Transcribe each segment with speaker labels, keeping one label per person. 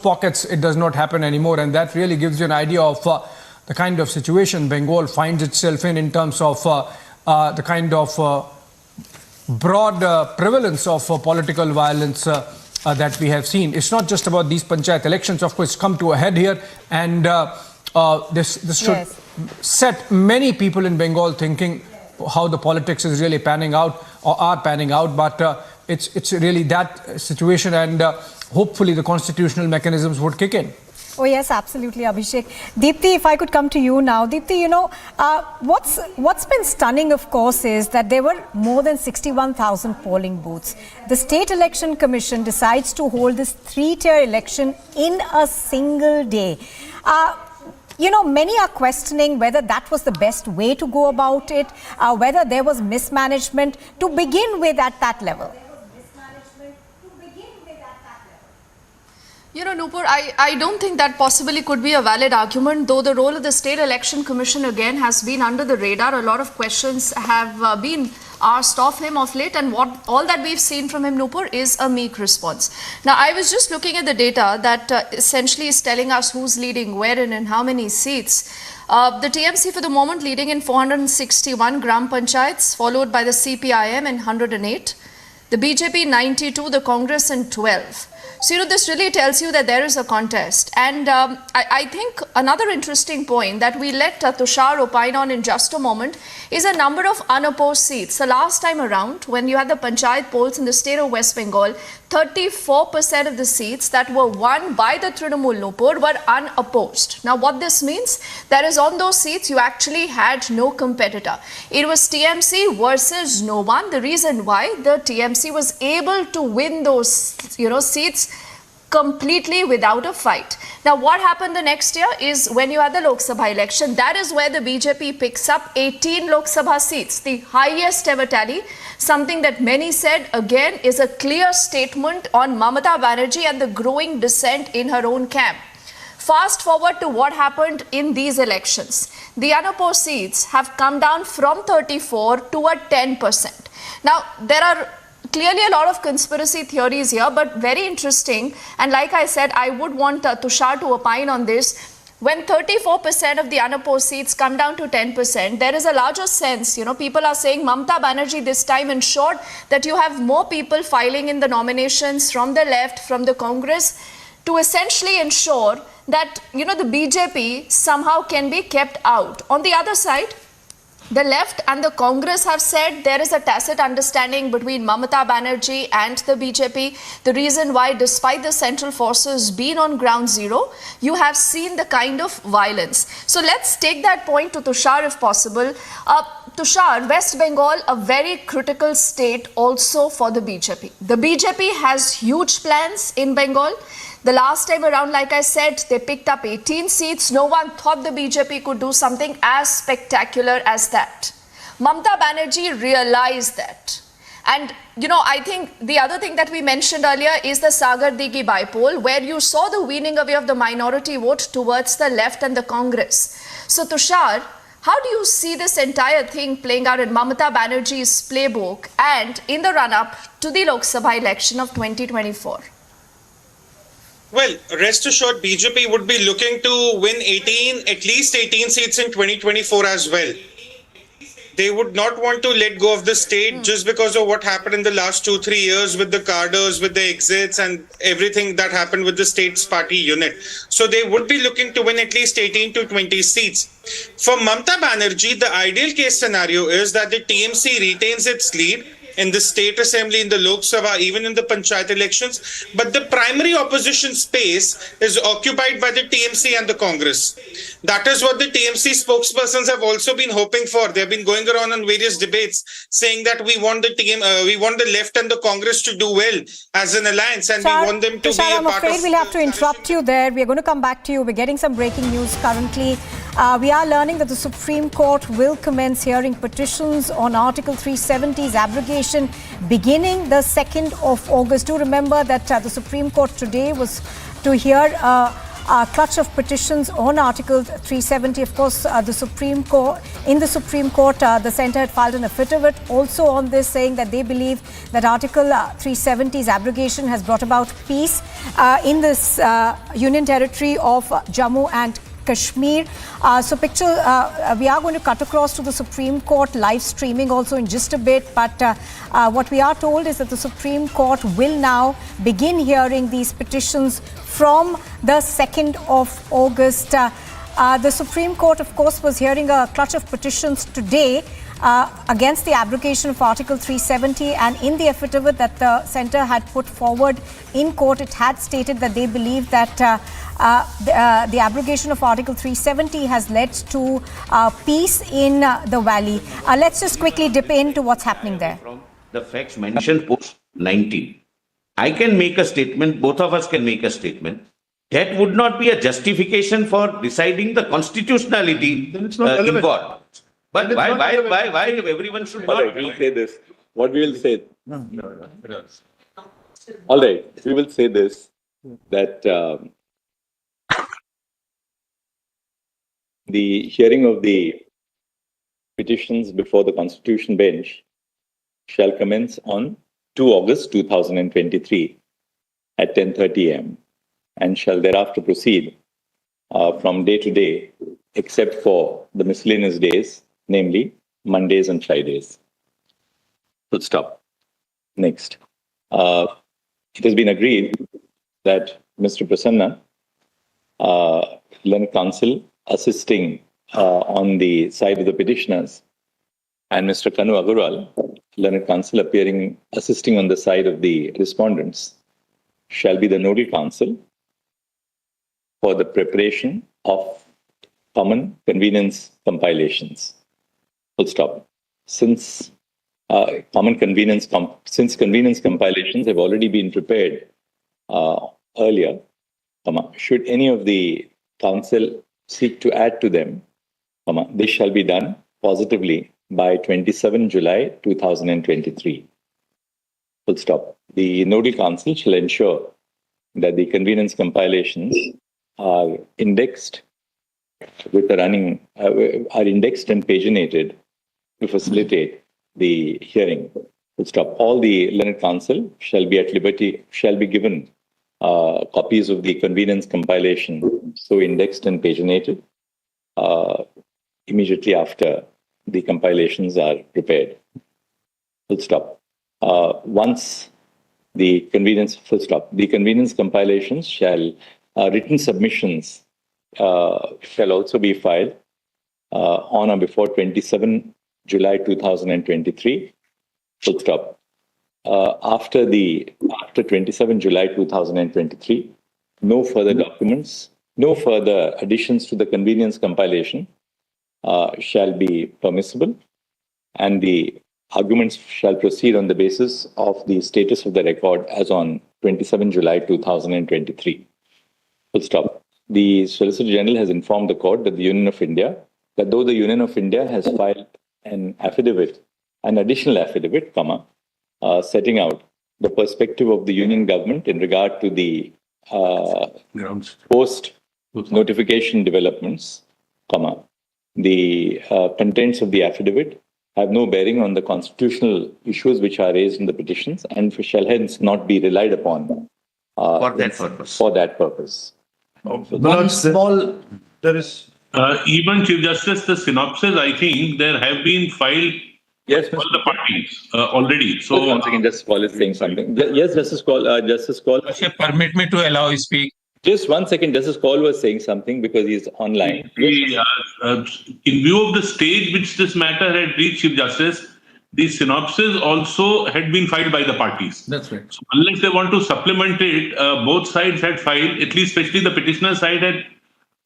Speaker 1: pockets it does not happen anymore, and that really gives you an idea of the kind of situation Bengal finds itself in terms of the kind of broad prevalence of political violence that we have seen. It's not just about these panchayat elections, of course, come to a head here, and this should set many people in Bengal thinking how the politics is really panning out or are panning out, but it's really that situation, and hopefully the constitutional mechanisms would kick in.
Speaker 2: Oh yes, absolutely, Abhishek. Deepthi, if I could come to you now. Deepthi, you know, what's been stunning, of course, is that there were more than 61,000 polling booths. The State Election Commission decides to hold this three-tier election in a single day. You know, many are questioning whether that was the best way to go about it, whether there was mismanagement to begin with at that level.
Speaker 3: You know, Nupur, I don't think that possibly could be a valid argument, though the role of the State Election Commission again has been under the radar. A lot of questions have been asked of him of late, and all that we've seen from him, Nupur, is a meek response. Now, I was just looking at the data that essentially is telling us who's leading where and how many seats. The TMC for the moment leading in 461 Gram Panchayats, followed by the CPIM in 108, the BJP 92, the Congress in 12. So, you know, this really tells you that there is a contest. And I think another interesting point that we let Tushar opine on in just a moment is a number of unopposed seats. So last time around, when you had the panchayat polls in the state of West Bengal, 34% of the seats that were won by the Trinamool Nupur were unopposed. Now what this means, that is on those seats you actually had no competitor. It was TMC versus no one. The reason why the TMC was able to win those, you know, seats completely without a fight. Now what happened the next year is when you had the Lok Sabha election, that is where the BJP picks up 18 Lok Sabha seats, the highest ever tally, something that many said again is a clear statement on Mamata Banerjee and the growing dissent in her own camp. Fast forward to what happened in these elections. The unopposed seats have come down from 34 to a 10%. Now there are clearly a lot of conspiracy theories here, but very interesting. And like I said, I would want Tushar to opine on this. When 34% of the unopposed seats come down to 10%, there is a larger sense, you know, people are saying Mamata Banerjee this time ensured that you have more people filing in the nominations from the left, from the Congress, to essentially ensure that, you know, the BJP somehow can be kept out. On the other side, the left and the Congress have said there is a tacit understanding between Mamata Banerjee and the BJP. The reason why, despite the central forces being on ground zero, you have seen the kind of violence. So let's take that point to Tushar if possible. Tushar, West Bengal, a very critical state also for the BJP. The BJP has huge plans in Bengal. The last time around, like I said, they picked up 18 seats. No one thought the BJP could do something as spectacular as that. Mamata Banerjee realized that. And, you know, I think the other thing that we mentioned earlier is the Sagar Digi bypoll, where you saw the weaning away of the minority vote towards the left and the Congress. So, Tushar, how do you see this entire thing playing out in Mamata Banerjee's playbook and in the run-up to the Lok Sabha election of 2024?
Speaker 4: Well, rest assured, BJP would be looking to win at least 18 seats in 2024 as well. They would not want to let go of the state just because of what happened in the last 2-3 years with the cadres, with the exits and everything that happened with the state's party unit. So they would be looking to win at least 18 to 20 seats. For Mamata Banerjee, the ideal case scenario is that the TMC retains its lead in the state assembly, in the Lok Sabha, even in the panchayat elections. But the primary opposition space is occupied by the TMC and the Congress. That is what the TMC spokespersons have also been hoping for. They've been going around on various debates saying that we want the left and the Congress to do well as an alliance, and we want them to be a part of...
Speaker 2: I'm afraid we'll have to interrupt you there. We're going to come back to you. We're getting some breaking news currently. We are learning that the Supreme Court will commence hearing petitions on Article 370's abrogation beginning the 2nd of August. Do remember that the Supreme Court today was to hear clutch of petitions on Article 370. Of course, the Supreme Court, the centre had filed an affidavit also on this, saying that they believe that Article 370's abrogation has brought about peace in this union territory of Jammu and Kashmir. We are going to cut across to the Supreme Court, live streaming also in just a bit. But what we are told is that the Supreme Court will now begin hearing these petitions from the 2nd of August. The Supreme Court, of course, was hearing a clutch of petitions today against the abrogation of Article 370, and in the affidavit that the centre had put forward in court, it had stated that they believe that the abrogation of Article 370 has led to peace in the valley. Let's just quickly dip into what's happening there.
Speaker 5: From the facts mentioned post 19, I can make a statement, both of us can make a statement. That would not be a justification for deciding the constitutionality involved. But why everyone should not?
Speaker 6: All right, we'll say this. What we will say. All right, we will say this, that the hearing of the petitions before the Constitution Bench shall commence on 2 August 2023 at 10:30 am and shall thereafter proceed from day to day, except for the miscellaneous days, namely Mondays and Fridays. Full stop. Next. It has been agreed that Mr. Prasanna, Learned Counsel, assisting on the side of the petitioners, and Mr. Kanu Agarwal, Learned Counsel, assisting on the side of the respondents, shall be the nodal counsel for the preparation of common convenience compilations. Full stop. Since convenience compilations have already been prepared earlier, should any of the council seek to add to them, this shall be done positively by 27 July 2023. Full stop. The nodal council shall ensure that the convenience compilations are indexed with the are indexed and paginated to facilitate the hearing. Full stop. All the learned counsel shall be at liberty, shall be given copies of the convenience compilation, so indexed and paginated, immediately after the compilations are prepared. Full stop. Once the convenience, full stop, the convenience compilations shall, written submissions shall also be filed on or before 27 July 2023. Full stop. After 27 July 2023, no further documents, no further additions to the convenience compilation shall be permissible, and the arguments shall proceed on the basis of the status of the record as on 27 July 2023. Full stop. The Solicitor General has informed the court that though the Union of India has filed an affidavit, an additional affidavit, setting out the perspective of the Union government in regard to the post-notification developments, the contents of the affidavit have no bearing on the constitutional issues which are raised in the petitions and shall hence not be relied upon
Speaker 5: For that purpose.
Speaker 6: For that purpose.
Speaker 7: There is even Chief Justice, the synopsis, I think there have been filed all the parties already. So
Speaker 6: once again, Justice Kaul is saying something. Yes, Justice Kaul. Justice Kaul.
Speaker 8: Permit me to allow you speak.
Speaker 6: Just 1 second. Justice Kaul was saying something because he's online.
Speaker 7: In view of the stage which this matter had reached, Chief Justice, the synopsis also had been filed by the parties.
Speaker 8: That's right.
Speaker 7: So unless they want to supplement it, both sides had filed, at least especially the petitioner side had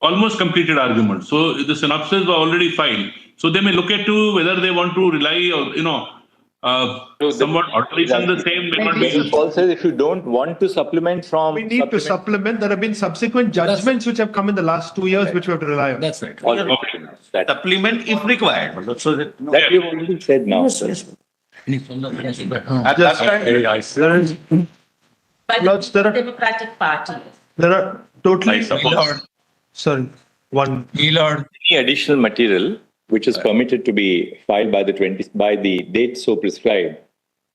Speaker 7: almost completed arguments. So the synopsis were already filed. So they may look at whether they want to rely or, somewhat alteration the same. May not be.
Speaker 6: Paul says if you don't want to supplement from...
Speaker 9: We need to supplement. There have been subsequent judgments which have come in the last 2 years, which we have to rely on.
Speaker 8: That's right.
Speaker 5: Supplement if required. So that
Speaker 6: we've already said now.
Speaker 9: At that time, there are
Speaker 10: Democratic Party.
Speaker 9: There are totally.
Speaker 8: I suppose.
Speaker 9: Sorry, one.
Speaker 8: Lord,
Speaker 6: Any additional material which is permitted to be filed by the date so prescribed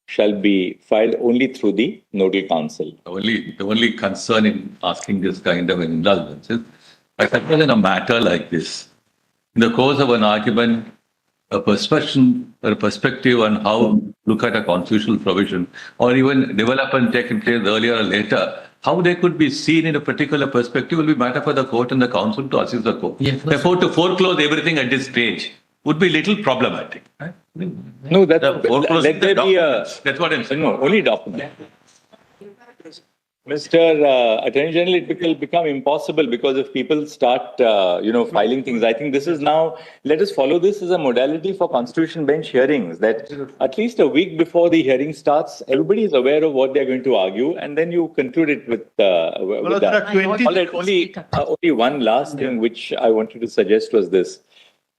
Speaker 6: shall be filed only through the nodal council.
Speaker 10: The only concern in asking this kind of an indulgence is, I suppose in a matter like this, in the course of an argument, a perception or a perspective on how look at a constitutional provision, or even development taking place earlier or later, how they could be seen in a particular perspective will be matter for the court and the council to assist the court.
Speaker 8: Yes.
Speaker 10: Therefore, to foreclose everything at this stage would be little problematic. Right?
Speaker 6: No, let
Speaker 10: Foreclosing
Speaker 6: there
Speaker 10: the
Speaker 6: be a
Speaker 10: documents. That's what I'm saying.
Speaker 6: no only document. Mr. Attorney General, it will become impossible because if people start, filing things. I think this is now, let us follow this as a modality for Constitution Bench hearings, that at least a week before the hearing starts, everybody is aware of what they're going to argue, and then you conclude it with that.
Speaker 9: there are 20
Speaker 6: All right, only one last thing which I wanted to suggest was this.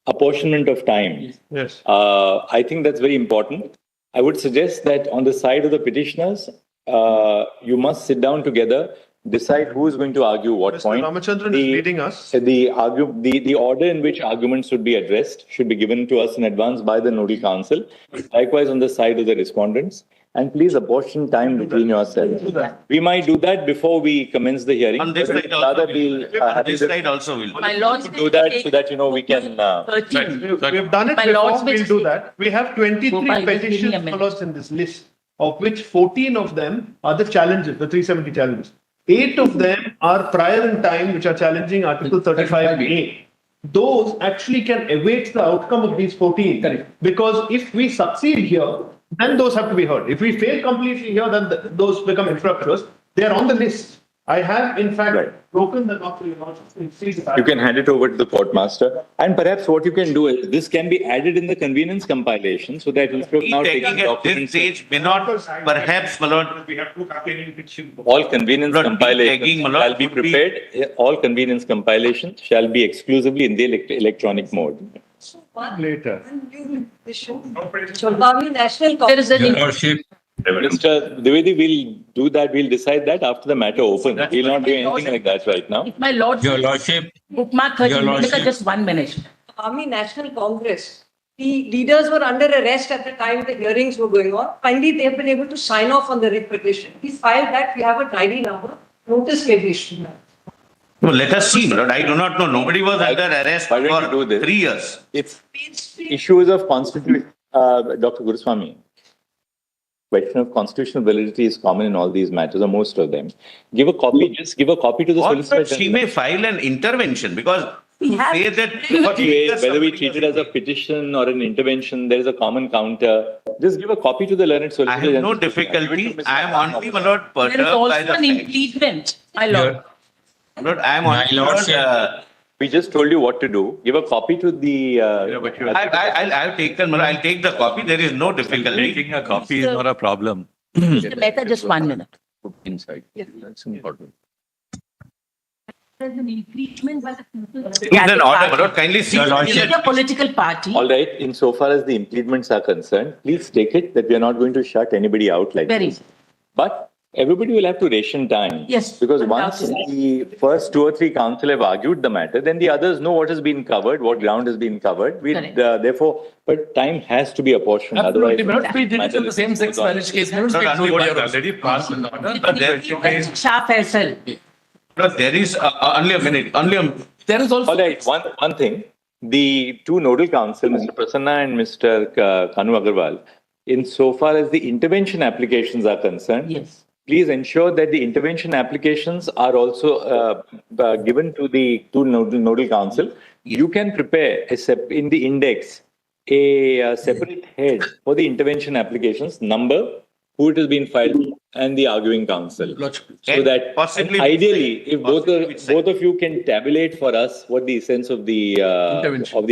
Speaker 6: Apportionment of time.
Speaker 9: Yes.
Speaker 6: I think that's very important. I would suggest that on the side of the petitioners, you must sit down together, decide who is going to argue what
Speaker 9: Mr.
Speaker 6: point.
Speaker 9: Ramachandran is leading us.
Speaker 6: The order in which arguments should be addressed should be given to us in advance by the nodal council. Likewise, on the side of the respondents. And please apportion time between yourselves. We might do that before we commence the hearing.
Speaker 5: On this
Speaker 6: but
Speaker 5: side
Speaker 6: rather
Speaker 5: also,
Speaker 6: we'll
Speaker 5: on this side also will.
Speaker 11: My lords,
Speaker 6: do that so that we can.
Speaker 9: We've done it
Speaker 11: My
Speaker 9: before,
Speaker 11: lords,
Speaker 9: we'll do that. We have 23
Speaker 11: Gopal, just give me a
Speaker 9: petitions
Speaker 11: minute.
Speaker 9: followed in this list, of which 14 of them are the challenges, the 370 challenges. 8 of them are prior in time, which are challenging Article 35A. Those actually can await the outcome of these 14.
Speaker 8: Correct.
Speaker 9: Because if we succeed here, then those have to be heard. If we fail completely here, then those become infructuous. They are on the list. I have, in fact, broken the copy.
Speaker 6: You can hand it over to the court master. And perhaps what you can do is this can be added in the convenience compilation so that instead of now
Speaker 5: Taking
Speaker 6: taking
Speaker 5: at this
Speaker 6: documents,
Speaker 5: stage may not, perhaps, my lord,
Speaker 6: all convenience
Speaker 5: Lord,
Speaker 6: compilations
Speaker 5: taking, my lord,
Speaker 6: shall be
Speaker 5: would be-
Speaker 6: prepared. All convenience compilations shall be exclusively in the electronic mode.
Speaker 9: Later.
Speaker 11: National
Speaker 8: Your Lordship,
Speaker 6: Mr. Dwivedi, we'll do that. We'll decide that after the matter opens. We'll not do anything like that right now.
Speaker 11: My lords,
Speaker 8: Your Lordship,
Speaker 11: bookmark 30
Speaker 8: Your
Speaker 11: minutes,
Speaker 8: Lordship.
Speaker 11: just 1 minute.
Speaker 12: Army National Congress, the leaders were under arrest at the time the hearings were going on. Finally, they have been able to sign off on the writ petition. We filed that. We have a tidy number. Notice may be issued now.
Speaker 5: No, let us see, my lord. I do not know. Nobody was under arrest
Speaker 6: Why don't you
Speaker 5: for
Speaker 6: do this?
Speaker 5: 3 years.
Speaker 6: It's issues of constitution. Dr. Guruswamy, question of constitutional validity is common in all these matters, or most of them. Give a copy. Just give a copy to the
Speaker 5: Or
Speaker 6: solicitor
Speaker 5: she
Speaker 6: general.
Speaker 5: may file an intervention because
Speaker 11: We
Speaker 5: to
Speaker 11: have-
Speaker 5: say that.
Speaker 6: Whether we treat it as a petition or an intervention, there is a common counter. Just give a copy to the learned solicitor
Speaker 5: I have no
Speaker 6: general.
Speaker 5: difficulty. I am only, my lord,
Speaker 11: There is
Speaker 5: perturbed
Speaker 11: also
Speaker 5: by the
Speaker 11: an
Speaker 5: fact.
Speaker 11: impeachment, my lord.
Speaker 5: My lord, I am
Speaker 8: My
Speaker 5: only,
Speaker 8: lordship.
Speaker 6: We just told you what to do. Give a copy to the.
Speaker 5: I've taken, my lord, I'll take the copy. There is no difficulty.
Speaker 10: Taking a copy is not a problem.
Speaker 11: Mr. Mehta, just 1 minute.
Speaker 10: Inside. That's important.
Speaker 11: There's an impeachment by the people.
Speaker 5: It's an order, my lord. Kindly see.
Speaker 8: Your Lordship.
Speaker 11: It's a political party.
Speaker 6: All right. Insofar as the impediments are concerned, please take it that we are not going to shut anybody out like
Speaker 11: Very.
Speaker 6: this. But everybody will have to ration time.
Speaker 11: Yes.
Speaker 6: Because once the first 2 or 3 council have argued the matter, then the others know what has been covered, what ground has been covered.
Speaker 11: Correct.
Speaker 6: Therefore, but time has to be apportioned.
Speaker 8: absolutely,
Speaker 6: Otherwise,
Speaker 8: not we did it in the same-sex marriage case.
Speaker 10: No, already passed an order.
Speaker 5: But there,
Speaker 11: Shah Faisal.
Speaker 5: but there is only a minute.
Speaker 8: There is also.
Speaker 6: all right. One thing. The 2 nodal council, Mr. Prasanna and Mr. Kanu Agarwal, insofar as the intervention applications are concerned,
Speaker 11: Yes.
Speaker 6: please ensure that the intervention applications are also given to the nodal council. You can prepare in the index a separate head for the intervention applications, number, who it has been filed, and the arguing council. So
Speaker 5: And
Speaker 6: that
Speaker 5: possibly-
Speaker 6: ideally, if
Speaker 5: possibly
Speaker 6: both of you can tabulate for us what the essence of the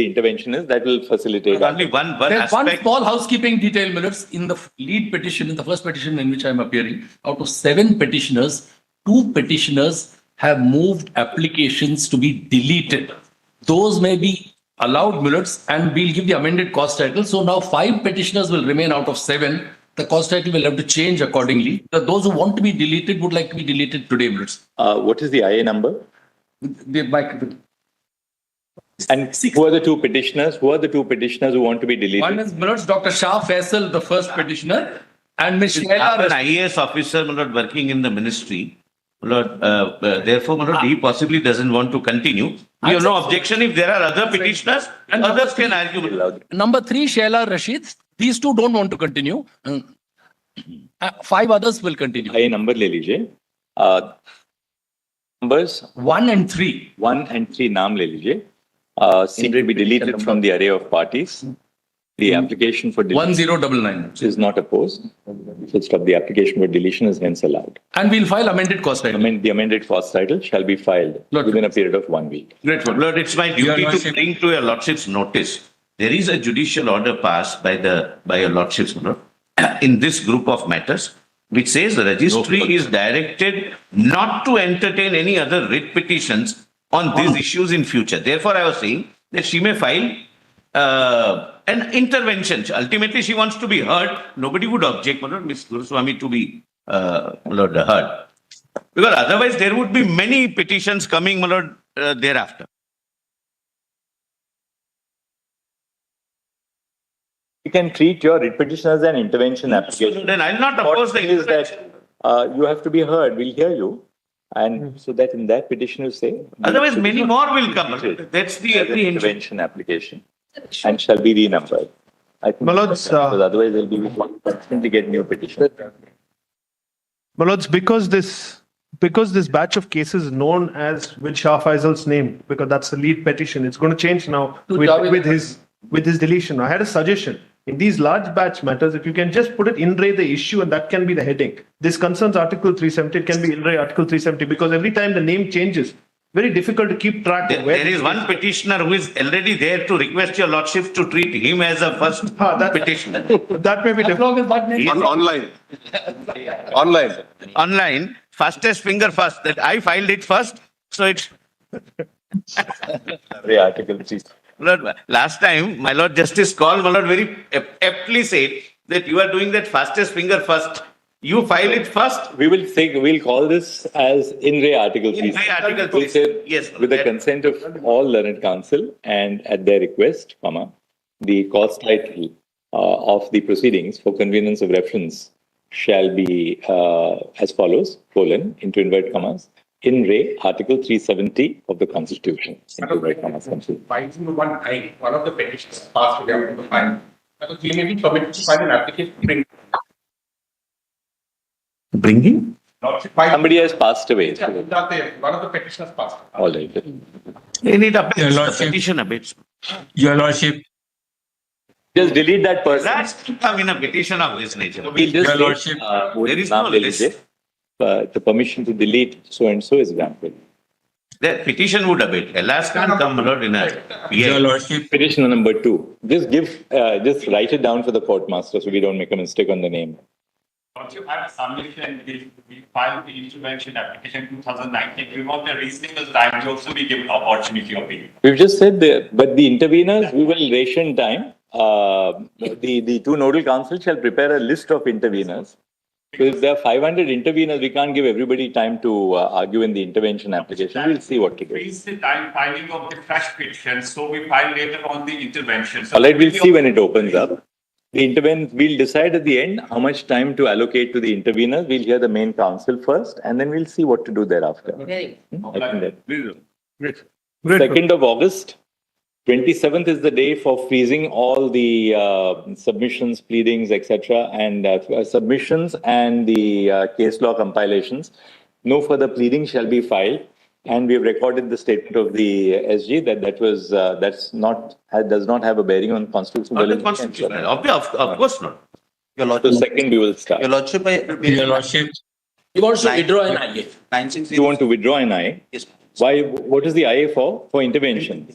Speaker 6: intervention is, that will facilitate.
Speaker 5: Only one
Speaker 8: There's one
Speaker 5: aspect.
Speaker 8: small housekeeping detail, minutes in the lead petition, in the first petition in which I am appearing. Out of 7 petitioners, 2 petitioners have moved applications to be deleted. Those may be allowed minutes, and we'll give the amended cost title. So now 5 petitioners will remain out of 7 the cause title will have to change accordingly. Those who want to be deleted would like to be deleted today.
Speaker 6: What is the IA number? And who are the two petitioners? Who are the two petitioners who want to be deleted?
Speaker 8: One is Dr. Shah Faisal, the first petitioner, and Ms. Sheila
Speaker 5: An IAS officer working in the ministry. Therefore, he possibly doesn't want to continue. We have no objection if there are other petitioners, and others can argue.
Speaker 8: Number 3, Sheila Rashid. These two don't want to continue. 5 others will continue.
Speaker 6: IA number le lijiye. Numbers
Speaker 8: 1 and 3.
Speaker 6: 1 and 3 naam le lijiye. Seem to be deleted from the array of parties. The application for deletion
Speaker 8: 1099
Speaker 6: is not opposed. Full stop. The application for deletion is hence allowed.
Speaker 8: And we'll file amended cause title.
Speaker 6: The amended cause title shall be filed within a period of 1 week.
Speaker 8: Grateful.
Speaker 5: Lord, it's my duty to bring to your lordship's notice. There is a judicial order passed by your lordship's Lord, in this group of matters, which says the registry is directed not to entertain any other writ petitions on these issues in future. Therefore, I was saying that she may file an intervention. Ultimately, she wants to be heard. Nobody would object, Ms. Guruswamy, to be heard. Because otherwise, there would be many petitions coming, thereafter.
Speaker 6: You can treat your writ petition as an intervention application.
Speaker 5: So then I'll not oppose the
Speaker 6: is that you have to be heard. We'll hear you. And so that in that petition you say.
Speaker 5: Otherwise, many more will come. That's the
Speaker 6: intervention application. And shall be renumbered. I think because otherwise there will be constantly get new petitions.
Speaker 9: My lords, because this batch of cases is known as with Shah Faisal's name, because that's the lead petition, it's going to change now with his deletion. I had a suggestion. In these large batch matters, if you can just put it in re the issue and that can be the heading. This concerns Article 370, it can be in re Article 370 because every time the name changes, very difficult to keep track of where.
Speaker 5: There is one petitioner who is already there to request your lordship to treat him as a first petitioner.
Speaker 9: That may be different.
Speaker 5: Online, fastest finger first. That I filed it first, so it's.
Speaker 6: Article 370.
Speaker 5: Lord, last time, my Lord Justice called, my Lord very aptly said that you are doing that fastest finger first. You file it first.
Speaker 6: We'll call this as in re Article 3.
Speaker 5: In re Article 3. Yes.
Speaker 6: With the consent of all learned counsel and at their request, the cause title of the proceedings for convenience of reference shall be as follows, into inverted commas. In re Article 370 of the Constitution.
Speaker 13: One of the petitions passed we have to file. We may be permitted to file an application.
Speaker 5: Bringing?
Speaker 6: Somebody has passed away.
Speaker 13: One of the petitioners passed.
Speaker 6: All right.
Speaker 5: They need a petition a bit.
Speaker 13: Your Lordship.
Speaker 6: Just delete that person.
Speaker 5: That's to come in a petition of this nature.
Speaker 13: Your Lordship.
Speaker 5: There is no list.
Speaker 6: The permission to delete so and so is granted.
Speaker 5: The petition would abate. Alas can't come, my Lord, in a
Speaker 13: Your Lordship.
Speaker 6: Petitioner number 2. Just write it down for the court master so we don't make a mistake on the name.
Speaker 13: Once you have submission, we filed the intervention application 2019. We want the reasonable time to also be given opportunity of it.
Speaker 6: We've just said that, but the interveners, we will ration time. The two nodal councils shall prepare a list of interveners. So if there are 500 interveners, we can't give everybody time to argue in the intervention application. We'll see what to do.
Speaker 13: Increase the time filing of the fresh petitions, so we file later on the intervention. So
Speaker 6: all right, we'll see when it opens up. We'll decide at the end how much time to allocate to the interveners. We'll hear the main council first, and then we'll see what to do thereafter.
Speaker 12: Very
Speaker 6: I think that. 2nd of August. 27th is the day for freezing all the submissions, pleadings, etc., and submissions and the case law compilations. No further pleadings shall be filed, and we have recorded the statement of the SG that does not have a bearing on constitutional.
Speaker 5: Not the constitution. Of course not.
Speaker 6: Your Lordship. So second, we will start.
Speaker 13: Your Lordship.
Speaker 8: You want to withdraw an IA?
Speaker 6: You want to withdraw an IA?
Speaker 13: Yes.
Speaker 6: Why? What is the IA for? For intervention.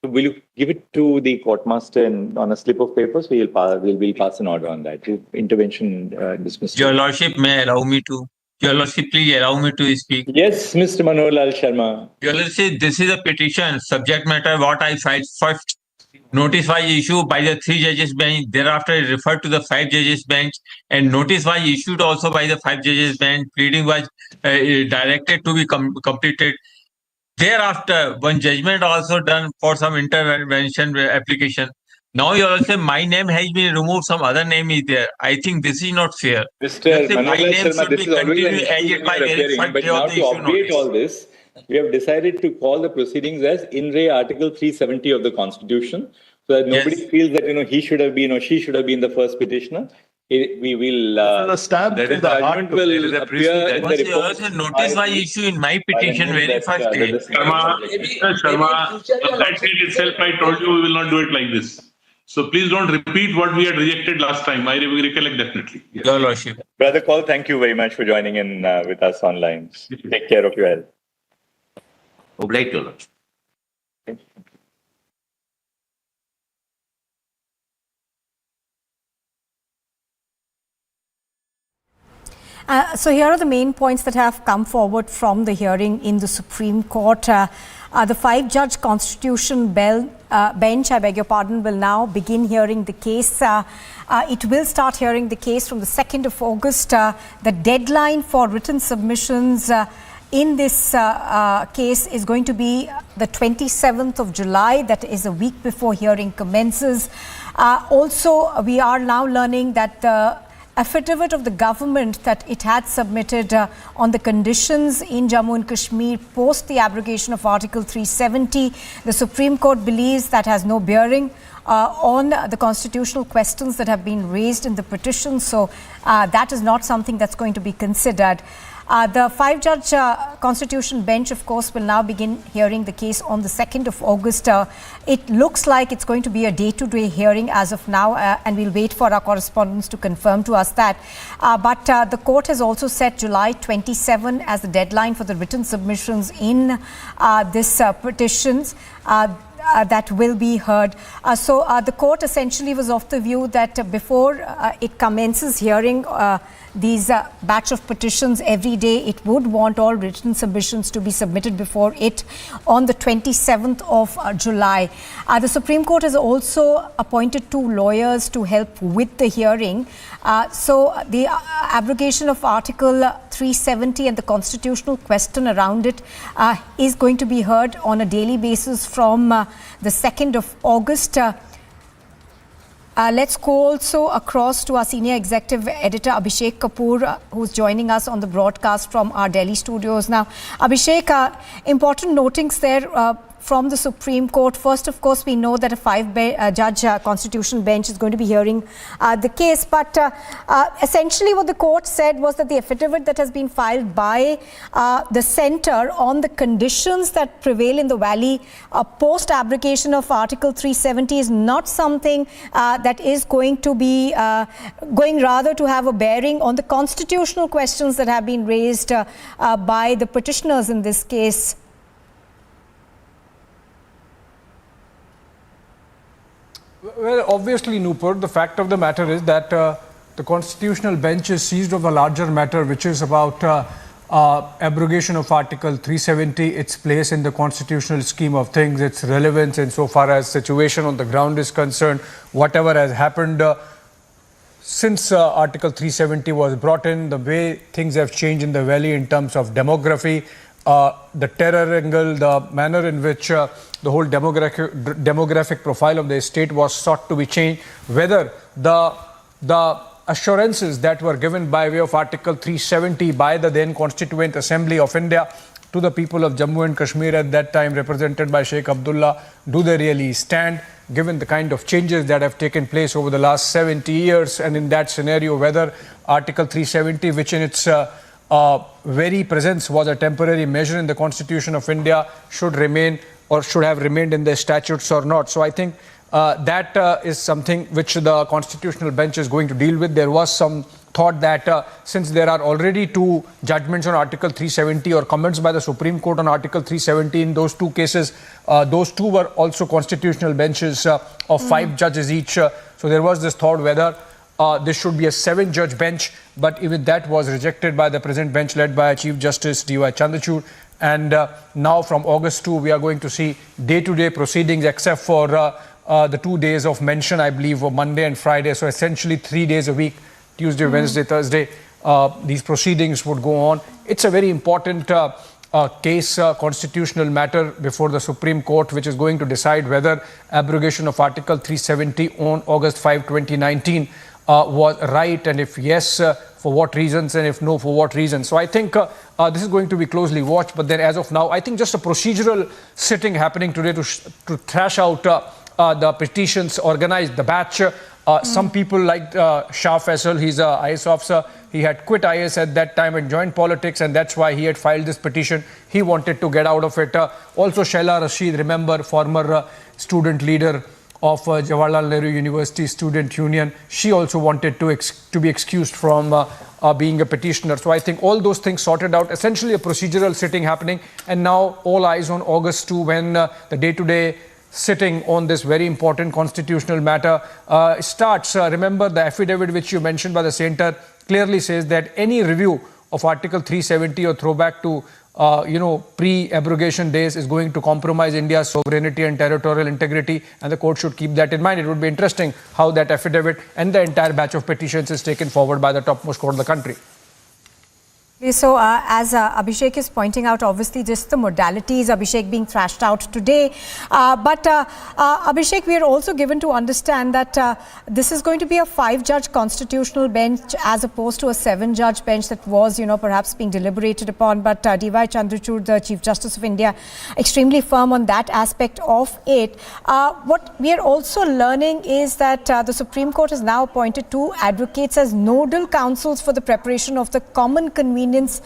Speaker 6: Will you give it to the court master on a slip of paper? So we'll pass an order on that. Intervention dismissal.
Speaker 13: Your Lordship, may allow me to. Your Lordship, please allow me to speak.
Speaker 6: Yes, Mr. Manohar Lal Sharma.
Speaker 13: Your Lordship, this is a petition. Subject matter what I filed first.
Speaker 14: Notice was issued by the 3 judges bench. Thereafter, it referred to the 5 judges bench, and notice was issued also by the 5 judges bench. Pleading was directed to be completed. Thereafter, one judgment also done for some intervention application. Now you also say my name has been removed, some other name is there. I think this is not fair.
Speaker 6: Mr.
Speaker 14: My
Speaker 6: Manohar
Speaker 14: name
Speaker 6: Sharma,
Speaker 14: should
Speaker 6: this
Speaker 14: be
Speaker 6: is already an
Speaker 14: continued as
Speaker 6: issue
Speaker 14: it
Speaker 6: in
Speaker 14: by
Speaker 6: your
Speaker 14: very
Speaker 6: appearing,
Speaker 14: first
Speaker 6: but
Speaker 14: day of
Speaker 6: now
Speaker 14: the
Speaker 6: to
Speaker 14: issue
Speaker 6: update
Speaker 14: notice.
Speaker 6: all this, we have decided to call the proceedings as in re Article 370 of the Constitution, so that nobody feels that he should have been or she should have been the first petitioner. We will.
Speaker 9: A stab
Speaker 6: that
Speaker 9: to
Speaker 6: is
Speaker 9: the heart
Speaker 6: argument will appear in the report.
Speaker 14: Also, notice was issued in my petition very first day.
Speaker 7: Sharma, Mr. Sharma, on that date itself, I told you we will not do it like this. So please don't repeat what we had rejected last time. I recollect definitely. Yes.
Speaker 14: Your Lordship.
Speaker 6: Brother Call, thank you very much for joining in with us online. Take care of your health.
Speaker 5: Obliged, Your Lordship.
Speaker 2: So here are the main points that have come forward from the hearing in the Supreme Court. The 5-judge Constitution bench, I beg your pardon, will now begin hearing the case. It will start hearing the case from the 2nd of August. The deadline for written submissions in this case is going to be the 27th of July. That is a week before hearing commences. Also, we are now learning that the affidavit of the government that it had submitted on the conditions in Jammu and Kashmir post the abrogation of Article 370. The Supreme Court believes that has no bearing on the constitutional questions that have been raised in the petition. So that is not something that's going to be considered. The 5-judge Constitution bench, of course, will now begin hearing the case on the 2nd of August. It looks like it's going to be a day-to-day hearing as of now, and we'll wait for our correspondents to confirm to us that. But the court has also set July 27 as the deadline for the written submissions in this petitions. That will be heard. So the court essentially was of the view that before it commences hearing these batch of petitions every day, it would want all written submissions to be submitted before it on the 27th of July. The Supreme Court has also appointed 2 lawyers to help with the hearing. So the abrogation of Article 370 and the constitutional question around it is going to be heard on a daily basis from the 2nd of August. Let's go also across to our senior executive editor Abhishek Kapoor, who's joining us on the broadcast from our Delhi studios. Now, Abhishek, important notings there from the Supreme Court. First, of course, we know that a 5-judge Constitution bench is going to be hearing the case. But essentially what the court said was that the affidavit that has been filed by the centre on the conditions that prevail in the valley post-abrogation of Article 370 is not something that is going to be going rather to have a bearing on the constitutional questions that have been raised by the petitioners in this case.
Speaker 1: Well, obviously, Nupur, the fact of the matter is that the constitutional bench is seized of a larger matter, which is about abrogation of Article 370, its place in the constitutional scheme of things, its relevance insofar as situation on the ground is concerned, whatever has happened since Article 370 was brought in, the way things have changed in the valley in terms of demography, the terror angle, the manner in which the whole demographic profile of the state was sought to be changed, whether the assurances that were given by way of Article 370 by the then Constituent Assembly of India to the people of Jammu and Kashmir at that time, represented by Sheikh Abdullah, do they really stand, given the kind of changes that have taken place over the last 70 years? And in that scenario, whether Article 370, which in its very presence was a temporary measure in the Constitution of India, should remain or should have remained in the statutes or not. So I think that is something which the constitutional bench is going to deal with. There was some thought that since there are already 2 judgments on Article 370 or comments by the Supreme Court on Article 370 in those 2 cases, those 2 were also constitutional benches of 5 judges each. So there was this thought whether this should be a 7-judge bench, but even that was rejected by the present bench led by Chief Justice D.Y. Chandrachud. And now from August 2, we are going to see day-to-day proceedings, except for the 2 days of mention, I believe, were Monday and Friday. So essentially 3 days a week, Tuesday, Wednesday, Thursday, these proceedings would go on. It's a very important case, constitutional matter before the Supreme Court, which is going to decide whether abrogation of Article 370 on August 5, 2019 was right, and if yes, for what reasons, and if no, for what reasons. So I think this is going to be closely watched. But then as of now, I think just a procedural sitting happening today to thrash out the petitions, organize the batch. Some people like Shah Faisal, he's a IS officer. He had quit IS at that time and joined politics, and that's why he had filed this petition. He wanted to get out of it. Also, Shaila Rashid, remember, former student leader of Jawaharlal Nehru University Student Union. She also wanted to be excused from being a petitioner. So I think all those things sorted out. Essentially a procedural sitting happening. And now all eyes on August 2 when the day-to-day sitting on this very important constitutional matter starts. Remember, the affidavit which you mentioned by the centre clearly says that any review of Article 370 or throwback to pre-abrogation days is going to compromise India's sovereignty and territorial integrity, and the court should keep that in mind. It would be interesting how that affidavit and the entire batch of petitions is taken forward by the topmost court of the country.
Speaker 2: So as Abhishek is pointing out, obviously just the modalities, Abhishek, being thrashed out today. But Abhishek, we are also given to understand that this is going to be a 5-judge constitutional bench as opposed to a 7-judge bench that was, perhaps being deliberated upon. But D.Y. Chandrachud, the Chief Justice of India, extremely firm on that aspect of it. What we are also learning is that the Supreme Court has now appointed 2 advocates as nodal counsels for the preparation of the common convenience compilation,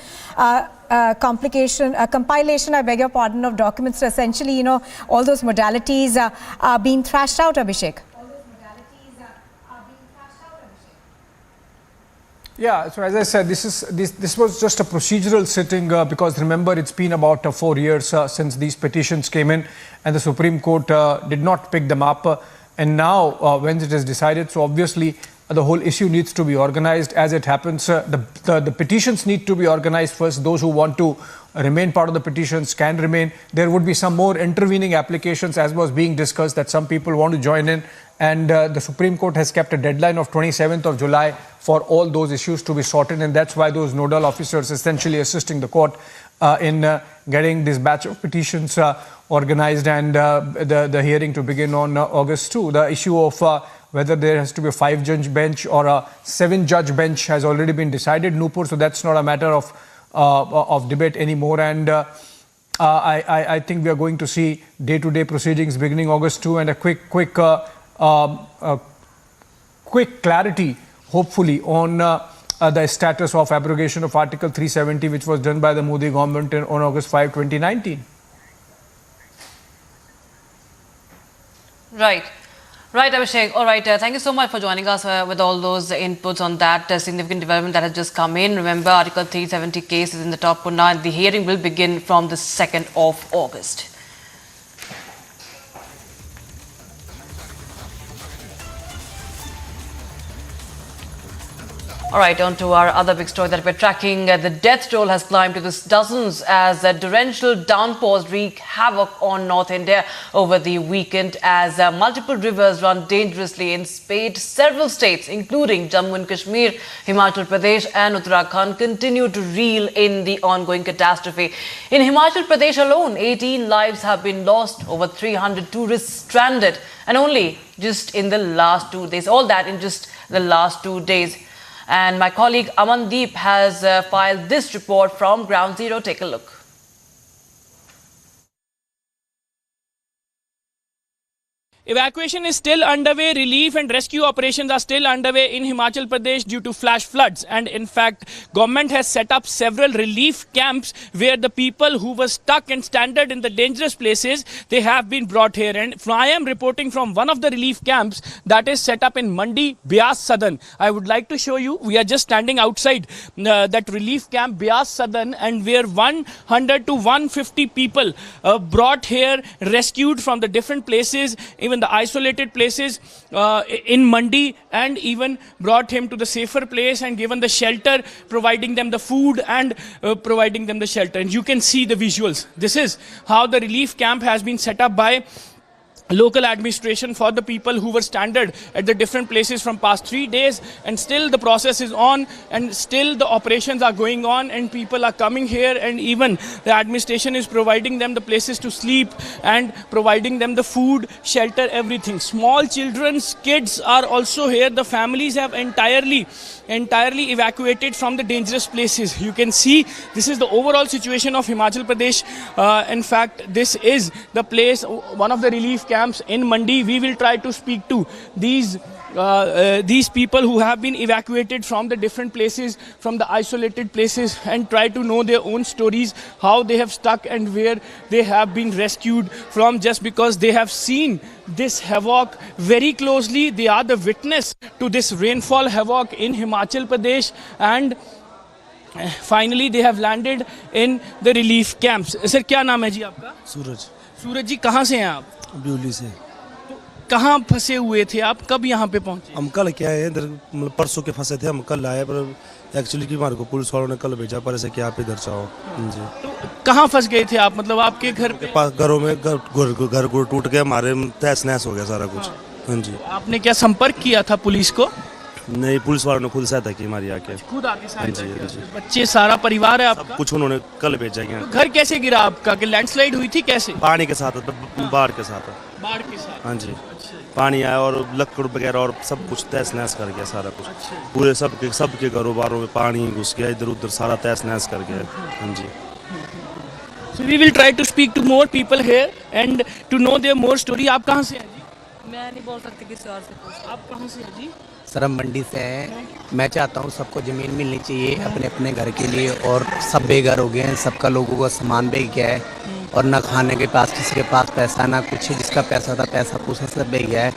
Speaker 2: I beg your pardon, of documents. So essentially, all those modalities are being thrashed out, Abhishek.
Speaker 1: Yeah, so as I said, this was just a procedural sitting because remember, it's been about 4 years since these petitions came in and the Supreme Court did not pick them up. And now when it is decided, so obviously the whole issue needs to be organized as it happens. The petitions need to be organized first. Those who want to remain part of the petitions can remain. There would be some more intervening applications, as was being discussed, that some people want to join in. And the Supreme Court has kept a deadline of 27th of July for all those issues to be sorted. And that's why those nodal officers essentially assisting the court in getting this batch of petitions organized and the hearing to begin on August 2. The issue of whether there has to be a 5-judge bench or a 7-judge bench has already been decided, Nupur, so that's not a matter of debate anymore. And I think we are going to see day-to-day proceedings beginning August 2 and a quick clarity, hopefully, on the status of abrogation of Article 370, which was done by the Modi government on August 5, 2019.
Speaker 15: Right, Abhishek. All right. Thank you so much for joining us with all those inputs on that significant development that has just come in. Remember, Article 370 case is in the top now, and the hearing will begin from the 2nd of August. All right, on to our other big story that we're tracking. The death toll has climbed to the dozens as torrential downpours wreak havoc on North India over the weekend as multiple rivers run dangerously in several states, including Jammu and Kashmir, Himachal Pradesh and Uttarakhand, continue to reel in the ongoing catastrophe. In Himachal Pradesh alone, 18 lives have been lost, over 300 tourists stranded, and only just in the last 2 days. All that in just the last 2 days. And my colleague Amandeep has filed this report from Ground Zero. Take a look.
Speaker 16: Evacuation is still underway. Relief and rescue operations are still underway in Himachal Pradesh due to flash floods. And in fact, government has set up several relief camps where the people who were stuck and stranded in the dangerous places, they have been brought here. And I am reporting from one of the relief camps that is set up in Mandi, Beas Sadan. I would like to show you, we are just standing outside that relief camp, Beas Sadan, and where 100 to 150 people brought here, rescued from the different places, even the isolated places in Mandi, and even brought him to the safer place and given the shelter, providing them the food and providing them the shelter. And you can see the visuals. This is how the relief camp has been set up by local administration for the people who were stranded at the different places from past 3 days, and still the process is on, and still the operations are going on, and people are coming here, and even the administration is providing them the places to sleep and providing them the food, shelter, everything. Small children's kids are also here. The families have entirely evacuated from the dangerous places. You can see this is the overall situation of Himachal Pradesh. In fact, this is the place, one of the relief camps in Mandi. We will try to speak to these people who have been evacuated from the different places, from the isolated places, and try to know their own stories, how they have stuck and where they have been rescued from, just because they have seen this havoc very closely. They are the witness to this rainfall havoc in Himachal Pradesh, and finally they have landed in the relief camps. Sir, क्या नाम है जी आपका?
Speaker 17: सूरज।
Speaker 16: सूरज जी, कहाँ से हैं आप?
Speaker 17: ब्यूली से।
Speaker 16: कहाँ फंसे हुए थे आप? कब यहाँ पे पहुँचे?
Speaker 17: हम कल क्या है इधर, मतलब परसों के फंसे थे, हम कल आए, पर एक्चुअली कि हमारे को पुलिस वालों ने कल भेजा, पर ऐसे कि आप इधर जाओ जी।
Speaker 16: तो कहाँ फंस गए थे आप? मतलब आपके घर के
Speaker 17: पास, घरों में घर टूट गया, हमारे तहस नहस हो गया सारा कुछ। हाँ जी।
Speaker 16: आपने क्या संपर्क किया था पुलिस को?
Speaker 17: नहीं, पुलिस वालों ने खुद सहायता की हमारी आके।
Speaker 16: खुद आके सहायता की?
Speaker 17: हाँ जी।
Speaker 16: बच्चे, सारा परिवार है आपका?
Speaker 17: कुछ उन्होंने कल भेजा गया।
Speaker 16: तो घर कैसे गिरा आपका? कि लैंडस्लाइड हुई थी? कैसे?
Speaker 17: पानी के साथ, बाढ़ के साथ।
Speaker 16: बाढ़ के साथ?
Speaker 17: हाँ जी। पानी आया और लकड़ वगैरह और सब कुछ तहस नहस कर गया सारा कुछ। पूरे सबके घरों बारों में पानी घुस गया, इधर उधर सारा तहस नहस कर गया। हाँ जी।
Speaker 16: So we will try to speak to more people here and to know their more story. आप कहाँ से हैं जी?
Speaker 18: मैं नहीं बोल सकती किसी और से।
Speaker 16: आप कहाँ से हैं जी?
Speaker 19: सर, हम मंडी से हैं। मैं चाहता हूँ सबको ज़मीन मिलनी चाहिए अपने अपने घर के लिए, और सब बेघर हो गए हैं, सबका लोगों का सामान बेच गया है, और ना खाने के पास किसी के पास पैसा, ना कुछ। जिसका पैसा था, पैसा पूसा सब बेच गया है,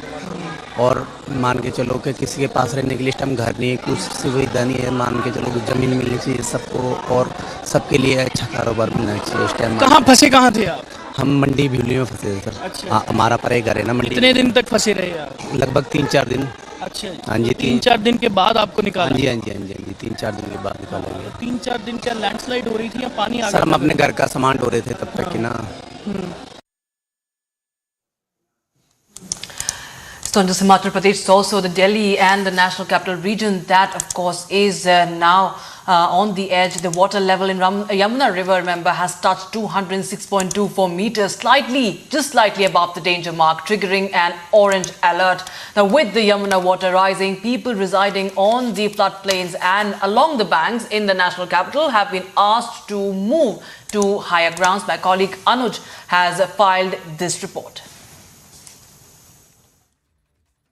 Speaker 19: और मान के चलो कि किसी के पास रहने के लिए इस टाइम घर नहीं है, कुछ सुविधा नहीं है। मान के चलो कि ज़मीन मिलनी चाहिए सबको, और सबके लिए अच्छा कारोबार मिलना चाहिए इस टाइम।
Speaker 16: कहाँ फंसे, कहाँ थे आप?
Speaker 19: हम मंडी भ्यूली में फंसे थे सर।
Speaker 16: अच्छा।
Speaker 19: हाँ, हमारा परे घर है ना मंडी।
Speaker 16: कितने दिन तक फंसे रहे आप?
Speaker 19: लगभग 3-4 दिन।
Speaker 16: अच्छा।
Speaker 19: हाँ जी।
Speaker 16: 3-4 दिन के बाद आपको निकाला?
Speaker 19: हाँ जी, हाँ जी, हाँ जी, 3-4 दिन के बाद निकाला गया।
Speaker 16: 3-4 दिन क्या लैंडस्लाइड हो रही थी या पानी आ गया?
Speaker 19: सर, हम अपने घर का सामान ढो रहे थे तब तक कि ना।
Speaker 15: So, into Himachal Pradesh, also the Delhi and the National Capital Region, that of course is now on the edge. The water level in Yamuna River, remember, has touched 206.24 meters, just slightly above the danger mark, triggering an orange alert. Now, with the Yamuna water rising, people residing on the floodplains and along the banks in the national capital have been asked to move to higher grounds. My colleague Anuj has filed this report.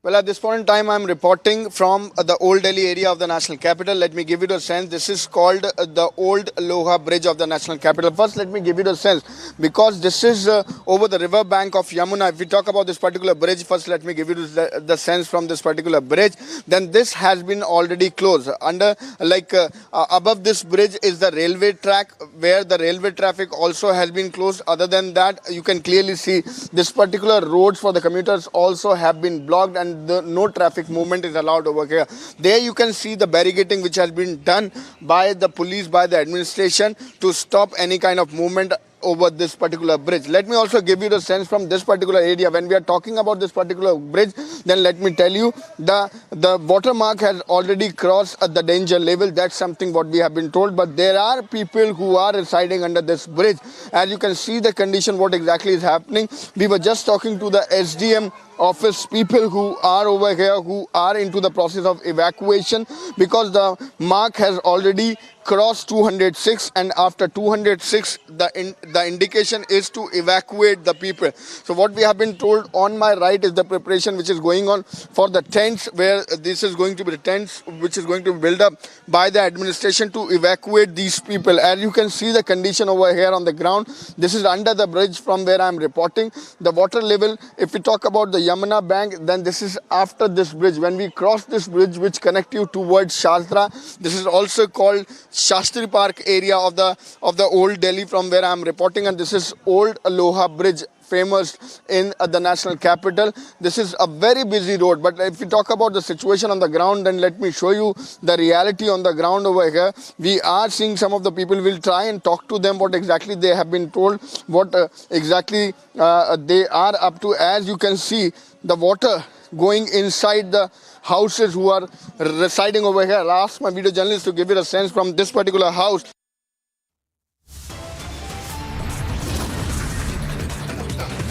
Speaker 20: Well, at this point in time, I'm reporting from the Old Delhi area of the national capital. Let me give you the sense. This is called the Old Loha Bridge of the national capital. First, let me give you the sense, because this is over the river bank of Yamuna. If we talk about this particular bridge, first let me give you the sense from this particular bridge. Then this has been already closed. Above this bridge is the railway track, where the railway traffic also has been closed. Other than that, you can clearly see this particular roads for the commuters also have been blocked, and no traffic movement is allowed over here. There you can see the barricading which has been done by the police, by the administration, to stop any kind of movement over this particular bridge. Let me also give you the sense from this particular area. When we are talking about this particular bridge, then let me tell you the watermark has already crossed the danger level. That's something what we have been told. But there are people who are residing under this bridge. As you can see the condition, what exactly is happening. We were just talking to the SDM office people who are over here, who are into the process of evacuation, because the mark has already crossed 206, and after 206 the indication is to evacuate the people. So what we have been told, on my right is the preparation which is going on for the tents, where this is going to be the tents which is going to be built up by the administration to evacuate these people. As you can see the condition over here on the ground, this is under the bridge from where I am reporting. The water level, if we talk about the Yamuna bank, then this is after this bridge. When we cross this bridge which connect you towards Shastra, this is also called Shastri Park area of the Old Delhi from where I am reporting, and this is Old Loha Bridge famous in the national capital. This is a very busy road, but if we talk about the situation on the ground, then let me show you the reality on the ground over here. We are seeing some of the people. Will try and talk to them what exactly they have been told, what exactly they are up to. As you can see, the water going inside the houses who are residing over here. I'll ask my video journalist to give it a sense from this particular house.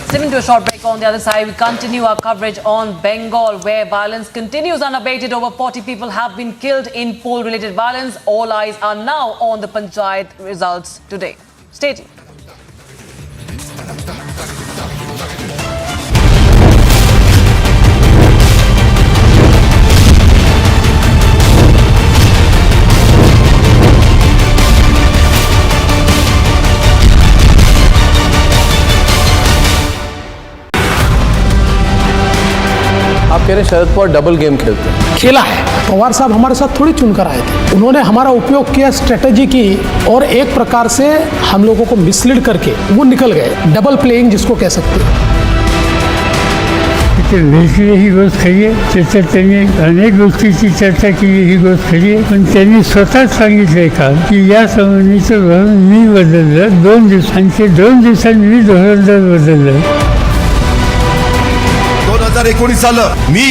Speaker 15: Stepping to a short break. On the other side, we continue our coverage on Bengal, where violence continues unabated. Over 40 people have been killed in poll-related violence. All eyes are now on the Panchayat results today. Stay tuned.
Speaker 21: आप कह रहे हैं Sharad Pawar double game खेलते हैं।
Speaker 22: खेला है। पवार साहब हमारे साथ थोड़ी चुनकर आए थे, उन्होंने हमारा उपयोग किया, स्ट्रेटेजी की, और एक प्रकार से हम लोगों को मिसलीड करके वो निकल गए। डबल प्लेइंग जिसको कह सकते हैं।
Speaker 23: ही गोष्ट खाइए, चर्चा त्यांनी अनेक गोष्टीची चर्चा केली, ही गोष्ट खाइए, पण त्यांनी स्वतःच सांगितलंय का की या संबंधीचं धोरण मी बदललं 2 दिवसांचे 2 दिवसांनी मी धोरण बदललं।
Speaker 24: 2019 सालं मी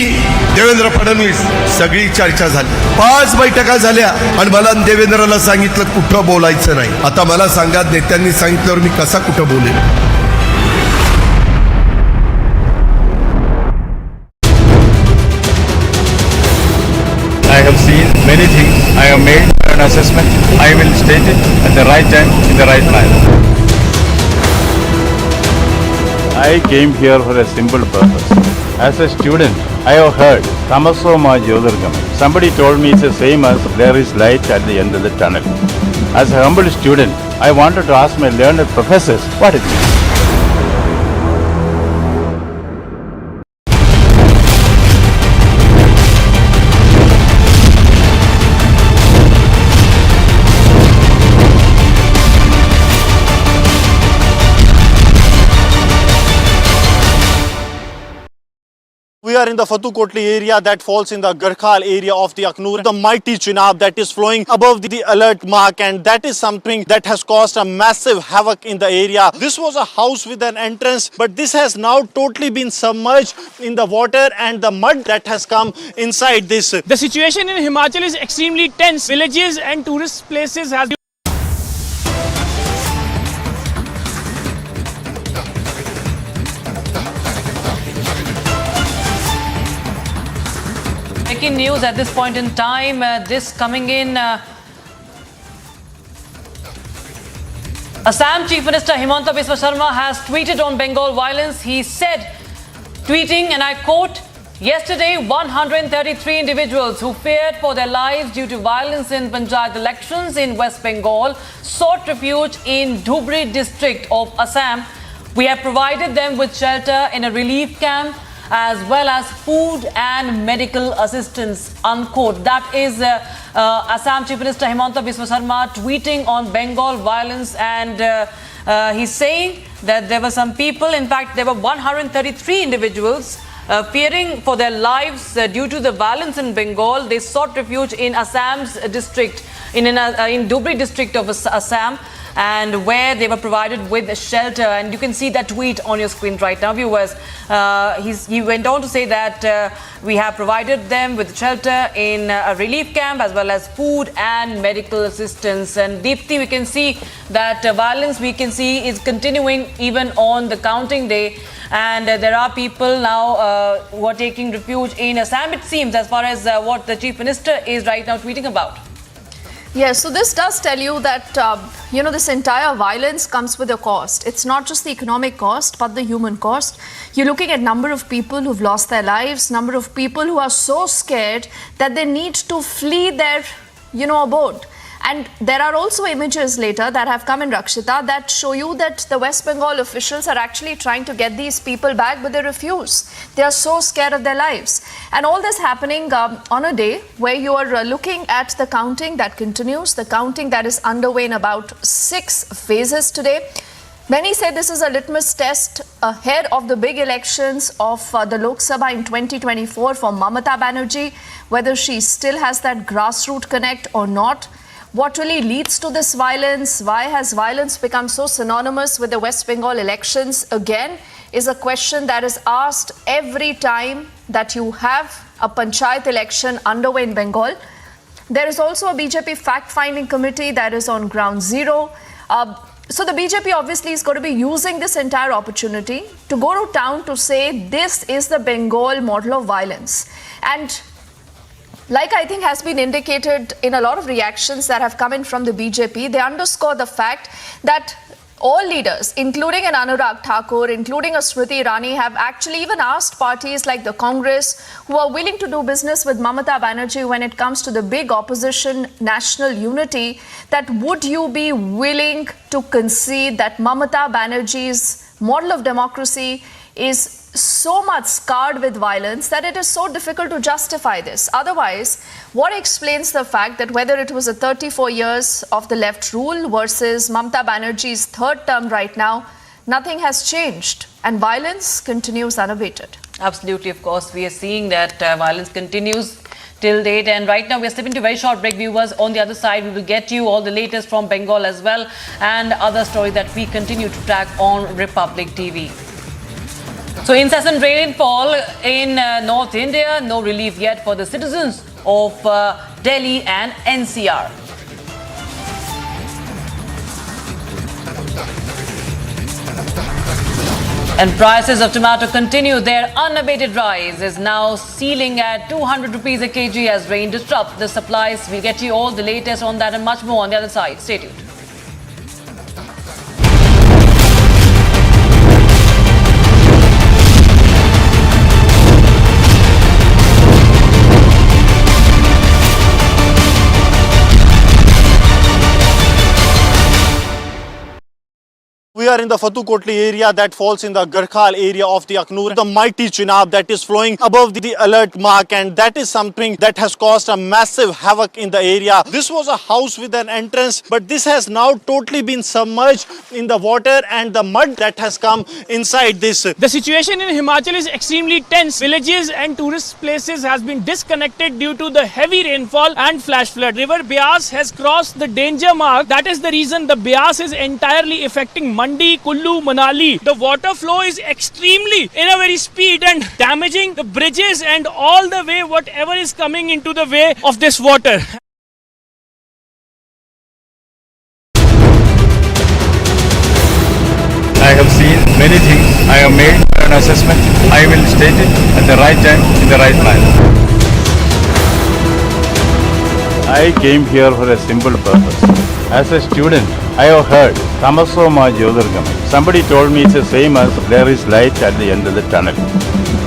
Speaker 24: देवेंद्र फडणवीस सगळी चर्चा झाली, 5 बैठका झाल्या आणि मला देवेंद्रला सांगितलं कुठं बोलायचं नाही। आता मला सांगा, नेत्यांनी सांगितल्यावर मी कसा कुठं बोलेन?
Speaker 25: I have seen many things. I have made an assessment. I will state it at the right time, in the right manner. I came here for a simple purpose. As a student, I have heard Tamasoma Jyotirgamam. Somebody told me it's the same as there is light at the end of the tunnel. As a humble student, I wanted to ask my learned professors what it is.
Speaker 26: We are in the Fatu Kotli area that falls in the Garkhal area of the Aknoor. The mighty Chenab that is flowing above the alert mark, and that is something that has caused a massive havoc in the area. This was a house with an entrance, but this has now totally been submerged in the water and the mud that has come inside this.
Speaker 16: The situation in Himachal is extremely tense. Villages and tourist places have
Speaker 15: Breaking news at this point in time, this coming in. Assam Chief Minister Himanta Biswa Sharma has tweeted on Bengal violence. He said, tweeting, and I quote, "Yesterday, 133 individuals who feared for their lives due to violence in Panchayat elections in West Bengal sought refuge in Dhubri district of Assam. We have provided them with shelter in a relief camp as well as food and medical assistance," unquote. That is Assam Chief Minister Himanta Biswa Sharma tweeting on Bengal violence, and he's saying that there were some people, in fact there were 133 individuals fearing for their lives due to the violence in Bengal. They sought refuge in Assam's district, in Dhubri district of Assam, and where they were provided with shelter. And you can see that tweet on your screen right now, viewers. He went on to say that we have provided them with shelter in a relief camp as well as food and medical assistance. And Deepthi, we can see that violence, we can see, is continuing even on the counting day. And there are people now who are taking refuge in Assam, it seems, as far as what the Chief Minister is right now tweeting about.
Speaker 3: Yes, so this does tell you that, this entire violence comes with a cost. It's not just the economic cost, but the human cost. You're looking at number of people who've lost their lives, number of people who are so scared that they need to flee their, abode. And there are also images later that have come in, Rakshita, that show you that the West Bengal officials are actually trying to get these people back, but they refuse. They are so scared of their lives. And all this happening on a day where you are looking at the counting that continues, the counting that is underway in about 6 phases today. Many say this is a litmus test ahead of the big elections of the Lok Sabha in 2024 for Mamata Banerjee, whether she still has that grassroots connect or not. What really leads to this violence? Why has violence become so synonymous with the West Bengal elections? Again, is a question that is asked every time that you have a panchayat election underway in Bengal. There is also a BJP fact-finding committee that is on ground zero. So the BJP obviously is going to be using this entire opportunity to go to town to say this is the Bengal model of violence. And like I think has been indicated in a lot of reactions that have come in from the BJP, they underscore the fact that all leaders, including an Anurag Thakur, including a Smriti Irani, have actually even asked parties like the Congress, who are willing to do business with Mamata Banerjee when it comes to the big opposition national unity, that would you be willing to concede that Mamata Banerjee's model of democracy is so much scarred with violence that it is so difficult to justify this. Otherwise, what explains the fact that whether it was a 34 years of the left rule versus Mamata Banerjee's third term right now, nothing has changed and violence continues unabated?
Speaker 15: Absolutely, of course. We are seeing that violence continues till date, and right now we are slipping to a very short break, viewers. On the other side, we will get you all the latest from Bengal as well and other stories that we continue to track on Republic TV. So incessant rainfall in North India, no relief yet for the citizens of Delhi and NCR. And prices of tomato continue their unabated rise, is now ceiling at 200 rupees a kg as rain disrupts the supplies. We'll get you all the latest on that and much more on the other side. Stay tuned.
Speaker 26: We are in the Fatu Kotli area that falls in the Garhwal area of the Aknoor. The mighty Chenab that is flowing above the alert mark, and that is something that has caused a massive havoc in the area. This was a house with an entrance, but this has now totally been submerged in the water and the mud that has come inside this.
Speaker 16: The situation in Himachal is extremely tense. Villages and tourist places has been disconnected due to the heavy rainfall and flash flood. River Beas has crossed the danger mark. That is the reason the Beas is entirely affecting Mandi, Kullu, Manali. The water flow is extremely in a very speed and damaging the bridges and all the way whatever is coming into the way of this water.
Speaker 25: I have seen many things. I have made an assessment. I will state it at the right time, in the right manner. I came here for a simple purpose. As a student, I have heard Tamasoma Jyotirgamam. Somebody told me it's the same as there is light at the end of the tunnel.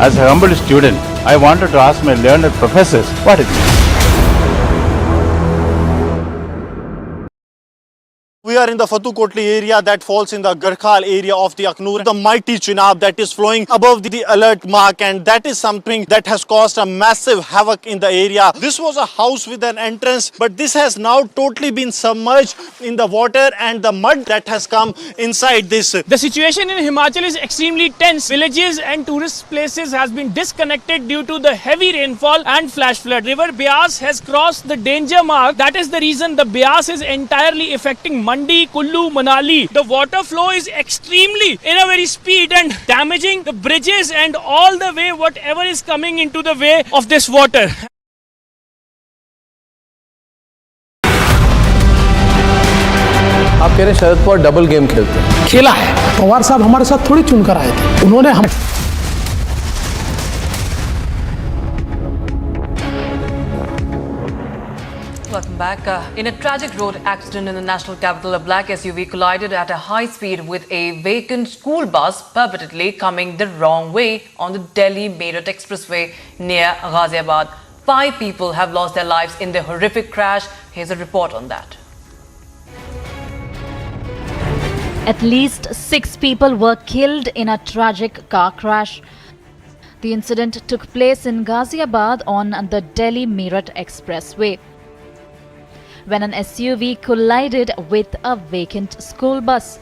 Speaker 25: As a humble student, I wanted to ask my learned professors what it is.
Speaker 26: We are in the Fatu Kotli area that falls in the Garhwal area of the Aknoor. The mighty Chenab that is flowing above the alert mark, and that is something that has caused a massive havoc in the area. This was a house with an entrance, but this has now totally been submerged in the water and the mud that has come inside this.
Speaker 16: The situation in Himachal is extremely tense. Villages and tourist places has been disconnected due to the heavy rainfall and flash flood. River Beas has crossed the danger mark. That is the reason the Beas is entirely affecting Mandi, Kullu, Manali. The water flow is extremely in a very speed and damaging the bridges and all the way whatever is coming into the way of this water.
Speaker 21: आप कह रहे हैं Sharad Pawar double game खेलते हैं?
Speaker 22: खेला है। पवार साहब हमारे साथ थोड़ी चुनकर आए थे, उन्होंने हम
Speaker 15: Welcome back. In a tragic road accident in the national capital, a black SUV collided at a high speed with a vacant school bus, purportedly coming the wrong way on the Delhi-Meerut expressway near Ghaziabad. 5 people have lost their lives in the horrific crash. Here's a report on that.
Speaker 4: At least 6 people were killed in a tragic car crash. The incident took place in Ghaziabad on the Delhi-Meerut expressway, when an SUV collided with a vacant school bus.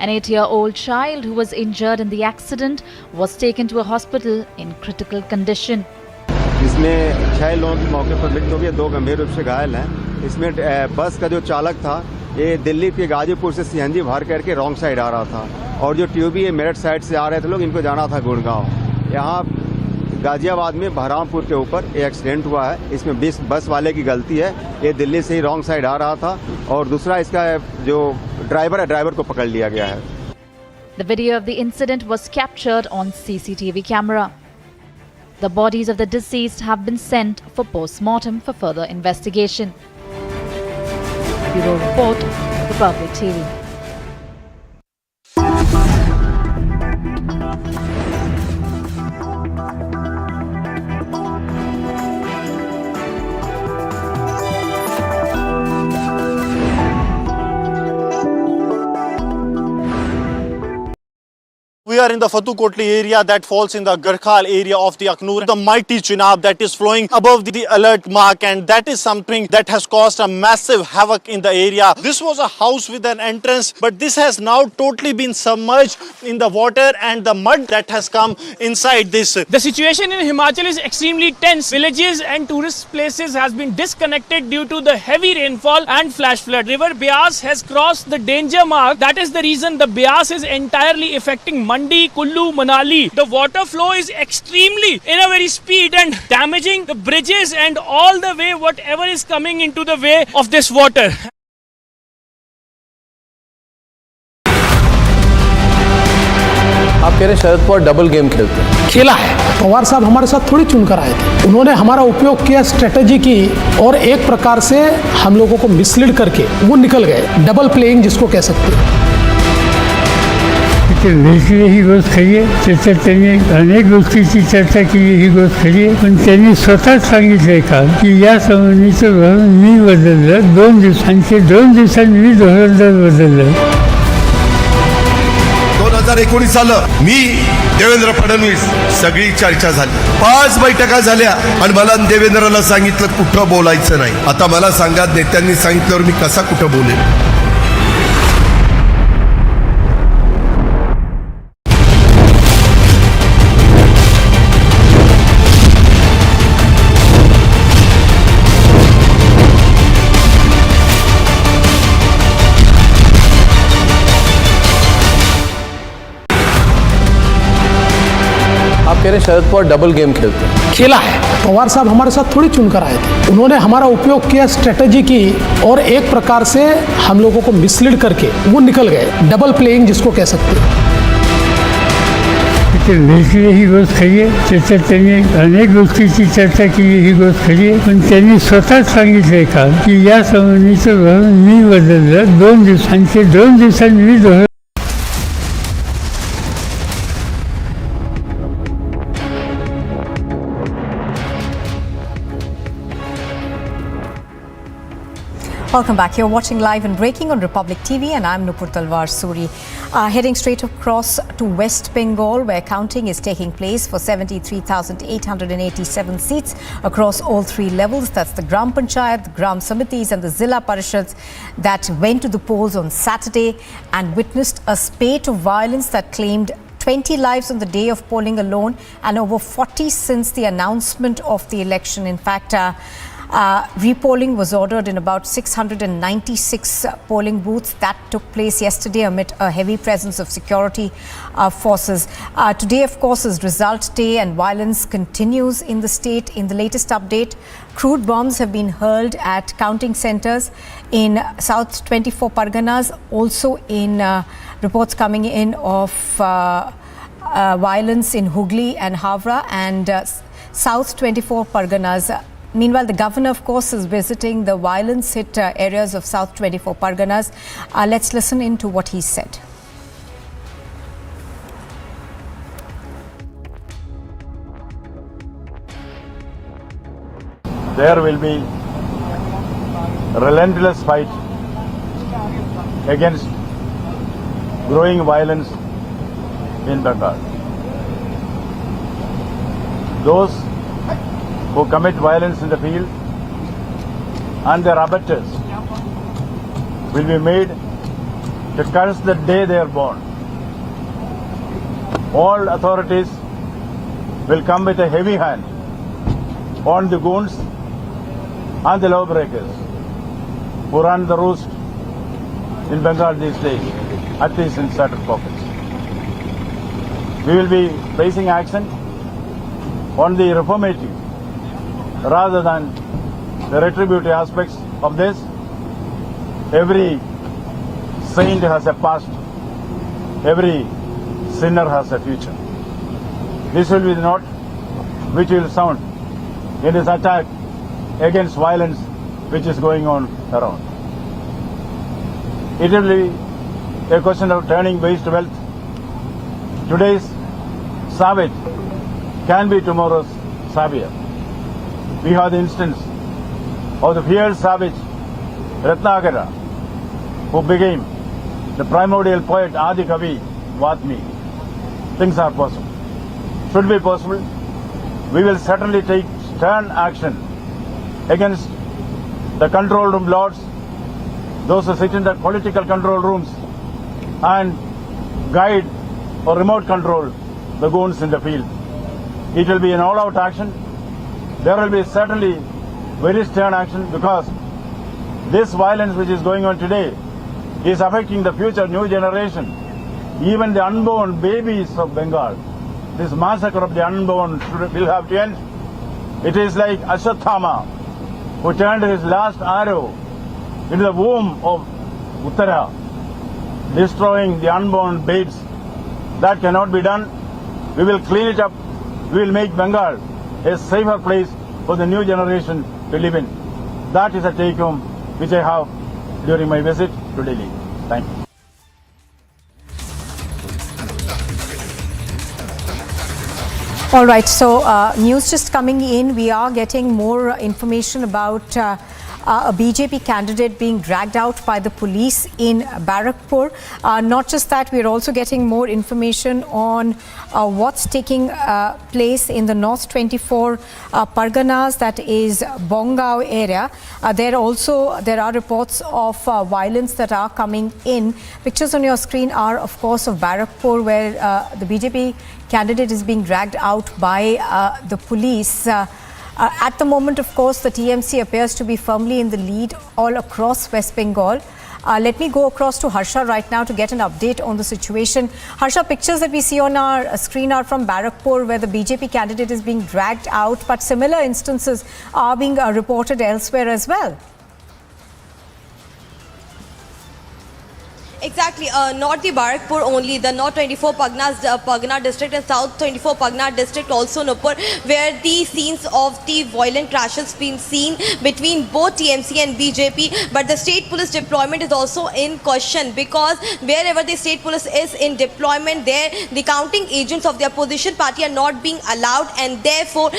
Speaker 4: An 8-year-old child who was injured in the accident was taken to a hospital in critical condition.
Speaker 8: इसमें 6 लोगों की मौके पर मृत्यु हुई है, 2 गंभीर रूप से घायल हैं। इसमें बस का जो चालक था ये दिल्ली के गाजीपुर से सीएनजी भर करके रॉन्ग साइड आ रहा था और जो ट्यूबी मेरठ साइड से आ रहे थे लोग, इनको जाना था गुड़गांव। यहाँ गाजियाबाद में बहरामपुर के ऊपर एक एक्सीडेंट हुआ है। इसमें बस वाले की गलती है, ये दिल्ली से ही रॉन्ग साइड आ रहा था और दूसरा इसका जो ड्राइवर है, ड्राइवर को पकड़ लिया गया है।
Speaker 4: The video of the incident was captured on CCTV camera. The bodies of the deceased have been sent for post-mortem for further investigation. Bureau Report, Republic TV.
Speaker 26: We are in the Fatu Kotli area that falls in the Garkhal area of the Aknoor. The mighty Chenab that is flowing above the alert mark, and that is something that has caused a massive havoc in the area. This was a house with an entrance, but this has now totally been submerged in the water and the mud that has come inside this.
Speaker 16: The situation in Himachal is extremely tense. Villages and tourist places has been disconnected due to the heavy rainfall and flash flood. River Beas has crossed the danger mark. That is the reason the Beas is entirely affecting Mandi, Kullu, Manali. The water flow is extremely in a very speed and damaging the bridges and all the way whatever is coming into the way of this water.
Speaker 21: आप कह रहे हैं Sharad Pawar double game खेलते हैं।
Speaker 22: खेला है। पवार साहब हमारे साथ थोड़ी चुनकर आए थे, उन्होंने हमारा उपयोग किया, स्ट्रेटेजी की और एक प्रकार से हम लोगों को मिसलीड करके वो निकल गए। डबल प्लेइंग जिसको कह सकते हैं।
Speaker 23: ही गोष्ट खरी आहे, त्याच्यात त्यांनी अनेक गोष्टीची चर्चा केली, ही गोष्ट खरी आहे, पण त्यांनी स्वतःच सांगितलंय का की या संबंधीचं धोरण मी बदललं 2 दिवसांचे 2 दिवसांनी मी धोरण बदललं।
Speaker 24: 2019 सालं मी देवेंद्र फडणवीस सगळी चर्चा झाली, 5 बैठका झाल्या आणि मला देवेंद्रला सांगितलं कुठं बोलायचं नाही। आता मला सांगा, नेत्यांनी सांगितल्यावर मी कसा कुठं बोलेन?
Speaker 21: आप कह रहे हैं शरद पवार डबल गेम खेलते हैं।
Speaker 22: खेला है। पवार साहब हमारे साथ थोड़ी चुनकर आए थे, उन्होंने हमारा उपयोग किया, स्ट्रेटेजी की और एक प्रकार से हम लोगों को मिसलीड करके वो निकल गए। डबल प्लेइंग जिसको कह सकते हैं।
Speaker 23: ही गोष्ट खरी आहे, त्याच्यात त्यांनी अनेक गोष्टीची चर्चा केली, ही गोष्ट खरी आहे, पण त्यांनी स्वतःच सांगितलंय का की या संबंधीचं धोरण मी बदललं 2 दिवसांचे 2 दिवसांनी मी धोरण।
Speaker 2: Welcome back. You're watching live and breaking on Republic TV, and I'm Nupur Talwar Suri. Heading straight across to West Bengal, where counting is taking place for 73,887 seats across all 3 levels. That's the Gram Panchayat, the Gram Samitis and the Zilla Parishads that went to the polls on Saturday and witnessed a spate of violence that claimed 20 lives on the day of polling alone and over 40 since the announcement of the election. In fact, repolling was ordered in about 696 polling booths. That took place yesterday amid a heavy presence of security forces. Today, of course, is result day and violence continues in the state. In the latest update, crude bombs have been hurled at counting centers in South 24 Parganas, also in reports coming in of violence in Hooghly and Havra and South 24 Parganas. Meanwhile, the governor, of course, is visiting the violence-hit areas of South 24 Parganas. Let's listen in to what he said.
Speaker 25: There will be relentless fight against growing violence in Bengal. Those who commit violence in the field and their abettors will be made to curse the day they are born. All authorities will come with a heavy hand on the goons and the lawbreakers who run the roost in Bengal these days, at least in certain pockets. We will be facing action on the reformative rather than the retributive aspects of this. Every saint has a past, every sinner has a future. This will be the note which will sound in this attack against violence which is going on around. It will be a question of turning waste to wealth. Today's savage can be tomorrow's savior. We have the instance of the fierce savage Ratnakara, who became the primordial poet Adi Kavi Vatmi. Things are possible. Should be possible. We will certainly take stern action against the control room lords, those who sit in the political control rooms and guide or remote control the goons in the field. It will be an all-out action. There will be certainly very stern action because this violence which is going on today is affecting the future new generation, even the unborn babies of Bengal. This massacre of the unborn will have to end. It is like Ashwathama, who turned his last arrow into the womb of Uttara, destroying the unborn babes. That cannot be done. We will clean it up. We will make Bengal a safer place for the new generation to live in. That is a take home which I have during my visit to Delhi. Thank you.
Speaker 2: All right, so news just coming in. We are getting more information about a BJP candidate being dragged out by the police in Barrackpur. Not just that, we're also getting more information on what's taking place in the North 24 Parganas, that is Bongao area. There are reports of violence that are coming in. Pictures on your screen are, of course, of Barrackpur, where the BJP candidate is being dragged out by the police. At the moment, of course, the TMC appears to be firmly in the lead all across West Bengal. Let me go across to Harsha right now to get an update on the situation. Harsha, pictures that we see on our screen are from Barrackpur, where the BJP candidate is being dragged out, but similar instances are being reported elsewhere as well.
Speaker 7: Exactly, not the Barrackpur only, the North 24 Pargana district and South 24 Pargana district also, Nupur, where the scenes of the violent crashes been seen between both TMC and BJP, but the state police deployment is also in question, because wherever the state police is in deployment, there the counting agents of the opposition party are not being allowed, and therefore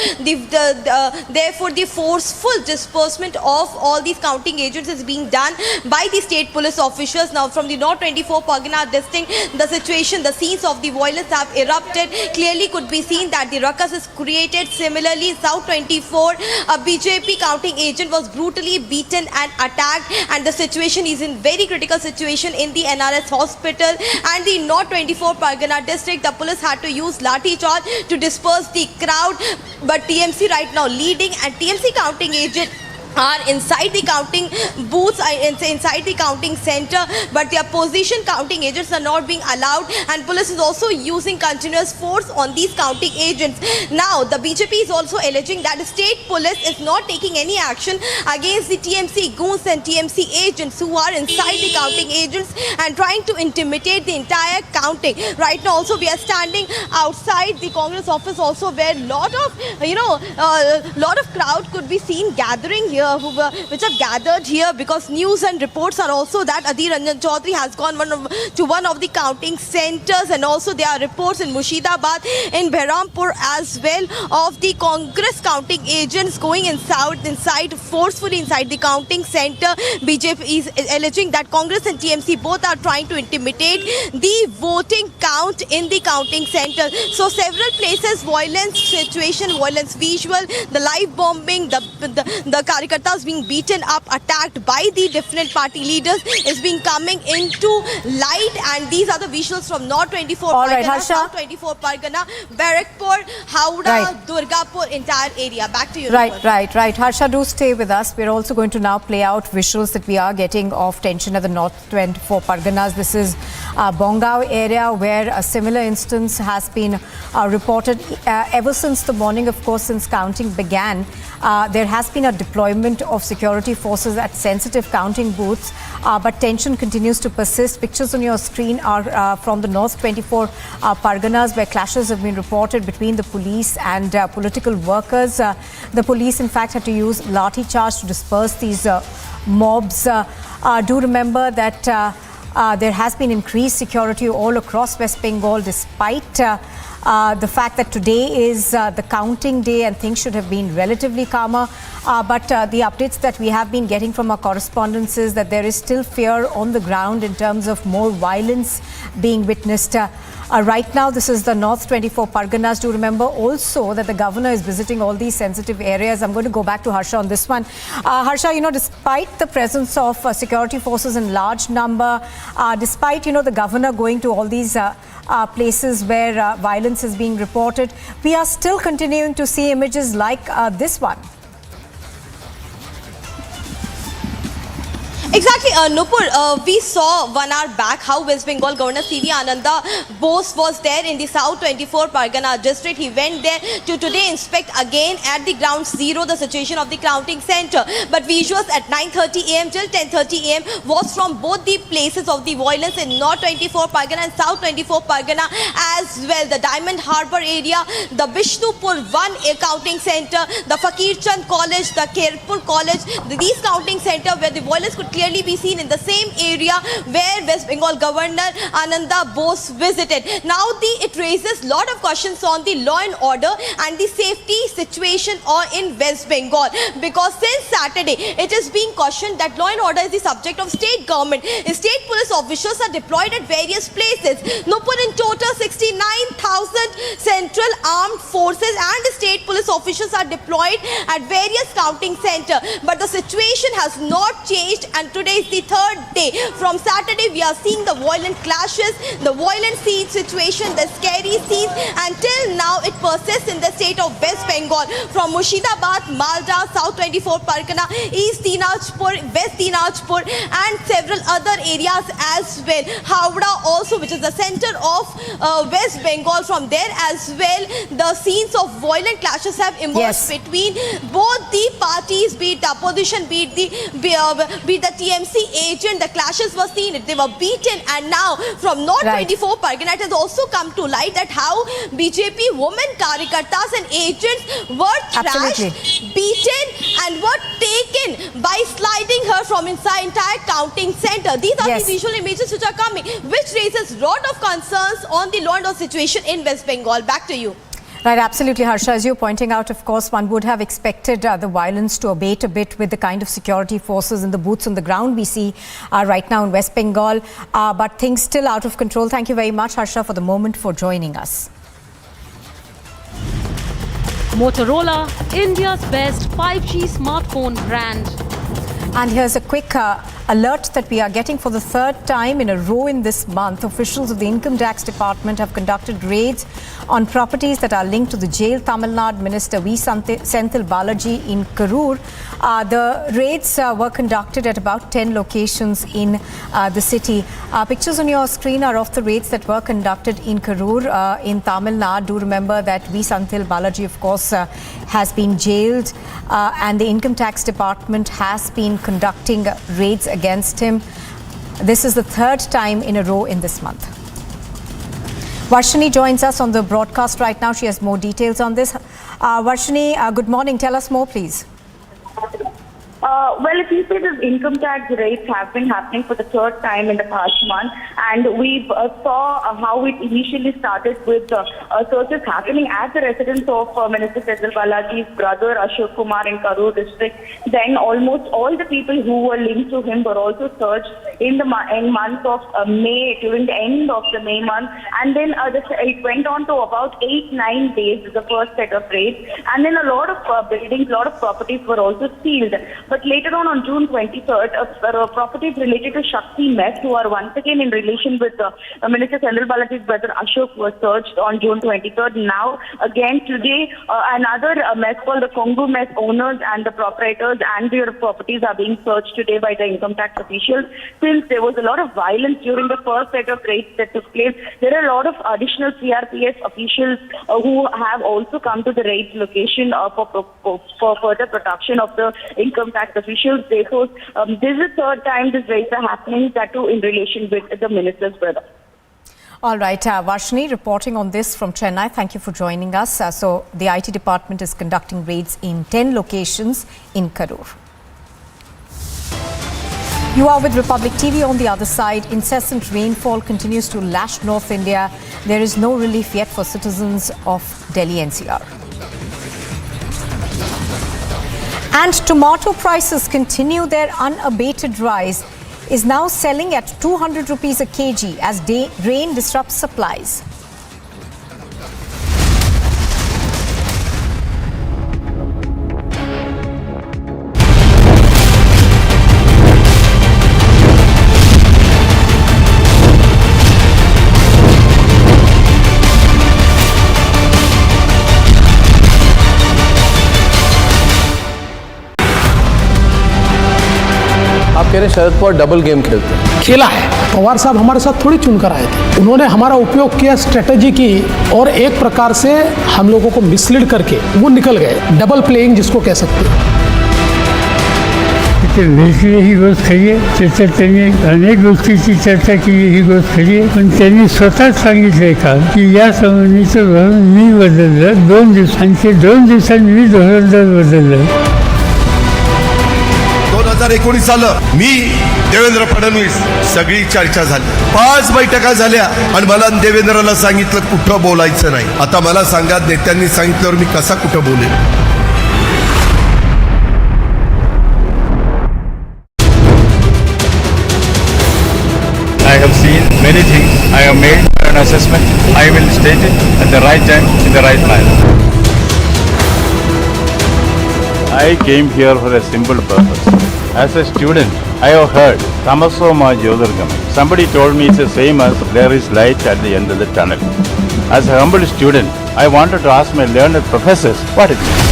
Speaker 7: the forceful disbursement of all these counting agents is being done by the state police officials. Now from the North 24 Pargana district, the situation, the scenes of the violence have erupted. Clearly could be seen that the ruckus is created. Similarly, South 24, a BJP counting agent was brutally beaten and attacked, and the situation is in very critical situation in the NRS hospital. And the North 24 Pargana district, the police had to use lathi charge to disperse the crowd, but TMC right now leading, and TMC counting agent are inside the counting booths, inside the counting center, but the opposition counting agents are not being allowed, and police is also using continuous force on these counting agents. Now the BJP is also alleging that the state police is not taking any action against the TMC goons and TMC agents who are inside the counting agents and trying to intimidate the entire counting. Right now also we are standing outside the Congress office also, where lot of crowd could be seen gathering here, which have gathered here, because news and reports are also that Adhir Ranjan Chaudhary has gone to one of the counting centers, and also there are reports in Murshidabad, in Behrampur as well, of the Congress counting agents going inside forcefully inside the counting center. BJP is alleging that Congress and TMC both are trying to intimidate the voting count in the counting center. So several places violence situation, violence visual, the live bombing, the caricature Karyakartas being beaten up, attacked by the different party leaders is being coming into light, and these are the visuals from North 24 Pargana, South 24 Pargana, Barakpur, Howrah, Durgapur, entire area. Back to you.
Speaker 2: Right. Harsha, do stay with us. We're also going to now play out visuals that we are getting of tension at the North 24 Parganas. This is Bongao area where a similar instance has been reported ever since the morning, of course, since counting began. There has been a deployment of security forces at sensitive counting booths, but tension continues to persist. Pictures on your screen are from the North 24 Parganas, where clashes have been reported between the police and political workers. The police, in fact, had to use lathi charge to disperse these mobs. Do remember that there has been increased security all across West Bengal, despite the fact that today is the counting day and things should have been relatively calmer. But the updates that we have been getting from our correspondents is that there is still fear on the ground in terms of more violence being witnessed. Right now, this is the North 24 Parganas. Do remember also that the governor is visiting all these sensitive areas. I'm going to go back to Harsha on this one. Harsha, despite the presence of security forces in large number, despite, the governor going to all these places where violence is being reported, we are still continuing to see images like this one.
Speaker 7: Exactly, Nupur, we saw 1 hour back how West Bengal Governor C.V. Ananda Bose was there in the South 24 Pargana district. He went there to today inspect again at the ground zero the situation of the counting center. But visuals at 9:30 a.m. till 10:30 a.m. was from both the places of the violence in North 24 Pargana and South 24 Pargana as well. The Diamond Harbour area, the Bishnupur 1 counting center, the Fakir Chand College, the Kherpur College, these counting centers where the violence could clearly be seen in the same area where West Bengal Governor Ananda Bose visited. Now it raises a lot of questions on the law and order and the safety situation in West Bengal, because since Saturday it is being cautioned that law and order is the subject of state government. State police officials are deployed at various places. Nupur, in total 69,000 central armed forces and state police officials are deployed at various counting centers. But the situation has not changed, and today is the third day. From Saturday, we are seeing the violent clashes, the violent scene situation, the scary scenes. Until now, it persists in the state of West Bengal. From Murshidabad, Malda, South 24 Pargana, East Dinajpur, West Dinajpur, and several other areas as well. Howrah also, which is the center of West Bengal. From there as well, the scenes of violent clashes have emerged between both the parties, be it the opposition, be it the TMC agent. The clashes were seen, they were beaten, and now from North 24 Pargana, it has also come to light that how BJP women Karyakartas and agents were trashed, beaten, and were taken by sliding her from inside entire counting center. These are the visual images which are coming, which raises a lot of concerns on the law and order situation in West Bengal. Back to you.
Speaker 2: Right, absolutely, Harsha. As you're pointing out, of course, one would have expected the violence to abate a bit with the kind of security forces and the boots on the ground we see right now in West Bengal. But things still out of control. Thank you very much, Harsha, for the moment, for joining us.
Speaker 9: Motorola, India's best 5G smartphone brand.
Speaker 2: And here's a quick alert that we are getting for the third time in a row in this month. Officials of the Income Tax Department have conducted raids on properties that are linked to the jail. Tamil Nadu Minister V. Senthil Balaji in Karur. The raids were conducted at about 10 locations in the city. Pictures on your screen are of the raids that were conducted in Karur in Tamil Nadu. Do remember that V. Senthil Balaji, of course, has been jailed and the Income Tax Department has been conducting raids against him. This is the third time in a row in this month. Varshini joins us on the broadcast right now. She has more details on this. Varshini, good morning. Tell us more, please.
Speaker 6: Well, if you say the income tax rates have been happening for the third time in the past month, and we saw how it initially started with searches happening at the residence of Minister Senthil Balaji's brother Ashok Kumar in Karur district. Then almost all the people who were linked to him were also searched in the month of May, during the end of the May month, and then it went on to about 8-9 days, the first set of raids, and then a lot of buildings, a lot of properties were also sealed. But later on June 23rd, properties related to Shakti Mess, who are once again in relation with Minister Senthil Balaji's brother Ashok, was searched on June 23rd. Now, again today, another mess called the Kongu Mess owners and the proprietors and their properties are being searched today by the income tax officials. Since there was a lot of violence during the first set of raids that took place, there are a lot of additional CRPF officials who have also come to the raid location for further protection of the income tax officials. Therefore, this is the third time these raids are happening, that too in relation with the minister's brother.
Speaker 2: All right, Varshini reporting on this from Chennai. Thank you for joining us. So the IT department is conducting raids in 10 locations in Karur. You are with Republic TV. On the other side, incessant rainfall continues to lash North India. There is no relief yet for citizens of Delhi NCR. And tomato prices continue their unabated rise, is now selling at 200 rupees a kg as rain disrupts supplies.
Speaker 21: आप कह रहे हैं Sharad Pawar double game खेलते हैं।
Speaker 22: खेला है। पवार साहब हमारे साथ थोड़ी चुनकर आए थे, उन्होंने हमारा उपयोग किया, स्ट्रेटेजी की, और एक प्रकार से हम लोगों को मिसलीड करके वो निकल गए। डबल प्लेइंग जिसको कह सकते हैं।
Speaker 23: ही गोष्ट खाइए, चर्चा त्यांनी अनेक गोष्टीची चर्चा केली, ही गोष्ट खाइए, पण त्यांनी स्वतःच सांगितलंय का की या संबंधीचं धोरण मी बदललं 2 दिवसांचे 2 दिवसांनी मी धोरण बदललं.
Speaker 24: 2019 सालं मी देवेंद्र फडणवीस सगळी चर्चा झाली, 5 बैठका झाल्या आणि मला देवेंद्रला सांगितलं कुठं बोलायचं नाही. आता मला सांगा, नेत्यांनी सांगितल्यावर मी कसा कुठं बोलेन?
Speaker 25: I have seen many things. I have made an assessment. I will state it at the right time, in the right manner. I came here for a simple purpose. As a student, I have heard Tamasoma Jyotirgamam. Somebody told me it's the same as there is light at the end of the tunnel. As a humble student, I wanted to ask my learned professors what it means.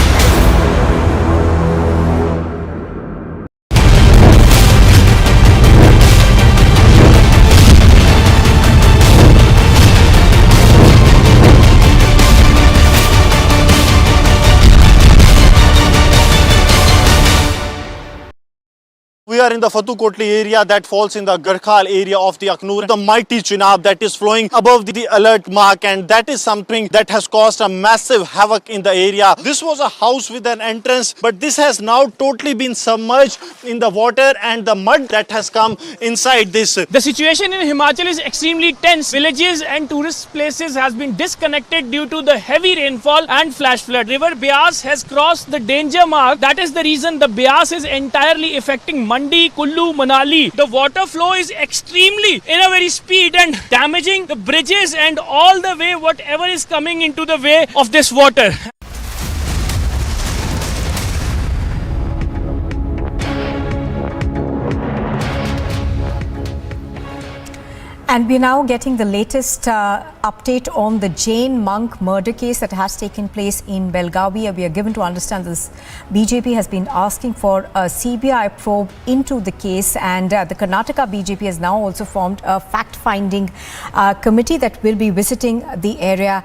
Speaker 26: We are in the Fatukotli area that falls in the Garkhal area of the Aknoor. The mighty Chenab that is flowing above the alert mark, and that is something that has caused a massive havoc in the area. This was a house with an entrance, but this has now totally been submerged in the water and the mud that has come inside this.
Speaker 16: The situation in Himachal is extremely tense. Villages and tourist places has been disconnected due to the heavy rainfall and flash flood. River Beas has crossed the danger mark. That is the reason the Beas is entirely affecting Mandi, Kullu, Manali. The water flow is extremely in a very speed and damaging the bridges and all the way whatever is coming into the way of this water.
Speaker 2: And we're now getting the latest update on the Jain monk murder case that has taken place in Belgavi. We are given to understand this BJP has been asking for a CBI probe into the case, and the Karnataka BJP has now also formed a fact-finding committee that will be visiting the area.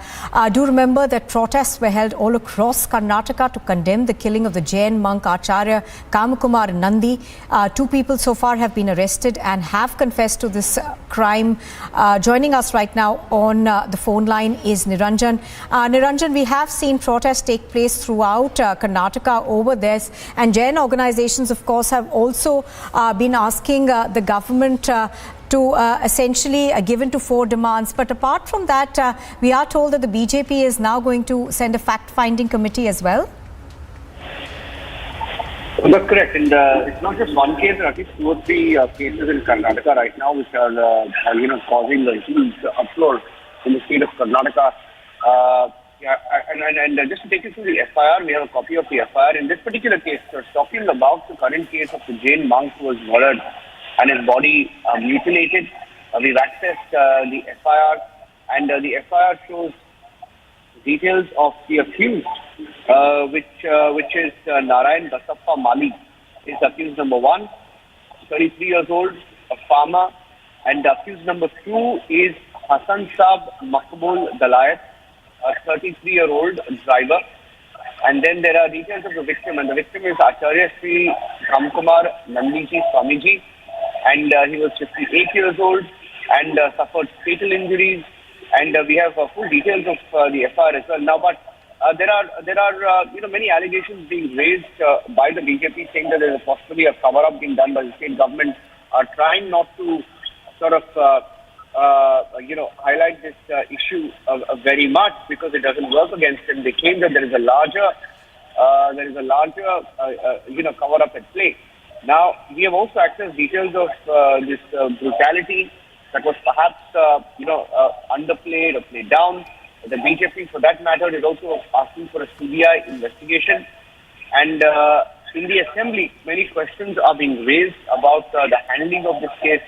Speaker 2: Do remember that protests were held all across Karnataka to condemn the killing of the Jain monk Acharya Kamakumar Nandi. 2 people so far have been arrested and have confessed to this crime. time. Joining us right now on the phone line is Niranjan. Niranjan, we have seen protests take place throughout Karnataka over this, and Jain organizations, of course, have also been asking the government to essentially give in to 4 demands. But apart from that, we are told that the BJP is now going to send a fact-finding committee as well.
Speaker 5: That's correct, and it's not just one case. There are at least 2 or 3 cases in Karnataka right now, which are causing a huge uproar in the state of Karnataka. And just to take you through the FIR, we have a copy of the FIR. In this particular case, we're talking about the current case of the Jain monk who was murdered and his body mutilated. We've accessed the FIR, and the FIR shows details of the accused, which is Narayan Basappa Mali, is accused number 1, 33 years old, a farmer, and accused number 2 is Hassan Saab Makbul Dalayat, a 33-year-old driver. And then there are details of the victim, and the victim is Acharya Sri Ramkumar Nandiji Swamiji, and he was 58 years old and suffered fatal injuries. And we have full details of the FIR as well. Now, but there are many allegations being raised by the BJP, saying that there is possibly a cover-up being done by the state government, trying not to sort of highlight this issue very much because it doesn't work against them. They claim that there is a larger cover-up at play. Now, we have also accessed details of this brutality that was perhaps, underplayed or played down. The BJP, for that matter, is also asking for a CBI investigation. And in the assembly, many questions are being raised about the handling of this case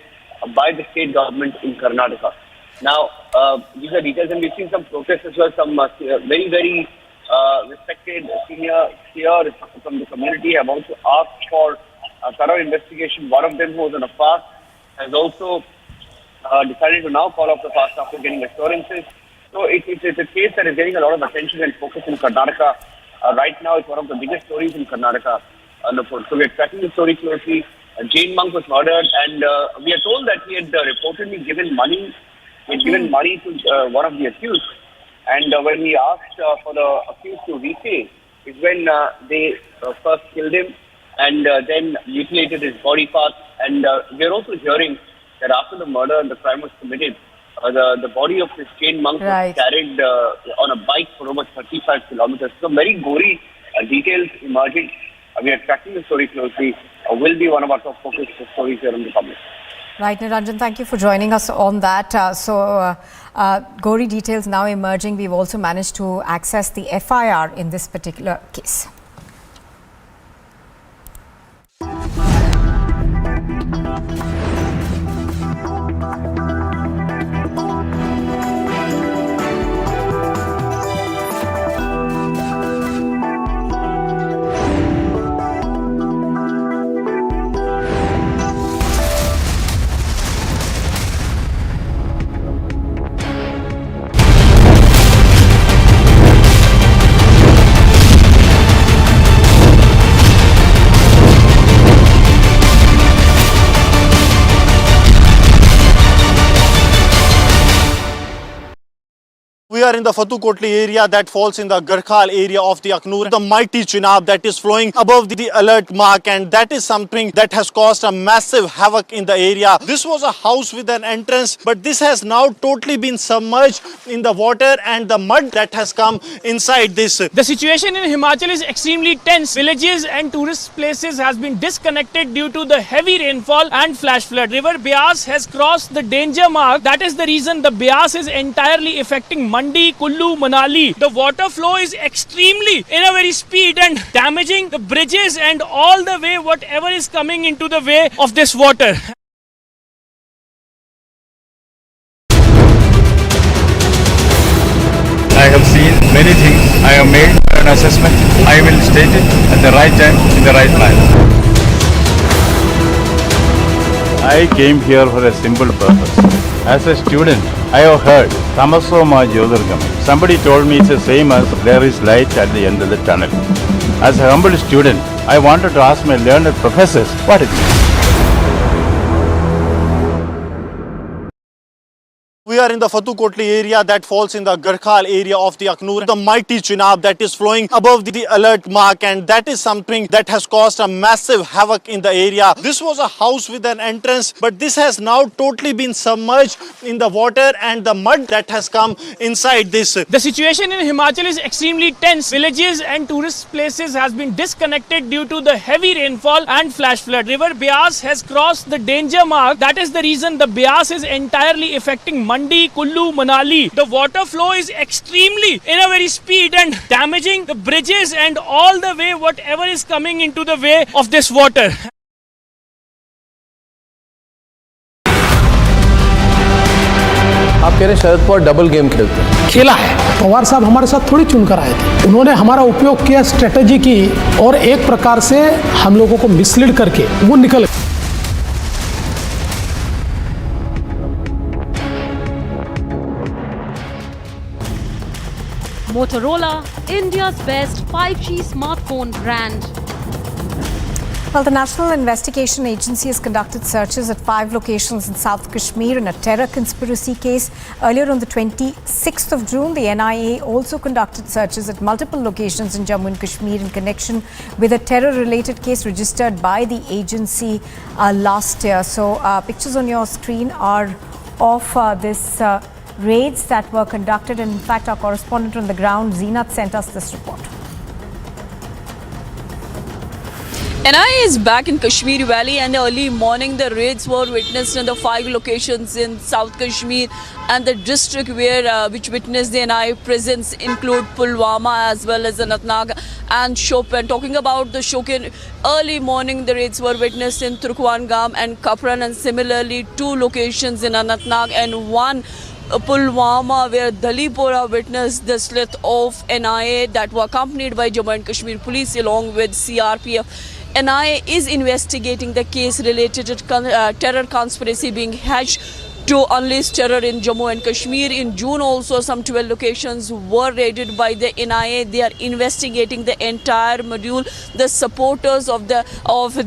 Speaker 5: by the state government in Karnataka. Now, these are details, and we've seen some protests as well. Some very, very respected senior here from the community have also asked for a thorough investigation. One of them, who was on a fast, has also decided to now call off the fast after getting assurances. So it's a case that is getting a lot of attention and focus in Karnataka. Right now, it's one of the biggest stories in Karnataka. So we're tracking the story closely. A Jain monk was murdered, and we are told that he had reportedly given money. He had given money to one of the accused. And when he asked for the accused to repay, is when they first killed him and then mutilated his body parts. And we are also hearing that after the murder and the crime was committed, the body of this Jain monk was carried on a bike for over 35 kilometers. So very gory details emerging. We are tracking the story closely. Will be one of our top focus stories here in the public.
Speaker 2: Right, Niranjan, thank you for joining us on that. Gory details now emerging. We've also managed to access the FIR in this particular case.
Speaker 26: We are in the Fatukotli area that falls in the Garkhal area of the Aknoor. The mighty Chenab that is flowing above the alert mark, and that is something that has caused a massive havoc in the area. This was a house with an entrance, but this has now totally been submerged in the water and the mud that has come inside this.
Speaker 16: The situation in Himachal is extremely tense. Villages and tourist places has been disconnected due to the heavy rainfall and flash flood. River Beas has crossed the danger mark. That is the reason the Beas is entirely affecting Mandi, Kullu, Manali. The water flow is extremely in a very speed and damaging the bridges and all the way whatever is coming into the way of this water.
Speaker 25: I have seen many things. I have made an assessment. I will state it at the right time, in the right manner. I came here for a simple purpose. As a student, I have heard Tamasoma Jyotirgamam. Somebody told me it's the same as there is light at the end of the tunnel. As a humble student, I wanted to ask my learned professors what it is.
Speaker 26: We are in the Fatu Kotli area that falls in the Garhwal area of the Aknoor. The mighty Chenab that is flowing above the alert mark, and that is something that has caused a massive havoc in the area. This was a house with an entrance, but this has now totally been submerged in the water and the mud that has come inside this.
Speaker 16: The situation in Himachal is extremely tense. Villages and tourist places has been disconnected due to the heavy rainfall and flash flood. River Beas has crossed the danger mark. That is the reason the Beas is entirely affecting Mandi, Kullu, Manali. The water flow is extremely in a very speed and damaging the bridges and all the way whatever is coming into the way of this water.
Speaker 21: आप कह रहे हैं Sharad Pawar double game खेलते हैं।
Speaker 22: खेला है। पवार साहब हमारे साथ थोड़ी चुनकर आए थे, उन्होंने हमारा उपयोग किया, स्ट्रेटेजी की और एक प्रकार से हम लोगों को मिसलीड करके वो निकल गए।
Speaker 9: Motorola, India's best 5G smartphone brand.
Speaker 2: Well, the National Investigation Agency has conducted searches at 5 locations in South Kashmir in a terror conspiracy case. Earlier on the 26th of June, the NIA also conducted searches at multiple locations in Jammu and Kashmir in connection with a terror-related case registered by the agency last year. So, pictures on your screen are of this raids that were conducted, and in fact, our correspondent on the ground, Zeenat, sent us this report.
Speaker 1: NIA is back in Kashmir Valley, and early morning the raids were witnessed in the 5 locations in South Kashmir, and the district which witnessed the NIA presence include Pulwama as well as Anantnag and Shopian. Talking about the Shopian, early morning the raids were witnessed in Turkwan and Kapran, and similarly 2 locations in Anantnag and 1 Pulwama, where Dalipora witnessed the slaughter of NIA that were accompanied by Jammu and Kashmir police along with CRPF. NIA is investigating the case related to terror conspiracy being hatched to unleash terror in Jammu and Kashmir. In June also some 12 locations were raided by the NIA. They are investigating the entire module. The supporters of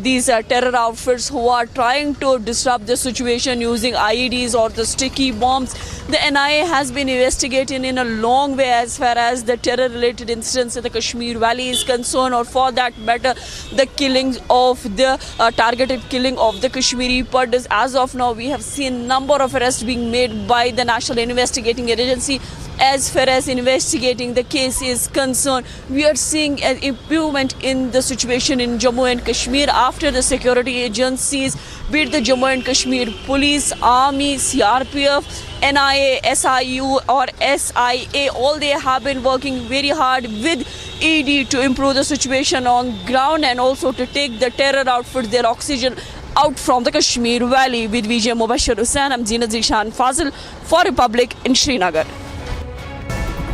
Speaker 1: these terror outfits who are trying to disrupt the situation using IEDs or the sticky bombs. The NIA has been investigating in a long way as far as the terror related incidents in the Kashmir Valley is concerned, or for that matter the killings of the targeted killing of the Kashmiri Pardis. As of now we have seen number of arrests being made by the National Investigating Agency. As far as investigating the case is concerned, we are seeing an improvement in the situation in Jammu and Kashmir after the security agencies, be it the Jammu and Kashmir Police, Army, CRPF, NIA, SIU or SIA, all they have been working very hard with ED to improve the situation on ground and also to take the terror outfits their oxygen out from the Kashmir Valley. With VJ Mubashir Hussain, I'm Zina Zishan Fazil for Republic in Srinagar.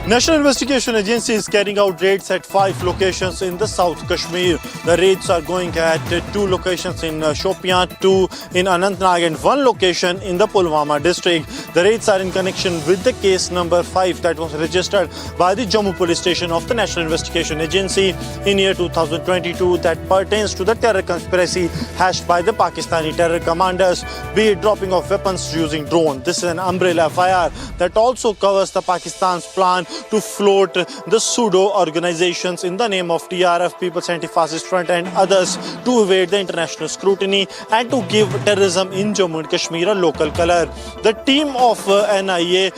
Speaker 26: National Investigation Agency is carrying out raids at 5 locations in the South Kashmir. The raids are going at 2 locations in Shopian, 2 in Anantnag and 1 location in the Pulwama district. The raids are in connection with the case number 5 that was registered by the Jammu Police Station of the National Investigation Agency in year 2022 that pertains to the terror conspiracy hatched by the Pakistani terror commanders, be it dropping of weapons using drone. This is an umbrella FIR that also covers the Pakistan's plan to float the pseudo organizations in the name of TRF, People's Anti-Fascist Front and others to evade the international scrutiny and to give terrorism in Jammu and Kashmir a local color. The team of NIA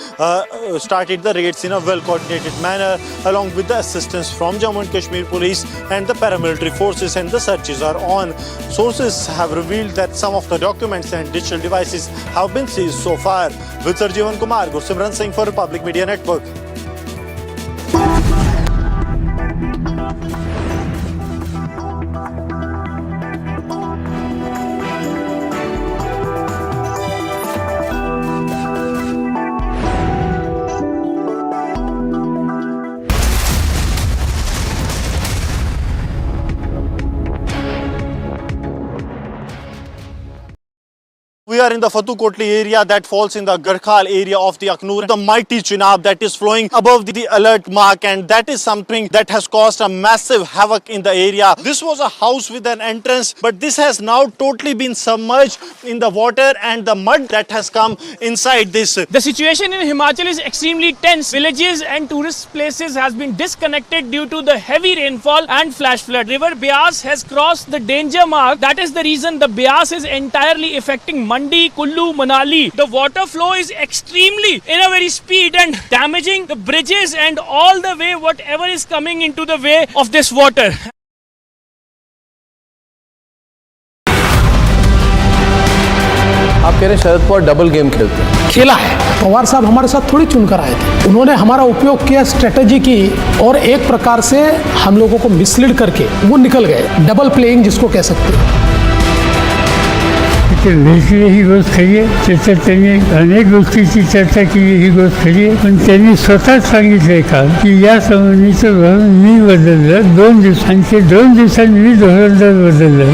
Speaker 26: started the raids in a well-coordinated manner along with the assistance from Jammu and Kashmir Police and the paramilitary forces, and the searches are on. Sources have revealed that some of the documents and digital devices have been seized so far. With Sir Jeevan Kumar, Gursimran Singh for Republic Media Network. We we are in the Fatu Kotli area that falls in the Garkhal area of the Aknoor. The mighty Chenab that is flowing above the alert mark, and that is something that has caused a massive havoc in the area. This was a house with an entrance, but this has now totally been submerged in the water and the mud that has come inside this.
Speaker 16: The situation in Himachal is extremely tense. Villages and tourist places has been disconnected due to the heavy rainfall and flash flood. River Beas has crossed the danger mark. That is the reason the Beas is entirely affecting Mandi, Kullu, Manali. The water flow is extremely in a very speed and damaging the bridges and all the way whatever is coming into the way of this water.
Speaker 21: आप कह रहे हैं Sharad Pawar double game खेलते हैं।
Speaker 22: खेला है। पवार साहब हमारे साथ थोड़ी चुनकर आए थे, उन्होंने हमारा उपयोग किया, स्ट्रेटजी की और एक प्रकार से हम लोगों को मिसलीड करके वो निकल गए। डबल प्लेइंग जिसको कह सकते हैं।
Speaker 23: ही गोष्ट खरी चर्चा त्यांनी अनेक गोष्टीची चर्चा केली. ही गोष्ट खरी आहे, पण त्यांनी स्वतःच सांगितलंय का की या संबंधीचं धोरण मी बदललं 2 दिवसांचे 2 दिवसांनी मी धोरण बदललं.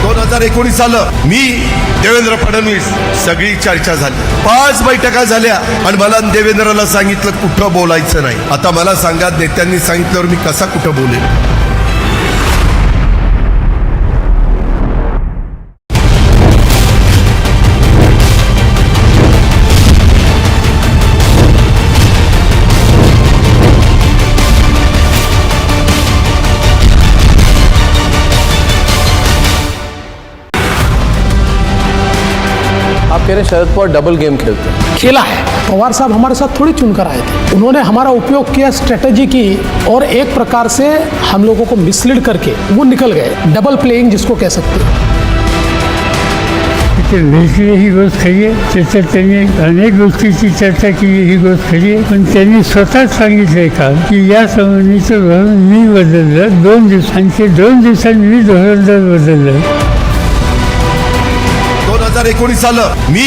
Speaker 24: 2019 सालं मी देवेंद्र फडणवीस सगळी चर्चा झाली, 5 बैठका झाल्या आणि मला देवेंद्रला सांगितलं कुठं बोलायचं नाही. आता मला सांगा, नेत्यांनी सांगितल्यावर मी कसा कुठं बोलेन?
Speaker 21: आप कह रहे हैं शरद पवार डबल गेम खेलते हैं।
Speaker 22: खेला है। पवार साहब हमारे साथ थोड़ी चुनकर आए थे, उन्होंने हमारा उपयोग किया, स्ट्रेटजी की और एक प्रकार से हम लोगों को मिसलीड करके वो निकल गए। डबल प्लेइंग जिसको कह सकते हैं।
Speaker 23: ही गोष्ट खरी आहे, चर्चा त्यांनी अनेक गोष्टीची चर्चा केली. ही गोष्ट खरी आहे, पण त्यांनी स्वतःच सांगितलंय का की या संबंधीचं धोरण मी बदललं 2 दिवसांचे 2 दिवसांनी मी धोरण बदललं.
Speaker 24: 2019 सालं मी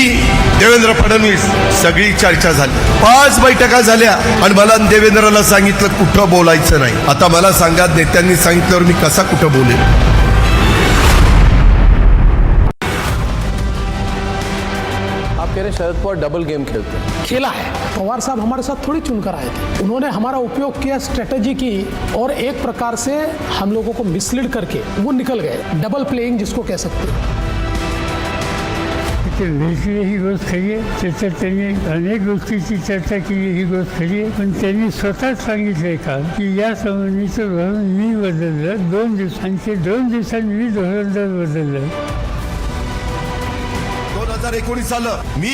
Speaker 24: देवेंद्र फडणवीस सगळी चर्चा झाली, 5 बैठका झाल्या आणि मला देवेंद्रला सांगितलं कुठं बोलायचं नाही. आता मला सांगा, नेत्यांनी सांगितल्यावर मी कसा कुठं बोलेन?
Speaker 21: आप कह रहे हैं शरद पवार डबल गेम खेलते हैं।
Speaker 22: खेला है। पवार साहब हमारे साथ थोड़ी चुनकर आए थे, उन्होंने हमारा उपयोग किया, स्ट्रेटजी की और एक प्रकार से हम लोगों को मिसलीड करके वो निकल गए। डबल प्लेइंग जिसको कह सकते हैं।
Speaker 23: ही गोष्ट खरी आहे, चर्चा त्यांनी अनेक गोष्टीची चर्चा केली. ही गोष्ट खरी आहे, पण त्यांनी स्वतःच सांगितलंय का की या संबंधीचं धोरण मी बदललं 2 दिवसांचे 2 दिवसांनी मी धोरण बदललं.
Speaker 24: 2019 सालं मी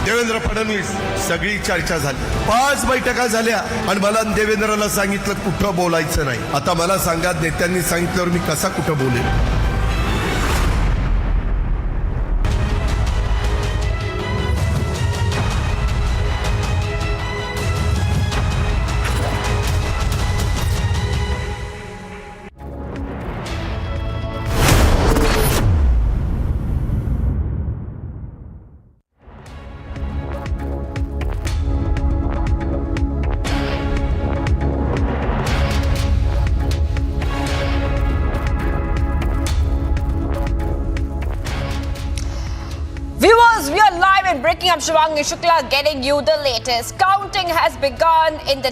Speaker 24: देवेंद्र फडणवीस सगळी चर्चा झाली, 5 बैठका झाल्या आणि मला देवेंद्रला सांगितलं कुठं बोलायचं नाही. आता मला सांगा, नेत्यांनी सांगितल्यावर मी कसा कुठं बोलेन?
Speaker 10: We are live and breaking up. Shivangi Shukla getting you the latest. Counting has begun in the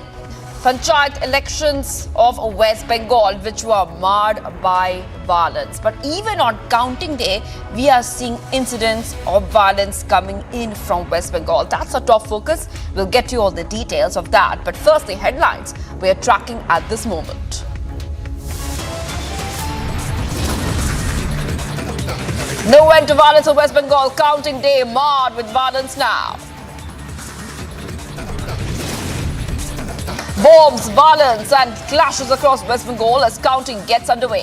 Speaker 10: Panchayat elections of West Bengal, which were marred by violence. But even on counting day, we are seeing incidents of violence coming in from West Bengal. That's our top focus. We'll get you all the details of that. But first, the headlines we are tracking at this moment. No end to violence in West Bengal. Counting day marred with violence now. Bombs, violence and clashes across West Bengal as counting gets underway.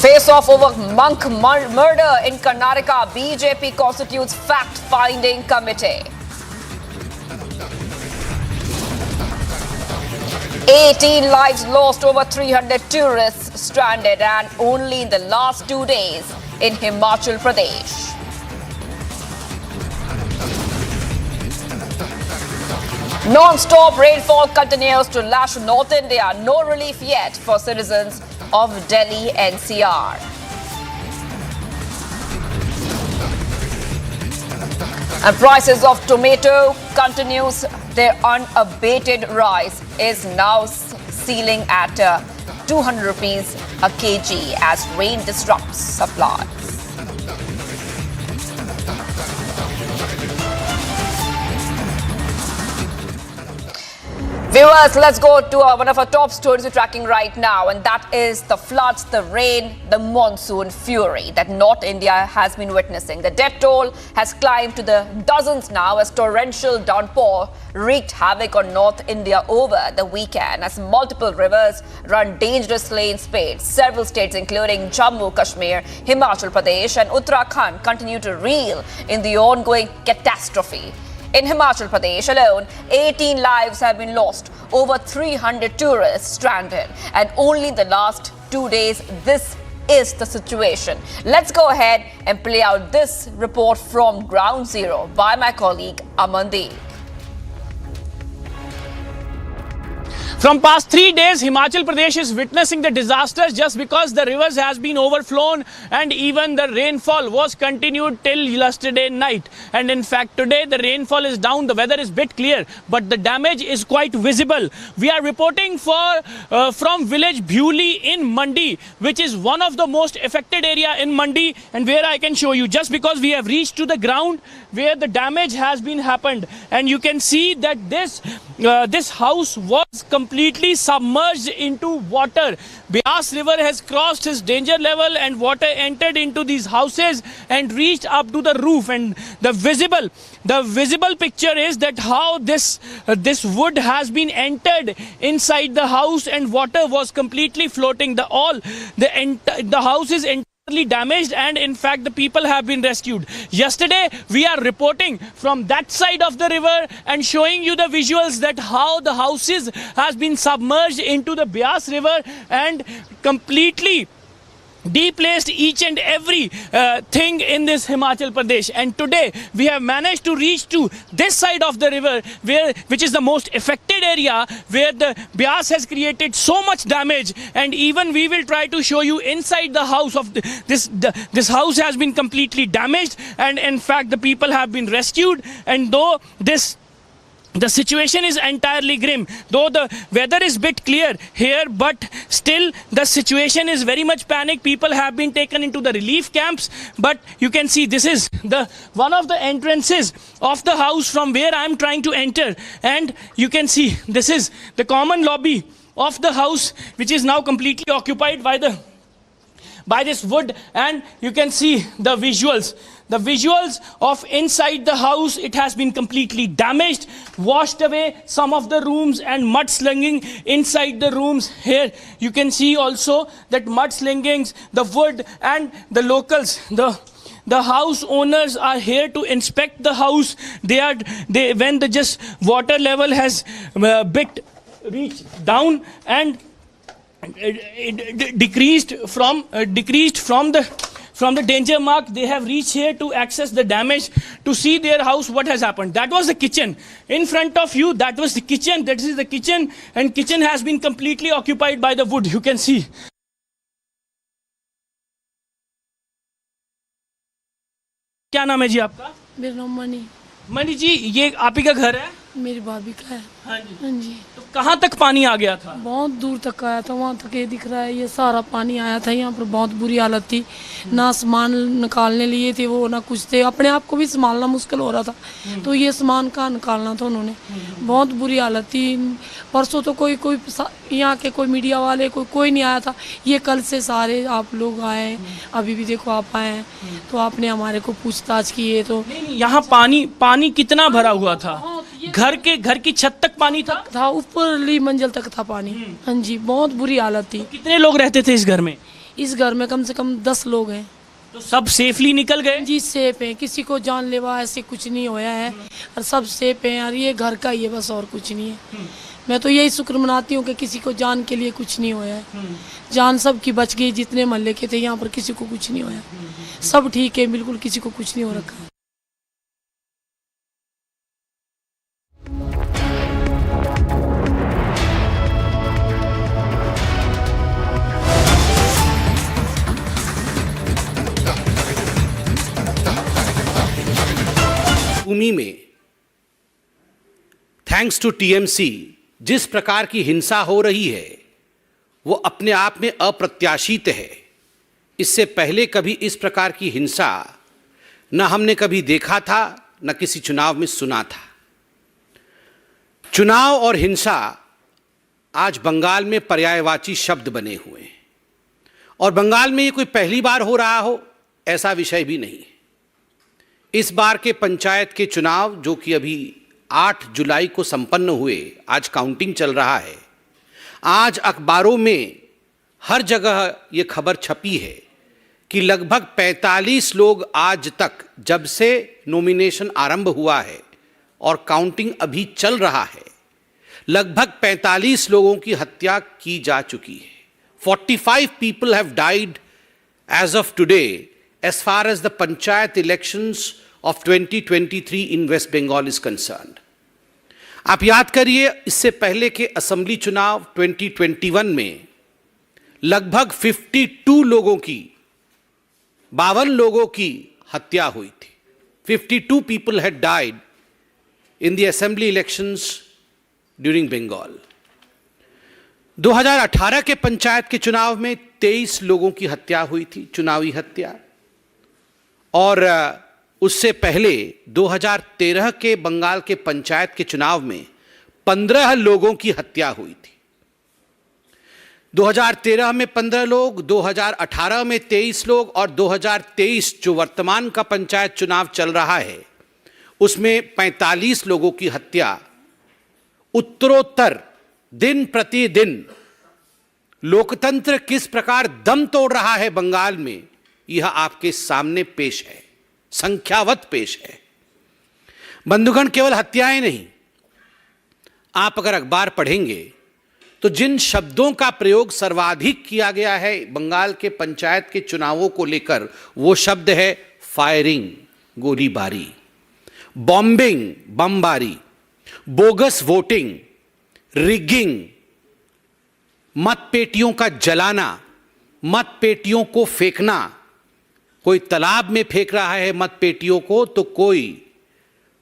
Speaker 10: Face off over monk murder in Karnataka. BJP constitutes fact-finding committee. 18 lives lost, over 300 tourists stranded, and only in the last 2 days in Himachal Pradesh. Non-stop rainfall continues to lash North India. No relief yet for citizens of Delhi NCR. And prices of tomato continues their unabated rise, is now ceiling at 200 rupees a kg as rain disrupts supply. Viewers, let's go to one of our top stories we're tracking right now, and that is the floods, the rain, the monsoon fury that North India has been witnessing. The death toll has climbed to the dozens now as torrential downpour wreaked havoc on North India over the weekend as multiple rivers run dangerously in spades. Several states including Jammu, Kashmir, Himachal Pradesh and Uttarakhand continue to reel in the ongoing catastrophe. In Himachal Pradesh alone, 18 lives have been lost, over 300 tourists stranded, and only the last 2 days this is the situation. Let's go ahead and play out this report from Ground Zero by my colleague Amandeep.
Speaker 16: From past 3 days, Himachal Pradesh is witnessing the disasters just because the rivers has been overflown and even the rainfall was continued till yesterday night. And in fact, today the rainfall is down, the weather is bit clear, but the damage is quite visible. We are reporting from village Bhuli in Mandi, which is one of the most affected area in Mandi, and where I can show you just because we have reached to the ground where the damage has been happened, and you can see that this house was completely submerged into water. Beas River has crossed its danger level and water entered into these houses and reached up to the roof. And the visible picture is that how this wood has been entered inside the house and water was completely floating. The house is entirely damaged, and in fact the people have been rescued. Yesterday we are reporting from that side of the river and showing you the visuals that how the houses has been submerged into the Beas River and completely deplaced each and every thing in this Himachal Pradesh. And today we have managed to reach to this side of the river which is the most affected area where the Beas has created so much damage, and even we will try to show you inside the house of this house has been completely damaged, and in fact the people have been rescued. And though the situation is entirely grim, though the weather is bit clear here, but still the situation is very much panic. People have been taken into the relief camps, but you can see this is one of the entrances of the house from where I am trying to enter, and you can see this is the common lobby of the house, which is now completely occupied by this wood. And you can see the visuals of inside the house. It has been completely damaged, washed away some of the rooms, and mudslinging inside the rooms. Here you can see also that mudslingings, the wood, and the locals, the house owners are here to inspect the house. When the water level has reached down and it decreased from the danger mark, they have reached here to access the damage, to see their house, what has happened. That was the kitchen. In front of you, that was the kitchen. That is the kitchen, and kitchen has been completely occupied by the wood. You can see. क्या नाम है जी आपका?
Speaker 11: मेरा नाम
Speaker 16: money जी, ये आप ही का घर है?
Speaker 11: मेरी भाभी का है।
Speaker 16: हाँ जी।
Speaker 11: हाँ जी।
Speaker 16: तो कहाँ तक पानी आ गया था?
Speaker 11: बहुत दूर तक आया था, वहाँ तक ये दिख रहा है, ये सारा पानी आया था। यहाँ पर बहुत बुरी हालत थी, ना सामान निकालने लिए थे वो, ना कुछ थे, अपने आप को भी संभालना मुश्किल हो रहा था, तो ये सामान कहाँ निकालना था उन्होंने। बहुत बुरी हालत थी। परसों तो कोई यहाँ के कोई मीडिया वाले कोई नहीं आया था, ये कल से सारे आप लोग आए, अभी भी देखो आप आए हैं, तो आपने हमारे को पूछताछ की है। तो
Speaker 16: यहाँ पानी कितना भरा हुआ था? घर की छत तक पानी था
Speaker 11: ऊपरली मंजिल तक था पानी। हाँ जी, बहुत बुरी हालत थी।
Speaker 16: तो कितने लोग रहते थे इस घर में?
Speaker 11: इस घर में कम से कम 10 लोग हैं।
Speaker 16: तो सब सेफली निकल गए?
Speaker 11: जी सेफ हैं, किसी को जानलेवा ऐसे कुछ नहीं होया है, और सब सेफ हैं, और ये घर का ही है बस, और कुछ नहीं है। मैं तो यही शुक्र मनाती हूँ कि किसी को जान के लिए कुछ नहीं होया है। जान सब की बच गई, जितने मोहल्ले के थे यहाँ पर किसी को कुछ नहीं होया, सब ठीक है, बिल्कुल किसी को कुछ नहीं हो रखा।
Speaker 12: भूमि में थैंक्स टू टीएमसी जिस प्रकार की हिंसा हो रही है वो अपने आप में अप्रत्याशित है। इससे पहले कभी इस प्रकार की हिंसा न हमने कभी देखा था न किसी चुनाव में सुना था। चुनाव और हिंसा आज बंगाल में पर्यायवाची शब्द बने हुए हैं और बंगाल में ये कोई पहली बार हो रहा हो ऐसा विषय भी नहीं है। इस बार के पंचायत के चुनाव जो कि अभी 8 जुलाई को संपन्न हुए, आज काउंटिंग चल रहा है। आज अखबारों में हर जगह ये खबर छपी है कि लगभग 45 लोग आज तक, जब से नॉमिनेशन आरंभ हुआ है और काउंटिंग अभी चल रहा है, लगभग 45 लोगों की हत्या की जा चुकी है। 45 people have died as of today as far as the panchayat elections of 2023 in West Bengal is concerned. आप याद करिए, इससे पहले के असेंबली चुनाव 2021 में लगभग 52 लोगों की, 52 लोगों की हत्या हुई थी। 52 people had died in the assembly elections during Bengal. 2018 के पंचायत के चुनाव में 23 लोगों की हत्या हुई थी, चुनावी हत्या। और उससे पहले 2013 के बंगाल के पंचायत के चुनाव में 15 लोगों की हत्या हुई थी। 2013 में 15 लोग, 2018 में 23 लोग और 2023 जो वर्तमान का पंचायत चुनाव चल रहा है उसमें 45 लोगों की हत्या। उत्तरोत्तर दिन प्रतिदिन लोकतंत्र किस प्रकार दम तोड़ रहा है बंगाल में, यह आपके सामने पेश है, संख्यावत पेश है। बंधुगण, केवल हत्याएं नहीं, आप अगर अखबार पढ़ेंगे तो जिन शब्दों का प्रयोग सर्वाधिक किया गया है बंगाल के पंचायत के चुनावों को लेकर, वो शब्द है फायरिंग, गोलीबारी, बॉम्बिंग, बमबारी, बोगस वोटिंग, रिगिंग, मतपेटियों का जलाना, मतपेटियों को फेंकना। कोई तालाब में फेंक रहा है मतपेटियों को, तो कोई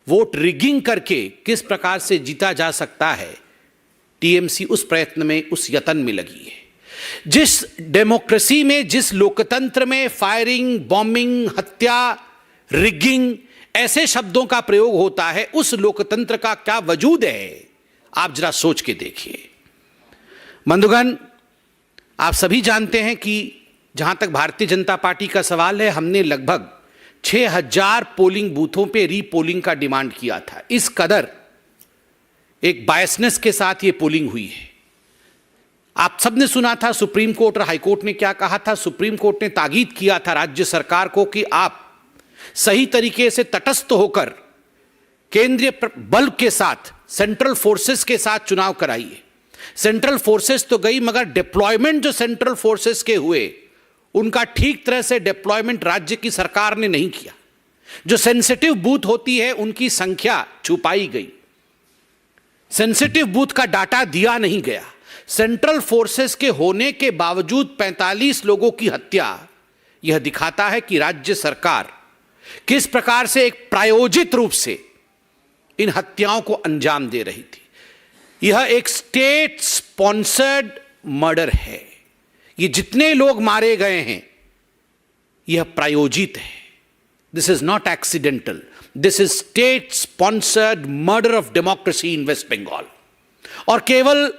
Speaker 12: वोट रिगिंग करके किस प्रकार से जीता जा सकता है, टीएमसी उस प्रयत्न में, उस यत्न में लगी है। जिस डेमोक्रेसी में, जिस लोकतंत्र में फायरिंग, बॉम्बिंग, हत्या, रिगिंग ऐसे शब्दों का प्रयोग होता है, उस लोकतंत्र का क्या वजूद है, आप जरा सोच के देखिए। बंधुगण, आप सभी जानते हैं कि जहां तक भारतीय जनता पार्टी का सवाल है, हमने लगभग 6000 पोलिंग बूथों पे रीपोलिंग का डिमांड किया था। इस कदर एक बायसनेस के साथ ये पोलिंग हुई है। आप सबने सुना था सुप्रीम कोर्ट और हाई कोर्ट ने क्या कहा था। सुप्रीम कोर्ट ने ताकीद किया था राज्य सरकार को कि आप सही तरीके से तटस्थ होकर केंद्रीय बल के साथ, सेंट्रल फोर्सेस के साथ चुनाव कराइए। सेंट्रल फोर्सेस तो गई, मगर डिप्लॉयमेंट जो सेंट्रल फोर्सेस के हुए उनका ठीक तरह से डिप्लॉयमेंट राज्य की सरकार ने नहीं किया। जो सेंसिटिव बूथ होती है उनकी संख्या छुपाई गई, सेंसिटिव बूथ का डाटा दिया नहीं गया। सेंट्रल फोर्सेस के होने के बावजूद 45 लोगों की हत्या, यह दिखाता है कि राज्य सरकार किस प्रकार से एक प्रायोजित रूप से इन हत्याओं को अंजाम दे रही थी। यह एक स्टेट स्पॉन्सर्ड मर्डर है। ये जितने लोग मारे गए हैं यह प्रायोजित है। This is not accidental, this is state sponsored murder of democracy in West Bengal. और केवल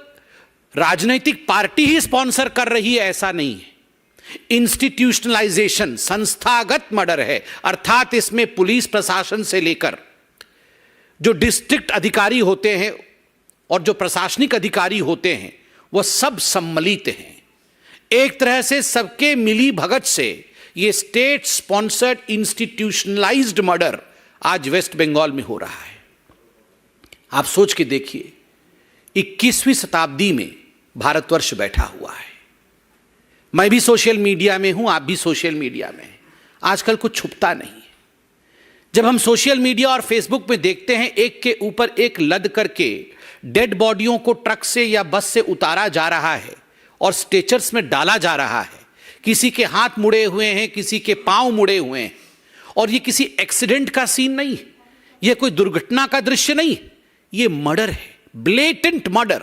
Speaker 12: राजनीतिक पार्टी ही स्पॉन्सर कर रही है ऐसा नहीं है। इंस्टीट्यूशनलाइजेशन, संस्थागत मर्डर है, अर्थात इसमें पुलिस प्रशासन से लेकर जो डिस्ट्रिक्ट अधिकारी होते हैं और जो प्रशासनिक अधिकारी होते हैं वह सब सम्मिलित हैं। एक तरह से सबके मिली भगत से ये स्टेट स्पॉन्सर्ड इंस्टीट्यूशनलाइज्ड मर्डर आज वेस्ट बंगाल में हो रहा है। आप सोच के देखिए, 21वीं शताब्दी में भारतवर्ष बैठा हुआ है। मैं भी सोशल मीडिया में हूं, आप भी सोशल मीडिया में हैं। आजकल कुछ छुपता नहीं है। जब हम सोशल मीडिया और फेसबुक में देखते हैं एक के ऊपर एक लद करके डेड बॉडियों को ट्रक से या बस से उतारा जा रहा है और स्ट्रेचर्स में डाला जा रहा है, किसी के हाथ मुड़े हुए हैं, किसी के पांव मुड़े हुए हैं, और ये किसी एक्सीडेंट का सीन नहीं है, यह कोई दुर्घटना का दृश्य नहीं है, यह मर्डर है, ब्लेटेंट मर्डर।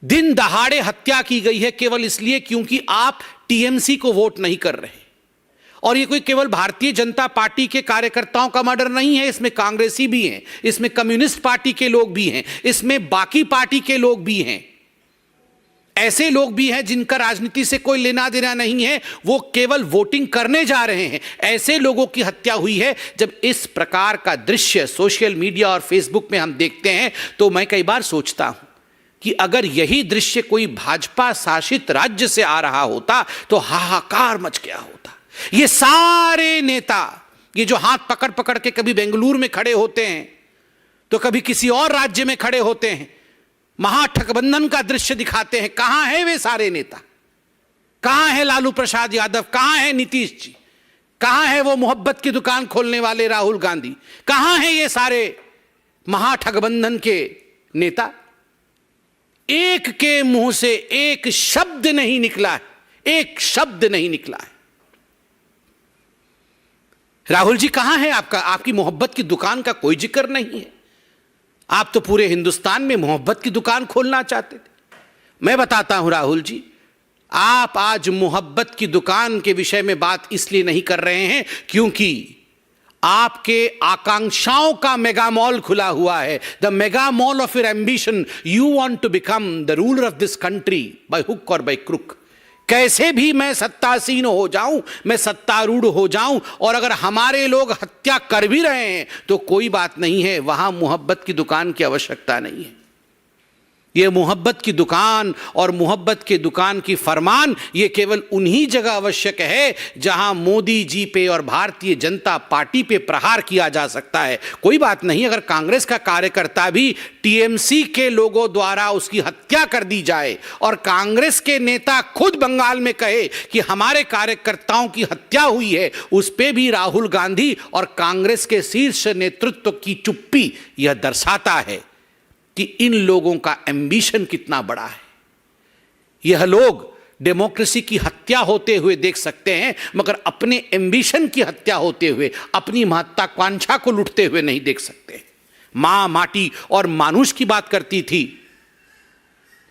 Speaker 12: दिन दहाड़े हत्या की गई है केवल इसलिए क्योंकि आप टीएमसी को वोट नहीं कर रहे। और ये कोई केवल भारतीय जनता पार्टी के कार्यकर्ताओं का मर्डर नहीं है, इसमें कांग्रेसी भी हैं, इसमें कम्युनिस्ट पार्टी के लोग भी हैं, इसमें बाकी पार्टी के लोग भी हैं, ऐसे लोग भी हैं जिनका राजनीति से कोई लेना देना नहीं है, वो केवल वोटिंग करने जा रहे हैं। ऐसे लोगों की हत्या हुई है। जब इस प्रकार का दृश्य सोशल मीडिया और फेसबुक में हम देखते हैं तो मैं कई बार सोचता हूं कि अगर यही दृश्य कोई भाजपा शासित राज्य से आ रहा होता तो हाहाकार मच गया होता। ये सारे नेता, ये जो हाथ पकड़ पकड़ के कभी बेंगलुरु में खड़े होते हैं तो कभी किसी और राज्य में खड़े होते हैं, महागठबंधन का दृश्य दिखाते हैं। कहां है वे सारे नेता? कहां है लालू प्रसाद यादव? कहां है नीतीश जी? कहां है वो मोहब्बत की दुकान खोलने वाले राहुल गांधी? कहां है ये सारे महागठबंधन के नेता? एक के मुंह से एक शब्द नहीं निकला है, एक शब्द नहीं निकला है। राहुल जी कहां है आपका? आपकी मोहब्बत की दुकान का कोई जिक्र नहीं है। आप तो पूरे हिंदुस्तान में मोहब्बत की दुकान खोलना चाहते थे। मैं बताता हूं राहुल जी, आप आज मोहब्बत की दुकान के विषय में बात इसलिए नहीं कर रहे हैं क्योंकि आपके आकांक्षाओं का मेगा मॉल खुला हुआ है। The mega mall of your ambition. You want to become the ruler of this country by hook or by crook. कैसे भी मैं सत्तासीन हो जाऊं, मैं सत्तारूढ़ हो जाऊं, और अगर हमारे लोग हत्या कर भी रहे हैं तो कोई बात नहीं है, वहां मोहब्बत की दुकान की आवश्यकता नहीं है। ये मोहब्बत की दुकान और मोहब्बत के दुकान की फरमान ये केवल उन्हीं जगह आवश्यक है जहां मोदी जी पे और भारतीय जनता पार्टी पे प्रहार किया जा सकता है। कोई बात नहीं अगर कांग्रेस का कार्यकर्ता भी टीएमसी के लोगों द्वारा उसकी हत्या कर दी जाए और कांग्रेस के नेता खुद बंगाल में कहे कि हमारे कार्यकर्ताओं की हत्या हुई है, उस पे भी राहुल गांधी और कांग्रेस के शीर्ष नेतृत्व की चुप्पी यह दर्शाता है कि इन लोगों का एम्बिशन कितना बड़ा है। यह लोग डेमोक्रेसी की हत्या होते हुए देख सकते हैं मगर अपने एम्बिशन की हत्या होते हुए, अपनी महत्वाकांक्षा को लुटते हुए नहीं देख सकते। मां, माटी और मानुष की बात करती थी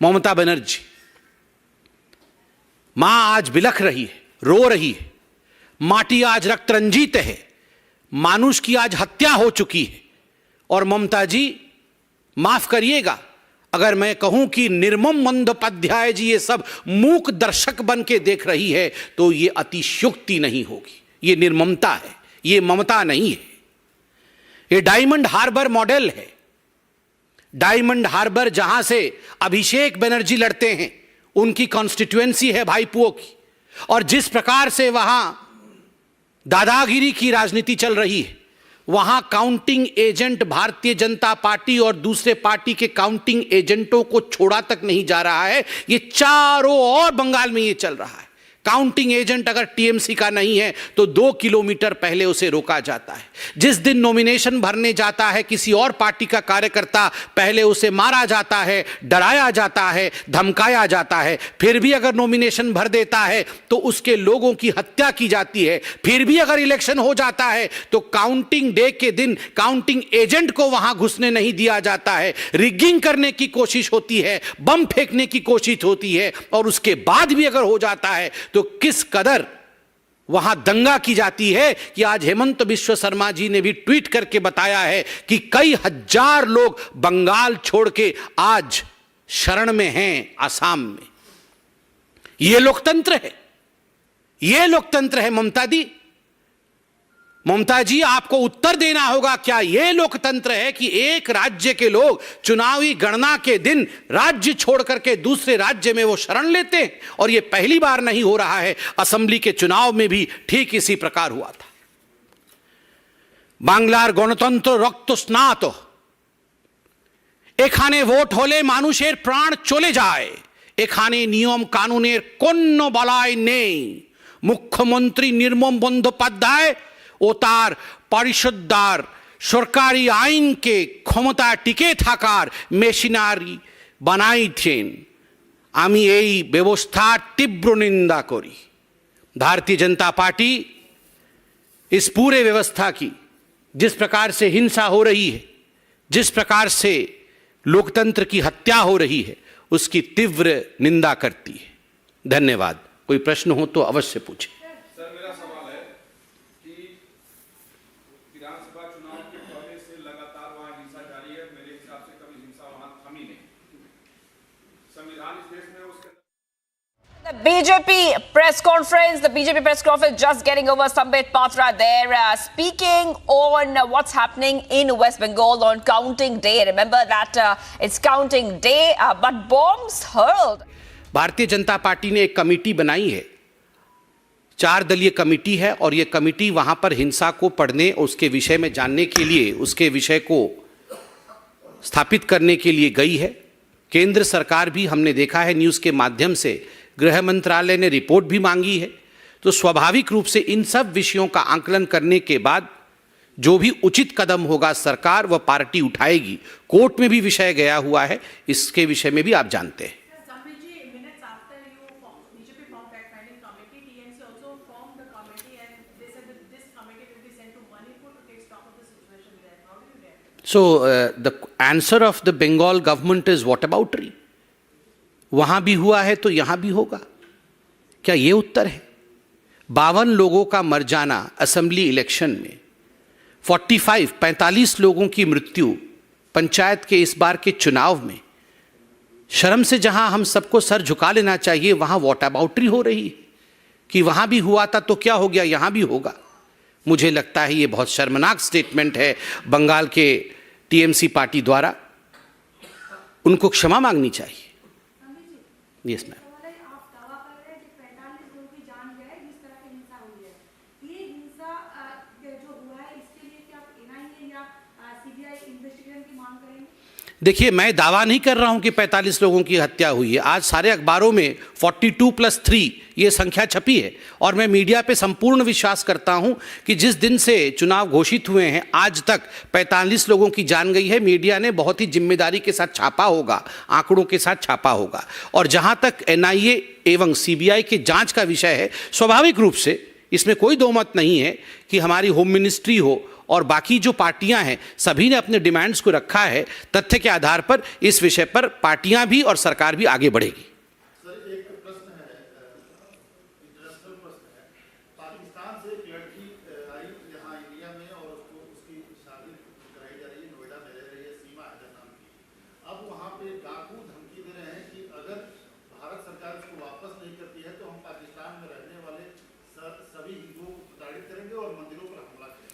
Speaker 12: ममता बनर्जी। मां आज बिलख रही है, रो रही है, माटी आज रक्त रंजित है, मानुष की आज हत्या हो चुकी है। और ममता जी माफ करिएगा अगर मैं कहूं कि निर्मम बंदोपाध्याय जी ये सब मूक दर्शक बन के देख रही है तो ये अतिशयोक्ति नहीं होगी। ये निर्ममता है, ये ममता नहीं है। ये डायमंड हार्बर मॉडल है। डायमंड हार्बर जहां से अभिषेक बनर्जी लड़ते हैं, उनकी कॉन्स्टिट्यूएंसी है भाईपुओं की, और जिस प्रकार से वहां दादागिरी की राजनीति चल रही है, वहां counting agent Bharatiya Janata party और दूसरे पार्टी के काउंटिंग एजेंटों को छोड़ा तक नहीं जा रहा है। ये चारों ओर बंगाल में ये चल रहा है। काउंटिंग एजेंट अगर टीएमसी का नहीं है तो 2 किलोमीटर पहले उसे रोका जाता है। जिस दिन नॉमिनेशन भरने जाता है किसी और पार्टी का कार्यकर्ता, पहले उसे मारा जाता है, डराया जाता है, धमकाया जाता है। फिर भी अगर नॉमिनेशन भर देता है तो उसके लोगों की हत्या की जाती है। फिर भी अगर इलेक्शन हो जाता है तो काउंटिंग डे के दिन काउंटिंग एजेंट को वहां घुसने नहीं दिया जाता है। रिगिंग करने की कोशिश होती है, बम फेंकने की कोशिश होती है, और उसके बाद भी अगर हो जाता है तो किस कदर वहां दंगा की जाती है कि आज हेमंत बिश्व शर्मा जी ने भी ट्वीट करके बताया है कि कई हजार लोग बंगाल छोड़ के आज शरण में हैं आसाम में। यह लोकतंत्र है, यह लोकतंत्र है ममता दी। ममता जी आपको उत्तर देना होगा, क्या यह लोकतंत्र है कि एक राज्य के लोग चुनावी गणना के दिन राज्य छोड़ करके दूसरे राज्य में वो शरण लेते हैं? और यह पहली बार नहीं हो रहा है, असेंबली के चुनाव में भी ठीक इसी प्रकार हुआ था। बांग्लार गणतंत्र रक्त स्नात, एखाने वोट होले मानुषेर प्राण चले जाए, एखाने नियम कानूनेर कोनो बलाय नेই। मुख्यमंत्री निर्मम बंदोपाध्याय ও তার পরিষদদার সরকারি আইনকে ক্ষমতা টিকে থাকার মেশিনারি বানাইছেন। আমি এই ব্যবস্থার তীব্র নিন্দা করি। भारतीय जनता पार्टी इस पूरे व्यवस्था की जिस प्रकार से हिंसा हो रही है, जिस प्रकार से लोकतंत्र की हत्या हो रही है, उसकी तीव्र निंदा करती है। धन्यवाद। कोई प्रश्न हो तो अवश्य पूछें।
Speaker 13: सर, मेरा सवाल है कि विधानसभा चुनाव के पहले से लगातार वहां हिंसा जारी है। मेरे हिसाब से कभी हिंसा वहां थमी नहीं। संविधान इस देश में उसके
Speaker 10: The BJP press conference just getting over. Sambit Patra there speaking on what's happening in West Bengal on counting day. Remember that it's counting day, but bombs hurled.
Speaker 12: Bharatiya Janata party ने एक कमेटी बनाई है, 4 दलीय कमेटी है, और ये committee वहां पर हिंसा को पढ़ने, उसके विषय में जानने के लिए, उसके विषय को स्थापित करने के लिए गई है। केंद्र सरकार भी, हमने देखा है न्यूज़ के माध्यम से, गृह मंत्रालय ने रिपोर्ट भी मांगी है। तो स्वाभाविक रूप से इन सब विषयों का आकलन करने के बाद जो भी उचित कदम होगा सरकार व पार्टी उठाएगी। कोर्ट में भी विषय गया हुआ है, इसके विषय में भी आप जानते हैं। So the answer of the Bengal government is whataboutery. वहां भी हुआ है तो यहां भी होगा, क्या ये उत्तर है? 52 लोगों का मर जाना असेंबली इलेक्शन में, 45 लोगों की मृत्यु पंचायत के इस बार के चुनाव में। शर्म से जहां हम सबको सर झुका लेना चाहिए, वहां वॉटअबाउटरी हो रही है कि वहां भी हुआ था तो क्या हो गया, यहां भी होगा। मुझे लगता है ये बहुत शर्मनाक स्टेटमेंट है बंगाल के टीएमसी पार्टी द्वारा। उनको क्षमा मांगनी चाहिए। Yes ma'am. देखिए, मैं दावा नहीं कर रहा हूं कि 45 लोगों की हत्या हुई है। आज सारे अखबारों में 42+3 ये संख्या छपी है, और मैं मीडिया पे संपूर्ण विश्वास करता हूं कि जिस दिन से चुनाव घोषित हुए हैं आज तक 45 लोगों की जान गई है। मीडिया ने बहुत ही जिम्मेदारी के साथ छापा होगा, आंकड़ों के साथ छापा होगा। और जहां तक एनआईए एवं सीबीआई के जांच का विषय है, स्वाभाविक रूप से इसमें कोई दो मत नहीं है कि हमारी होम मिनिस्ट्री हो और बाकी जो पार्टियां हैं, सभी ने अपने डिमांड्स को रखा है। तथ्य के आधार पर इस विषय पर पार्टियां भी और सरकार भी आगे बढ़ेगी।
Speaker 26: सर, एक प्रश्न है, इंटरनेशनल प्रश्न है। पाकिस्तान से एक लड़की आई यहाँ इंडिया में और उसकी शादी कराई जा रही है, नोएडा में रह रही है, सीमा हैदर नाम की। अब वहाँ पे डाकू धमकी दे रहे हैं कि अगर भारत सरकार उसको वापस नहीं करती है तो हम पाकिस्तान में रहने वाले सभी हिंदुओं को प्रताड़ित करेंगे और मंदिरों पर हमला करेंगे।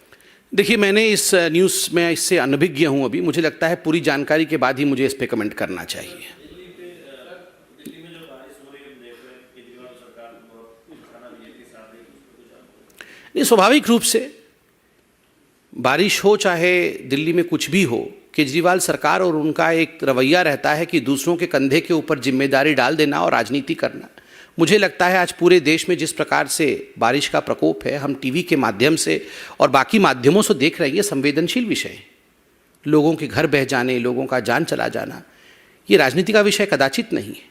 Speaker 12: देखिए, मैंने इस न्यूज़ में इससे अनभिज्ञ हूँ अभी। मुझे लगता है पूरी जानकारी के बाद ही मुझे इस पे कमेंट करना चाहिए। नहीं, स्वाभाविक रूप से बारिश हो चाहे दिल्ली में कुछ भी हो, केजरीवाल सरकार और उनका एक रवैया रहता है कि दूसरों के कंधे के ऊपर जिम्मेदारी डाल देना और राजनीति करना। मुझे लगता है आज पूरे देश में जिस प्रकार से बारिश का प्रकोप है, हम टीवी के माध्यम से और बाकी माध्यमों से देख रहे हैं, ये संवेदनशील विषय है। लोगों के घर बह जाने, लोगों का जान चला जाना, ये राजनीति का विषय कदाचित नहीं है।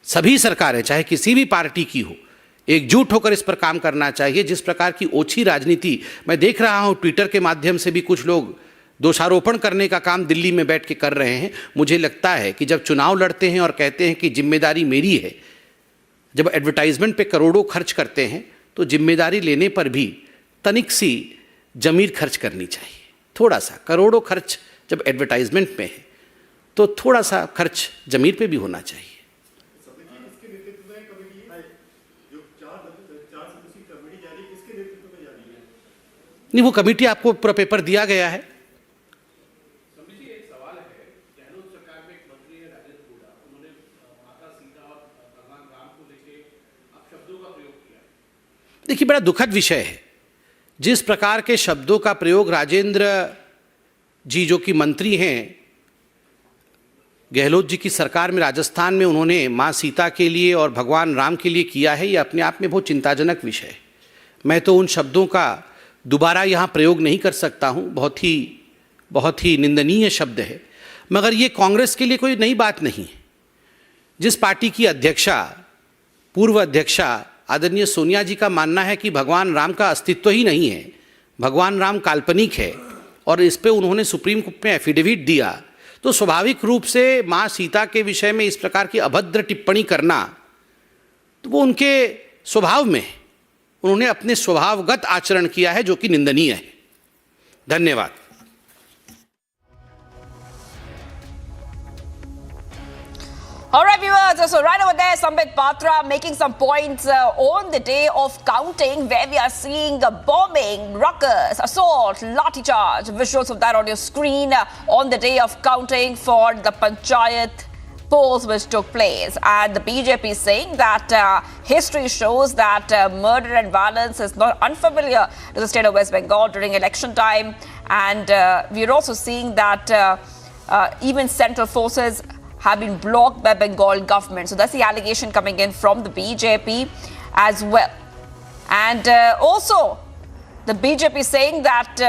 Speaker 12: सभी सरकारें, चाहे किसी भी पार्टी की हो, एकजुट होकर इस पर काम करना चाहिए। जिस प्रकार की ओछी राजनीति मैं देख रहा हूँ, ट्विटर के माध्यम से भी कुछ लोग दोषारोपण करने का काम दिल्ली में बैठ के कर रहे हैं। मुझे लगता है कि जब चुनाव लड़ते हैं और कहते हैं कि जिम्मेदारी मेरी है, जब एडवर्टाइजमेंट पे करोड़ों खर्च करते हैं, तो जिम्मेदारी लेने पर भी तनिक सी जमीर खर्च करनी चाहिए। थोड़ा सा करोड़ों खर्च जब एडवर्टाइजमेंट में है तो थोड़ा सा खर्च जमीर पे भी होना चाहिए। नहीं, वो कमेटी आपको पूरा पेपर दिया गया है। देखिए, बड़ा दुखद विषय है जिस प्रकार के शब्दों का प्रयोग राजेंद्र जी, जो कि मंत्री हैं गहलोत जी की सरकार में राजस्थान में, उन्होंने मां सीता के लिए और भगवान राम के लिए किया है, ये अपने आप में बहुत चिंताजनक विषय है। मैं तो उन शब्दों का दोबारा यहाँ प्रयोग नहीं कर सकता हूँ, बहुत ही निंदनीय शब्द है। मगर ये कांग्रेस के लिए कोई नई बात नहीं है। जिस पार्टी की अध्यक्षा, पूर्व अध्यक्षा आदरणीय सोनिया जी का मानना है कि भगवान राम का अस्तित्व ही नहीं है, भगवान राम काल्पनिक है और इस पे उन्होंने सुप्रीम कोर्ट में एफिडेविट दिया, तो स्वाभाविक रूप से माँ सीता के विषय में इस प्रकार की अभद्र टिप्पणी करना तो वो उनके स्वभाव में, उन्होंने अपने स्वभावगत आचरण किया है जो कि निंदनीय है। धन्यवाद।
Speaker 10: All right, viewers. So right over there, Sambit Patra making some points on the day of counting, where we are seeing bombing, ruckus, assault, lathi charge. Visuals of that on your screen on the day of counting for the Panchayat polls which took place. And the BJP is saying that history shows that murder and violence is not unfamiliar to the state of West Bengal during election time. And we're also seeing that even central forces have been blocked by Bengal government. So that's the allegation coming in from the BJP as well. And also, the BJP saying that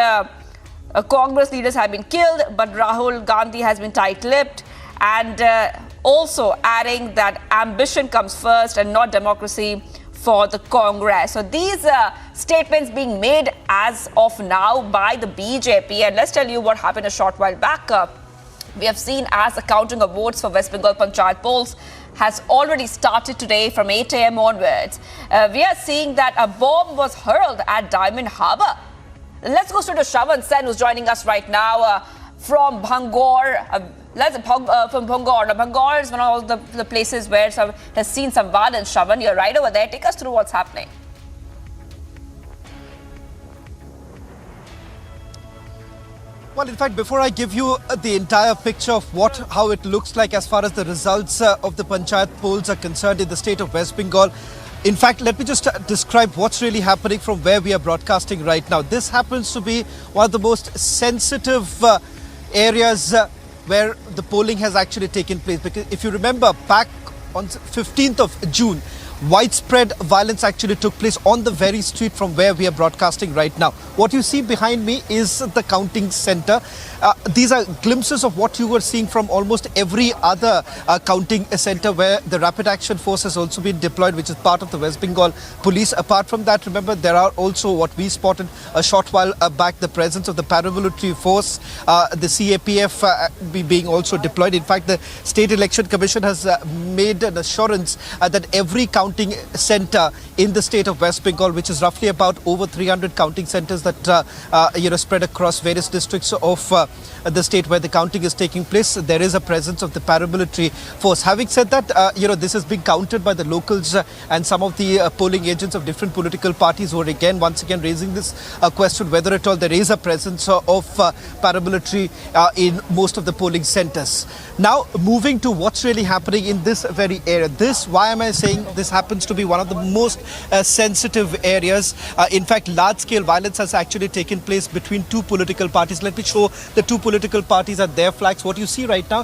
Speaker 10: Congress leaders have been killed, but Rahul Gandhi has been tight-lipped, and also adding that ambition comes first and not democracy for the Congress. So these statements being made as of now by the BJP. And let's tell you what happened a short while back. We have seen as the counting of votes for West Bengal Panchayat polls has already started today from 8 a.m. onwards. We are seeing that a bomb was hurled at Diamond Harbour. Let's go to Shravan Sen, who's joining us right now from Bangor. From Bangor. Now, Bangor is one of the places where has seen some violence. Shravan, you're right over there. Take us through what's happening.
Speaker 3: Well, in fact, before I give you the entire picture of how it looks like as far as the results of the Panchayat polls are concerned in the state of West Bengal, in fact, let me just describe what's really happening from where we are broadcasting right now. This happens to be one of the most sensitive areas where the polling has actually taken place. Because if you remember, back on 15th of June, widespread violence actually took place on the very street from where we are broadcasting right now. What you see behind me is the counting center. These are glimpses of what you were seeing from almost every other counting center where the rapid action force has also been deployed, which is part of the West Bengal police. Apart from that, remember, there are also what we spotted a short while back, the presence of the paramilitary force, the CAPF being also deployed. In fact, the State Election Commission has made an assurance that every counting center in the state of West Bengal, which is roughly about over 300 counting centers that spread across various districts of the state where the counting is taking place, there is a presence of the paramilitary force. Having said that, this has been countered by the locals and some of the polling agents of different political parties who are once again raising this question whether at all there is a presence of paramilitary in most of the polling centers. Now, moving to what's really happening in this very area. Why am I saying this happens to be one of the most sensitive areas? In fact, large-scale violence has actually taken place between two political parties. Let me show the two political parties and their flags. What you see right now,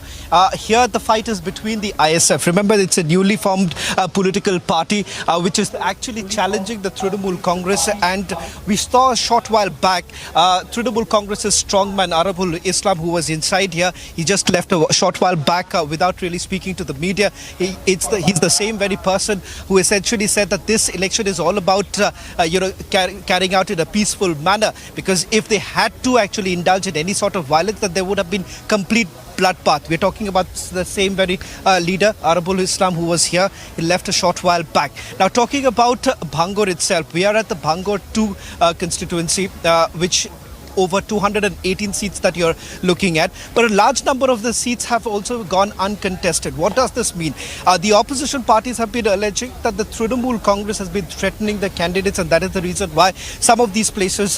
Speaker 3: here the fight is between the ISF. Remember, it's a newly formed political party which is actually challenging the Trinamool Congress. And we saw a short while back, Trinamool Congress's strongman Arabul Islam, who was inside here. He just left a short while back without really speaking to the media. He's the same very person who essentially said that this election is all about carrying out in a peaceful manner, because if they had to actually indulge in any sort of violence, then there would have been complete bloodbath. We're talking about the same very leader, Arabul Islam, who was here. He left a short while back. Now, talking about Bangor itself, we are at the Bangor 2 constituency, which over 218 seats that you're looking at. But a large number of the seats have also gone uncontested. What does this mean? The opposition parties have been alleging that the Trinamool Congress has been threatening the candidates, and that is the reason why some of these places,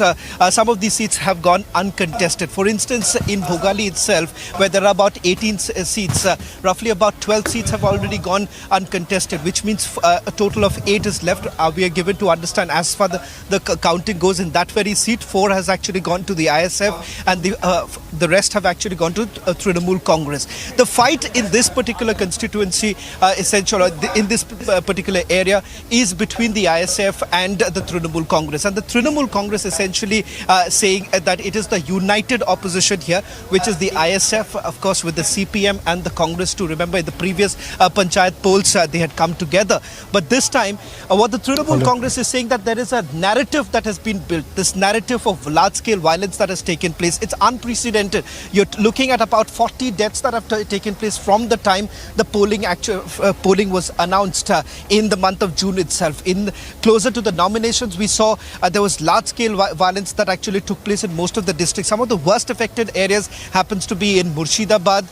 Speaker 3: some of these seats have gone uncontested. For instance, in Bhogali itself, where there are about 18 seats, roughly about 12 seats have already gone uncontested, which means a total of 8 is left. We are given to understand as far the counting goes, in that very seat, 4 has actually gone to the ISF, and the rest have actually gone to Trinamool Congress. The fight in this particular constituency, essentially in this particular area, is between the ISF and the Trinamool Congress. And the Trinamool Congress essentially saying that it is the united opposition here, which is the ISF, of course, with the CPM and the Congress too. Remember, in the previous Panchayat polls, they had come together. But this time, what the Trinamool Congress is saying, that there is a narrative that has been built, this narrative of large-scale violence violence that has taken place. It's unprecedented. You're looking at about 40 deaths that have taken place from the time the polling was announced in the month of June itself. In closer to the nominations, we saw there was large-scale violence that actually took place in most of the districts. Some of the worst affected areas happens to be in Murshidabad,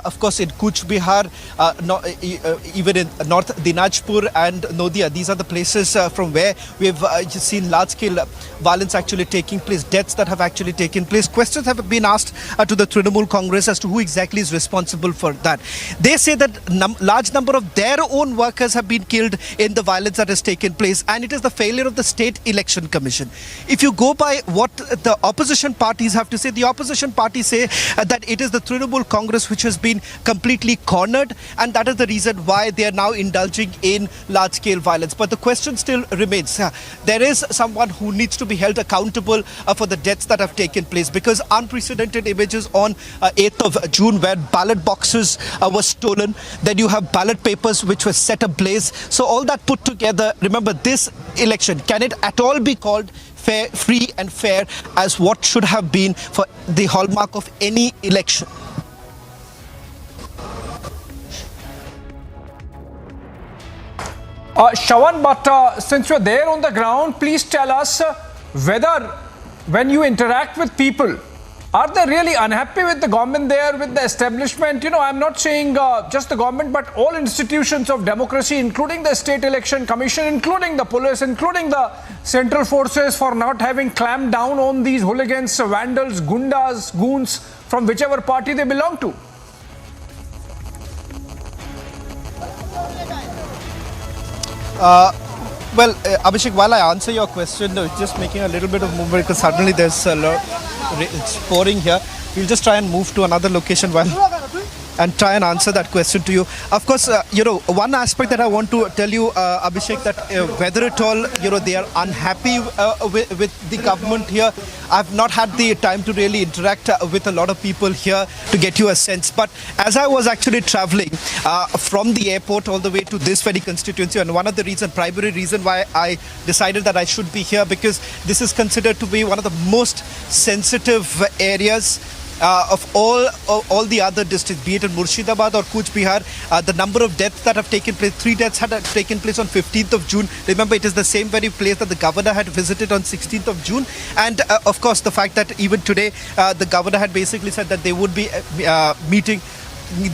Speaker 3: of course in Kuch Bihar, even in North Dinajpur and Nodia. These are the places from where we've seen large-scale violence actually taking place, deaths that have actually taken place. Questions have been asked to the Trinamool Congress as to who exactly is responsible for that. They say that large number of their own workers have been killed in the violence that has taken place, and it is the failure of the State Election Commission. If you go by what the opposition parties have to say, the opposition parties say that it is the Trinamool Congress which has been completely cornered, and that is the reason why they are now indulging in large-scale violence. But the question still remains. There is someone who needs to be held accountable for the deaths that have taken place, because unprecedented images on 8th of June where ballot boxes were stolen, then you have ballot papers which were set ablaze. So all that put together, remember, this election, can it at all be called fair, free and fair as what should have been for the hallmark of any election?
Speaker 14: Shawan, but since you're there on the ground, please tell us whether when you interact with people, are they really unhappy with the government there, with the establishment? You know, I'm not saying just the government, but all institutions of democracy, including the State Election Commission, including the police, including the central forces, for not having clamped down on these hooligans, vandals, gundas, goons from whichever party they belong to.
Speaker 3: Well, Abhishek, while I answer your question, just making a little bit of movement because suddenly there's a lot, it's pouring here. We'll just try and move to another location and try and answer that question to you. Of course, one aspect that I want to tell you, Abhishek, that whether at all, they are unhappy with the government here. I've not had the time to really interact with a lot of people here to get you a sense. But as I was actually traveling from the airport all the way to this very constituency, and one of the primary reason why I decided that I should be here, because this is considered to be one of the most sensitive areas of all the other districts, be it in Murshidabad or Kuch Bihar. The number of deaths that have taken place, 3 deaths had taken place on 15th of June. Remember, it is the same very place that the governor had visited on 16th of June. And of course, the fact that even today, the governor had basically said that they would be meeting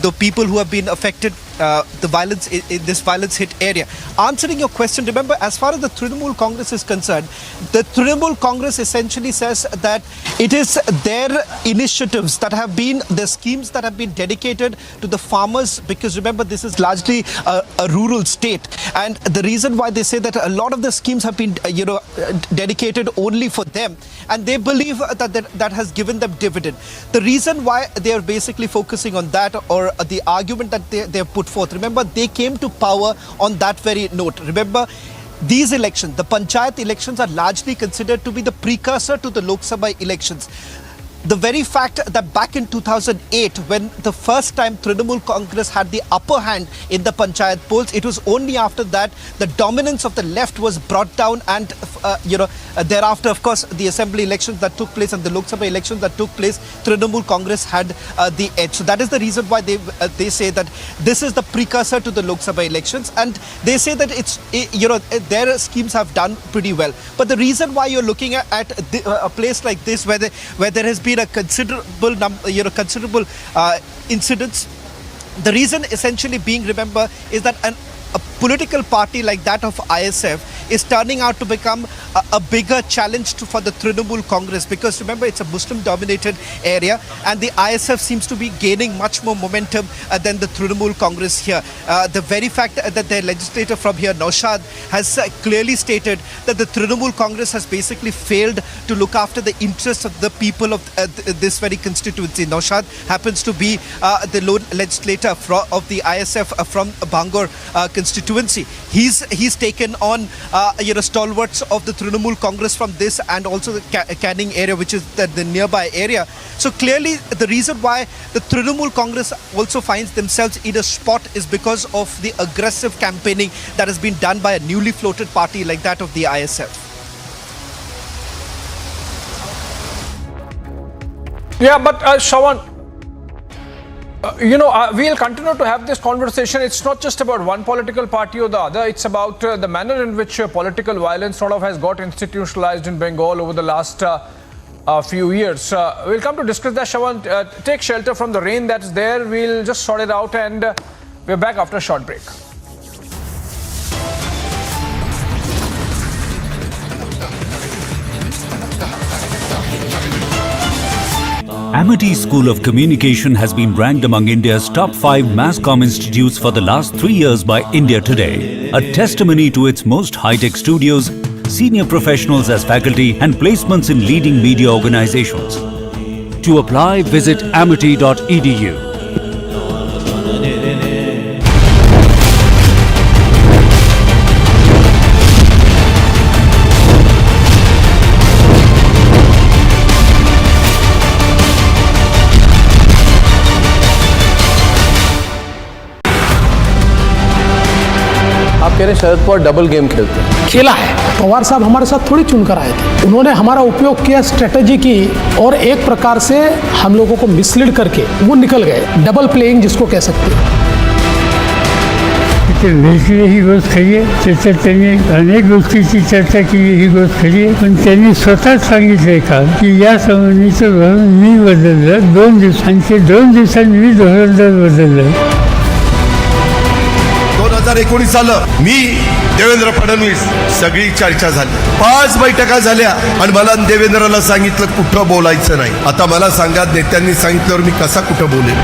Speaker 3: the people who have been affected, the violence in this violence hit area. Answering your question, remember, as far as the Trinamool Congress is concerned, the Trinamool Congress essentially says that it is their initiatives that have been, the schemes that have been dedicated to the farmers, because remember, this is largely a rural state, and the reason why they say that a lot of the schemes have been dedicated only for them, and they believe that has given them dividend. The reason why they are basically focusing on that, or the argument that they have put forth, remember, they came to power on that very note. Remember, these elections, the Panchayat elections, are largely considered to be the precursor to the Lok Sabha elections. The very fact that back in 2008, when the first time Trinamool Congress had the upper hand in the Panchayat polls, it was only after that the dominance of the left was brought down, and thereafter, of course, the assembly elections that took place and the Lok Sabha elections that took place, Trinamool Congress had the edge. So that is the reason why they say that this is the precursor to the Lok Sabha elections, and they say that their schemes have done pretty well. But the reason why you're looking at a place like this, where there has been a considerable incidents, the reason essentially being, remember, is that a political party like that of ISF is turning out to become a bigger challenge for the Trinamool Congress, because remember, it's a Muslim-dominated area, and the ISF seems to be gaining much more momentum than the Trinamool Congress here. The very fact that their legislator from here, Naushad, has clearly stated that the Trinamool Congress has basically failed to look after the interests of the people of this very constituency. Naushad happens to be the lone legislator of the ISF from Bangor constituency. He's taken on stalwarts of the Trinamool Congress from this and also the Canning area, which is the nearby area. So clearly, the reason why the Trinamool Congress also finds themselves in a spot is because of the aggressive campaigning that has been done by a newly floated party like that of the ISF.
Speaker 14: Yeah, but Shravan, we'll continue to have this conversation. It's not just about one political party or the other. It's about the manner in which political violence sort of has got institutionalized in Bengal over the last few years. We'll come to discuss that, Shravan. Take shelter from the rain that's there. We'll just sort it out, and we're back after a short break.
Speaker 8: Amity School of Communication has been ranked among India's top 5 mass comm institutes for the last 3 years by India Today, a testimony to its most high-tech studios, senior professionals as faculty and placements in leading media organizations. To apply, visit amity.edu.
Speaker 21: आप कह रहे हैं Sharad Pawar double game खेलते हैं।
Speaker 22: खेला है। पवार साहब हमारे साथ थोड़ी चुनकर आए थे, उन्होंने हमारा उपयोग किया, स्ट्रेटेजी की, और एक प्रकार से हम लोगों को मिसलीड करके वो निकल गए। डबल प्लेइंग जिसको कह सकते हैं।
Speaker 23: ही गोष्ट खरी आहे, त्यांनी अनेक गोष्टीची चर्चा केली, ही गोष्ट खरी आहे, पण त्यांनी स्वतःच सांगितलंय का की या संबंधीचं धोरण मी बदललं 2 दिवसांचे 2 दिवसांनी मी धोरण बदललं.
Speaker 24: 2019 सालं मी देवेंद्र फडणवीस सगळी चर्चा झाली, 5 बैठका झाल्या आणि मला देवेंद्रला सांगितलं कुठं बोलायचं नाही. आता मला सांगा, नेत्यांनी सांगितल्यावर मी कसा कुठं बोलेन?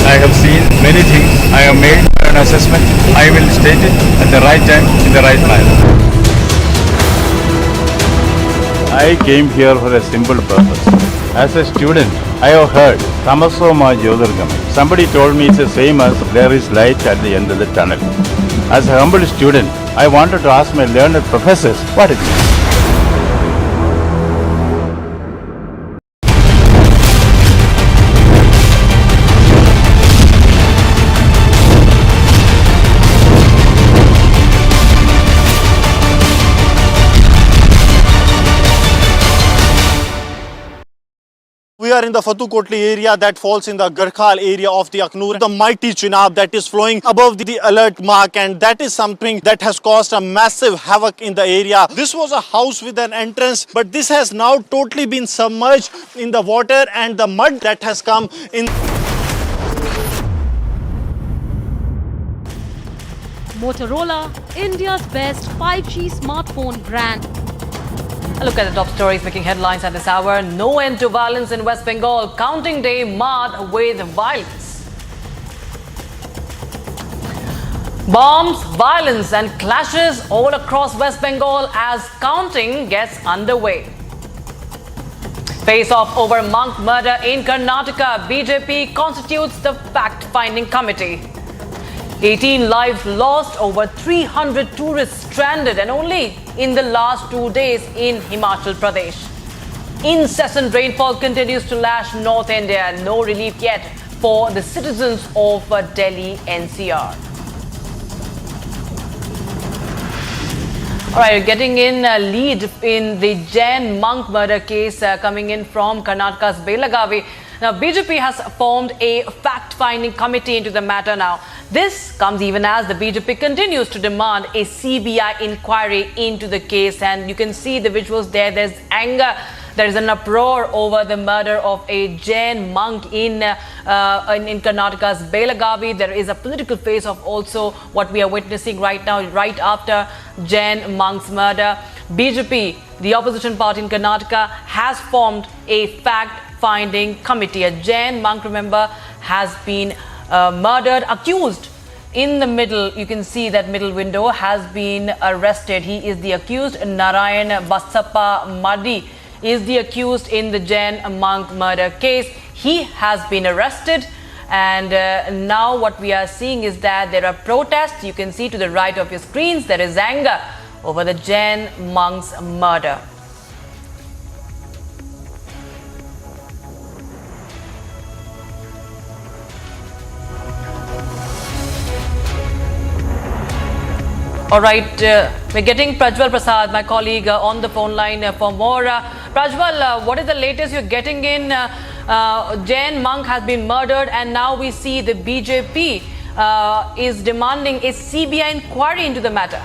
Speaker 25: I have seen many things. I have made an assessment. I will state it at the right time, in the right manner. I came here for a simple purpose. As a student, I have heard Tamasoma Jyotirgamay. Somebody told me it's the same as there is light at the end of the tunnel. As a humble student, I wanted to ask my learned professors what it is.
Speaker 26: We are in the Fatukotli area that falls in the Garkhal area of the Aknoor. The mighty Chenab that is flowing above the alert mark, and that is something that has caused a massive havoc in the area. This was a house with an entrance, but this has now totally been submerged in the water and the mud that has come in.
Speaker 9: Motorola, India's best 5G smartphone brand.
Speaker 15: A look at the top stories making headlines at this hour. No end to violence in West Bengal. Counting day marred with violence. Bombs, violence and clashes all across West Bengal as counting gets underway. Face off over monk murder in Karnataka. BJP constitutes the fact-finding committee. 18 lives lost, over 300 tourists stranded, and only in the last 2 days in Himachal Pradesh. Incessant rainfall continues to lash North India. No relief yet for the citizens of Delhi NCR. All right, getting in a lead in the Jain monk murder case coming in from Karnataka's Belagavi. Now, BJP has formed a fact-finding committee into the matter now. This comes even as the BJP continues to demand a CBI inquiry into the case. And you can see the visuals there. There's anger. There is an uproar over the murder of a Jain monk in Karnataka's Belagavi. There is a political face-off also what we are witnessing right now, right after Jain monk's murder. BJP, the opposition party in Karnataka, has formed a fact-finding committee. A Jain monk, remember, has been murdered, accused. In the middle, you can see that middle window, has been arrested. He is the accused. Narayan Bassappa Maddi is the accused in the Jain monk murder case. He has been arrested, and now what we are seeing is that there are protests. You can see to the right of your screens, there is anger over the Jain monk's murder. All right, we're getting Prajwal Prasad, my colleague, on the phone line for more. Prajwal, what is the latest you're getting in? Jain monk has been murdered, and now we see the BJP is demanding a CBI inquiry into the matter.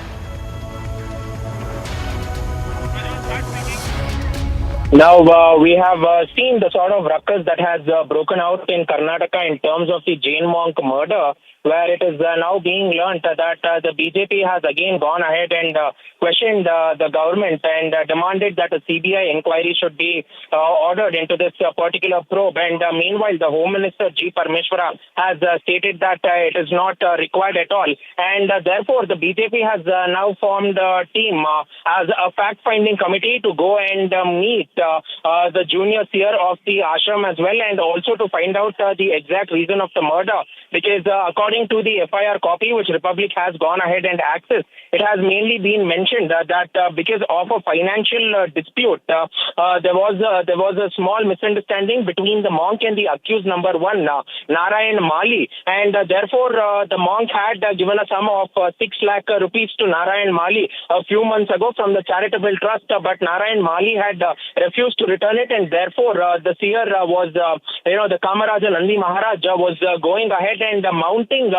Speaker 4: Now, we have seen the sort of ruckus that has broken out in Karnataka in terms of the Jain monk murder, where it is now being learnt that the BJP has again gone ahead and questioned the government and demanded that a CBI inquiry should be ordered into this particular probe. And meanwhile, the Home Minister G. Parmeshwara has stated that it is not required at all. And therefore, the BJP has now formed a team as a fact-finding committee to go and meet the junior seer of the ashram as well, and also to find out the exact reason of the murder, which is according to the FIR copy which Republic has gone ahead and accessed. It has mainly been mentioned that because of a financial dispute, there was a small misunderstanding between the monk and the accused number one, Narayan Mali, and therefore the monk had given a sum of 6 lakh rupees to Narayan Mali a few months ago from the charitable trust, but Narayan Mali had refused to return it, and therefore the seer was, the Kamaraja Nandi Maharaj was going ahead and mounting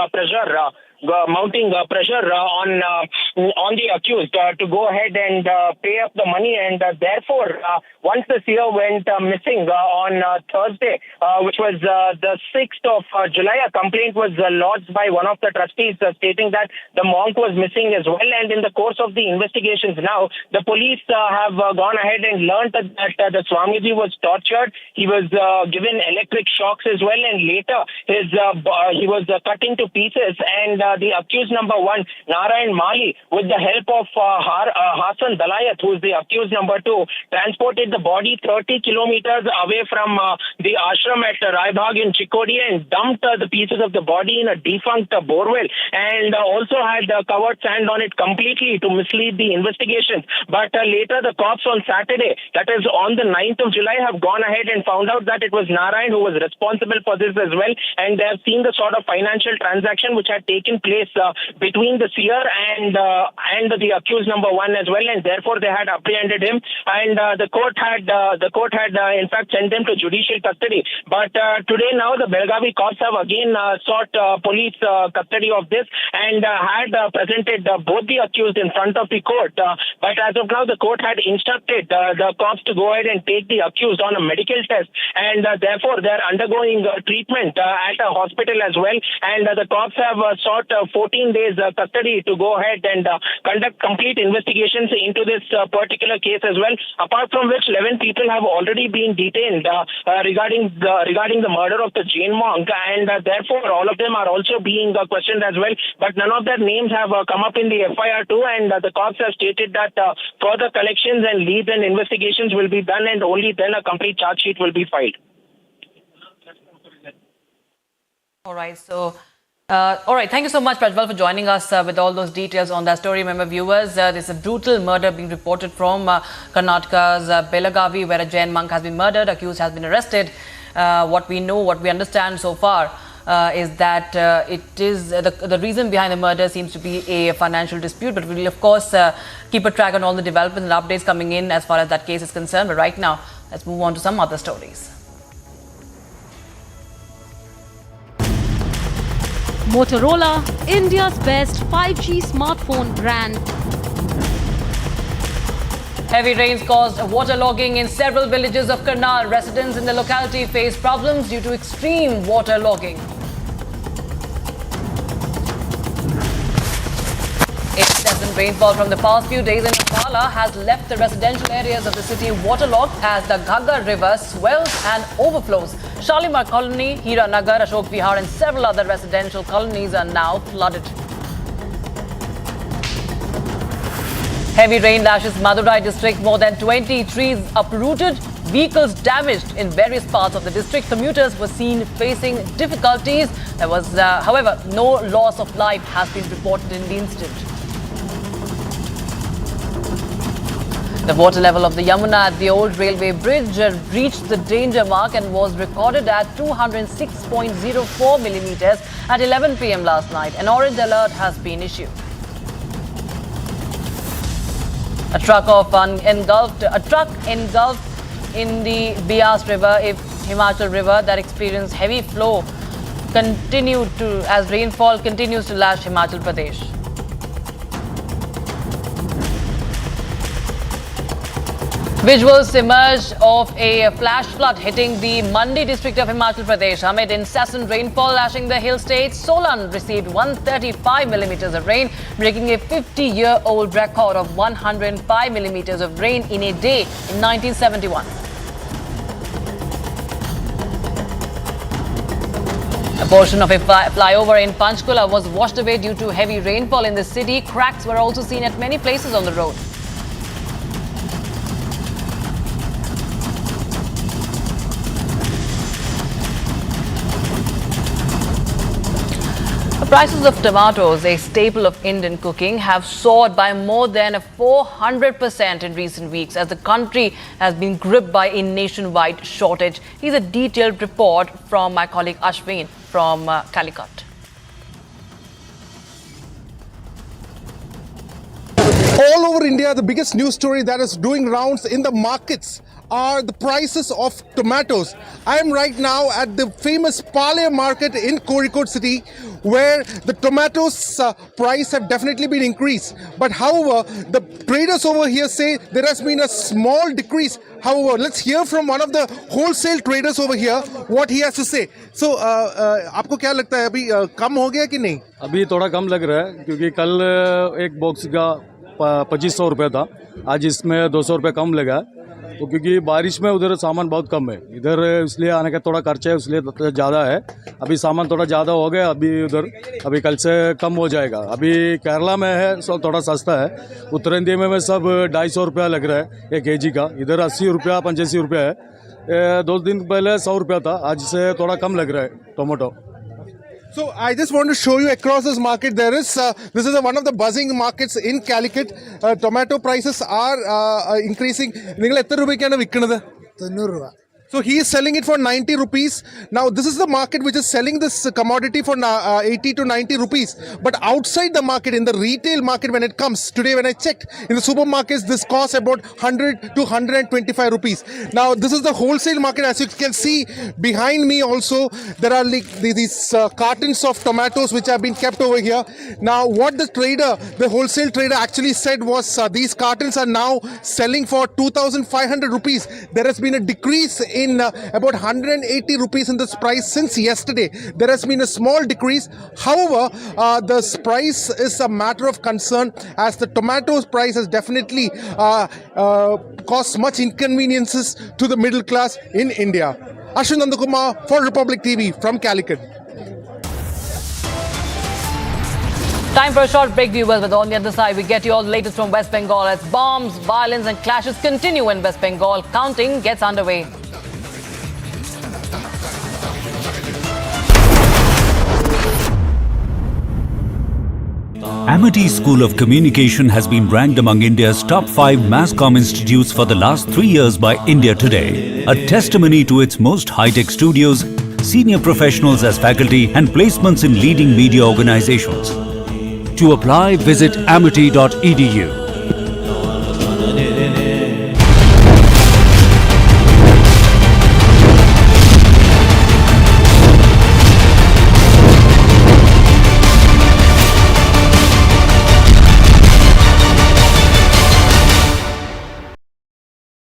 Speaker 4: pressure on the accused to go ahead and pay up the money, and therefore once the seer went missing on Thursday, which was the 6th of July, a complaint was lodged by one of the trustees stating that the monk was missing as well. And in the course of the investigations now, the police have gone ahead and learnt that the Swamiji was tortured. He was given electric shocks as well, and later he was cut into pieces, and the accused number one, Narayan Mali, with the help of Hassan Dalayat, who is the accused number two, transported the body 30 kilometers away from the ashram at Raibagh in Chikodi and dumped the pieces of the body in a defunct borewell, and also had covered sand on it completely to mislead the investigations. But later the cops on Saturday, that is on the 9th of July, have gone ahead and found out that it was Narayan who was responsible for this as well, and they have seen the sort of financial transaction which had taken place between the seer and the accused number one as well, and therefore they had apprehended him, and the court had in fact sent them to judicial custody. But today now the Belgavi cops have again sought police custody of this, and had presented both the accused in front of the court. But as of now, the court had instructed the cops to go ahead and take the accused on a medical test, and therefore they are undergoing treatment at a hospital as well, and the cops have sought 14 days custody to go ahead and conduct complete investigations into this particular case as well, apart from which 11 people have already been detained regarding the murder of the Jain monk, and therefore all of them are also being questioned as well, but none of their names have come up in the FIR too, and the cops have stated that further collections and leads and investigations will be done, and only then a complete charge sheet will be filed.
Speaker 15: All right, so thank you so much, Prajwal, for joining us with all those details on that story. Remember, viewers, there's a brutal murder being reported from Karnataka's Belagavi, where a Jain monk has been murdered. Accused has been arrested. What we understand so far is that it is the reason behind the murder seems to be a financial dispute, but we will of course keep a track on all the developments and updates coming in as far as that case is concerned. But right now, let's move on to some other stories.
Speaker 9: Motorola, India's best 5G smartphone brand.
Speaker 15: Heavy rains caused waterlogging in several villages of Karnal. Residents in the locality face problems due to extreme waterlogging. Incessant rainfall from the past few days in Ambala has left the residential areas of the city waterlogged as the Ghaggar River swells and overflows. Shalimar Colony, Hira Nagar, Ashok Vihar and several other residential colonies are now flooded. Heavy rain lashes Madurai district. More than 20 trees uprooted, vehicles damaged in various parts of the district. Commuters were seen facing difficulties. There was, however, no loss of life has been reported in the incident. The water level of the Yamuna at the old railway bridge reached the danger mark and was recorded at 206.04 millimeters at 11 p.m. last night. An orange alert has been issued. A truck engulfed in the Beas River, Himachal River, that experienced heavy flow as rainfall continues to lash Himachal Pradesh. Visuals emerged of a flash flood hitting the Mandi district of Himachal Pradesh. Amid incessant rainfall lashing the hill state, Solan received 135 millimeters of rain, breaking a 50-year-old record of 105 millimeters of rain in a day in 1971. A portion of a flyover in Panchkula was washed away due to heavy rainfall in the city. Cracks were also seen at many places on the road. The prices of tomatoes, a staple of Indian cooking, have soared by more than 400% in recent weeks as the country has been gripped by a nationwide shortage. Here's a detailed report from my colleague Ashwin from Calicut.
Speaker 6: All over India, the biggest news story that is doing rounds in the markets are the prices of tomatoes. I am right now at the famous Palaya market in Kozhikode city, where the tomatoes price have definitely been increased. But however, the traders over here say there has been a small decrease. However, let's hear from one of the wholesale traders over here what he has to say. So, आपको क्या लगता है अभी कम हो गया कि नहीं?
Speaker 7: अभी थोड़ा कम लग रहा है क्योंकि कल एक बॉक्स का 2500 रुपये था, आज इसमें 200 रुपये कम लगा है। तो क्योंकि बारिश में उधर सामान बहुत कम है, इधर इसलिए आने का थोड़ा खर्चा है, इसलिए ज़्यादा है। अभी सामान थोड़ा ज़्यादा हो गया, अभी कल से कम हो जाएगा। अभी केरला में है सो थोड़ा सस्ता है, उत्तर इंडिया में सब 250 रुपया लग रहा है 1 kg का, इधर 80 रुपया 85 रुपया है। 2 दिन पहले 100 रुपया था, आज से थोड़ा कम लग रहा है tomato.
Speaker 6: So I just want to show you across this market. This is one of the buzzing markets in Calicut. Tomato prices are increasing. നിങ്ങൾ എത്ര രൂപയ്ക്കാണ് വിൽക്കുന്നത്? 90 രൂപ. So he is selling it for 90 rupees. Now this is the market which is selling this commodity for 80 to 90 rupees. But outside the market, in the retail market, when it comes, today when I checked, in the supermarkets, this costs about 100 to 125 rupees. Now this is the wholesale market. As you can see behind me also, there are like these cartons of tomatoes which have been kept over here. Now what the wholesale trader actually said was these cartons are now selling for 2,500 rupees. There has been a decrease in about 180 rupees in this price since yesterday. There has been a small decrease. However, this price is a matter of concern as the tomatoes price has definitely caused much inconveniences to the middle class in India. Ashwin Nandakumar for Republic TV from Calicut.
Speaker 15: Time for a short break, viewers, but on the other side, we get you all the latest from West Bengal as bombs, violence and clashes continue in West Bengal. Counting gets underway.
Speaker 8: Amity School of Communication has been ranked among India's top 5 mass comm institutes for the last 3 years by India Today, a testimony to its most high-tech studios, senior professionals as faculty and placements in leading media organizations. To apply, visit amity.edu.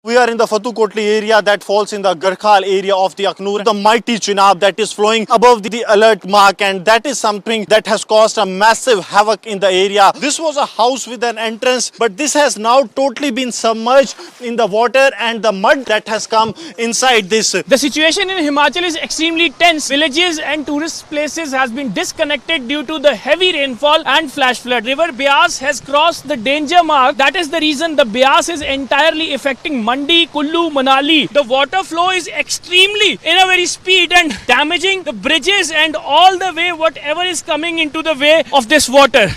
Speaker 26: We are in the Fatu Kotli area that falls in the Garhwal area of the Akhnur. The mighty Chenab that is flowing above the alert mark, and that is something that has caused a massive havoc in the area. This was a house with an entrance, but this has now totally been submerged in the water and the mud that has come inside this.
Speaker 16: The situation in Himachal is extremely tense. Villages and tourist places has been disconnected due to the heavy rainfall and flash flood. River Beas has crossed the danger mark. That is the reason the Beas is entirely affecting Mandi, Kullu, Manali. The water flow is extremely in a very speed and damaging the bridges and all the way whatever is coming into the way of this water.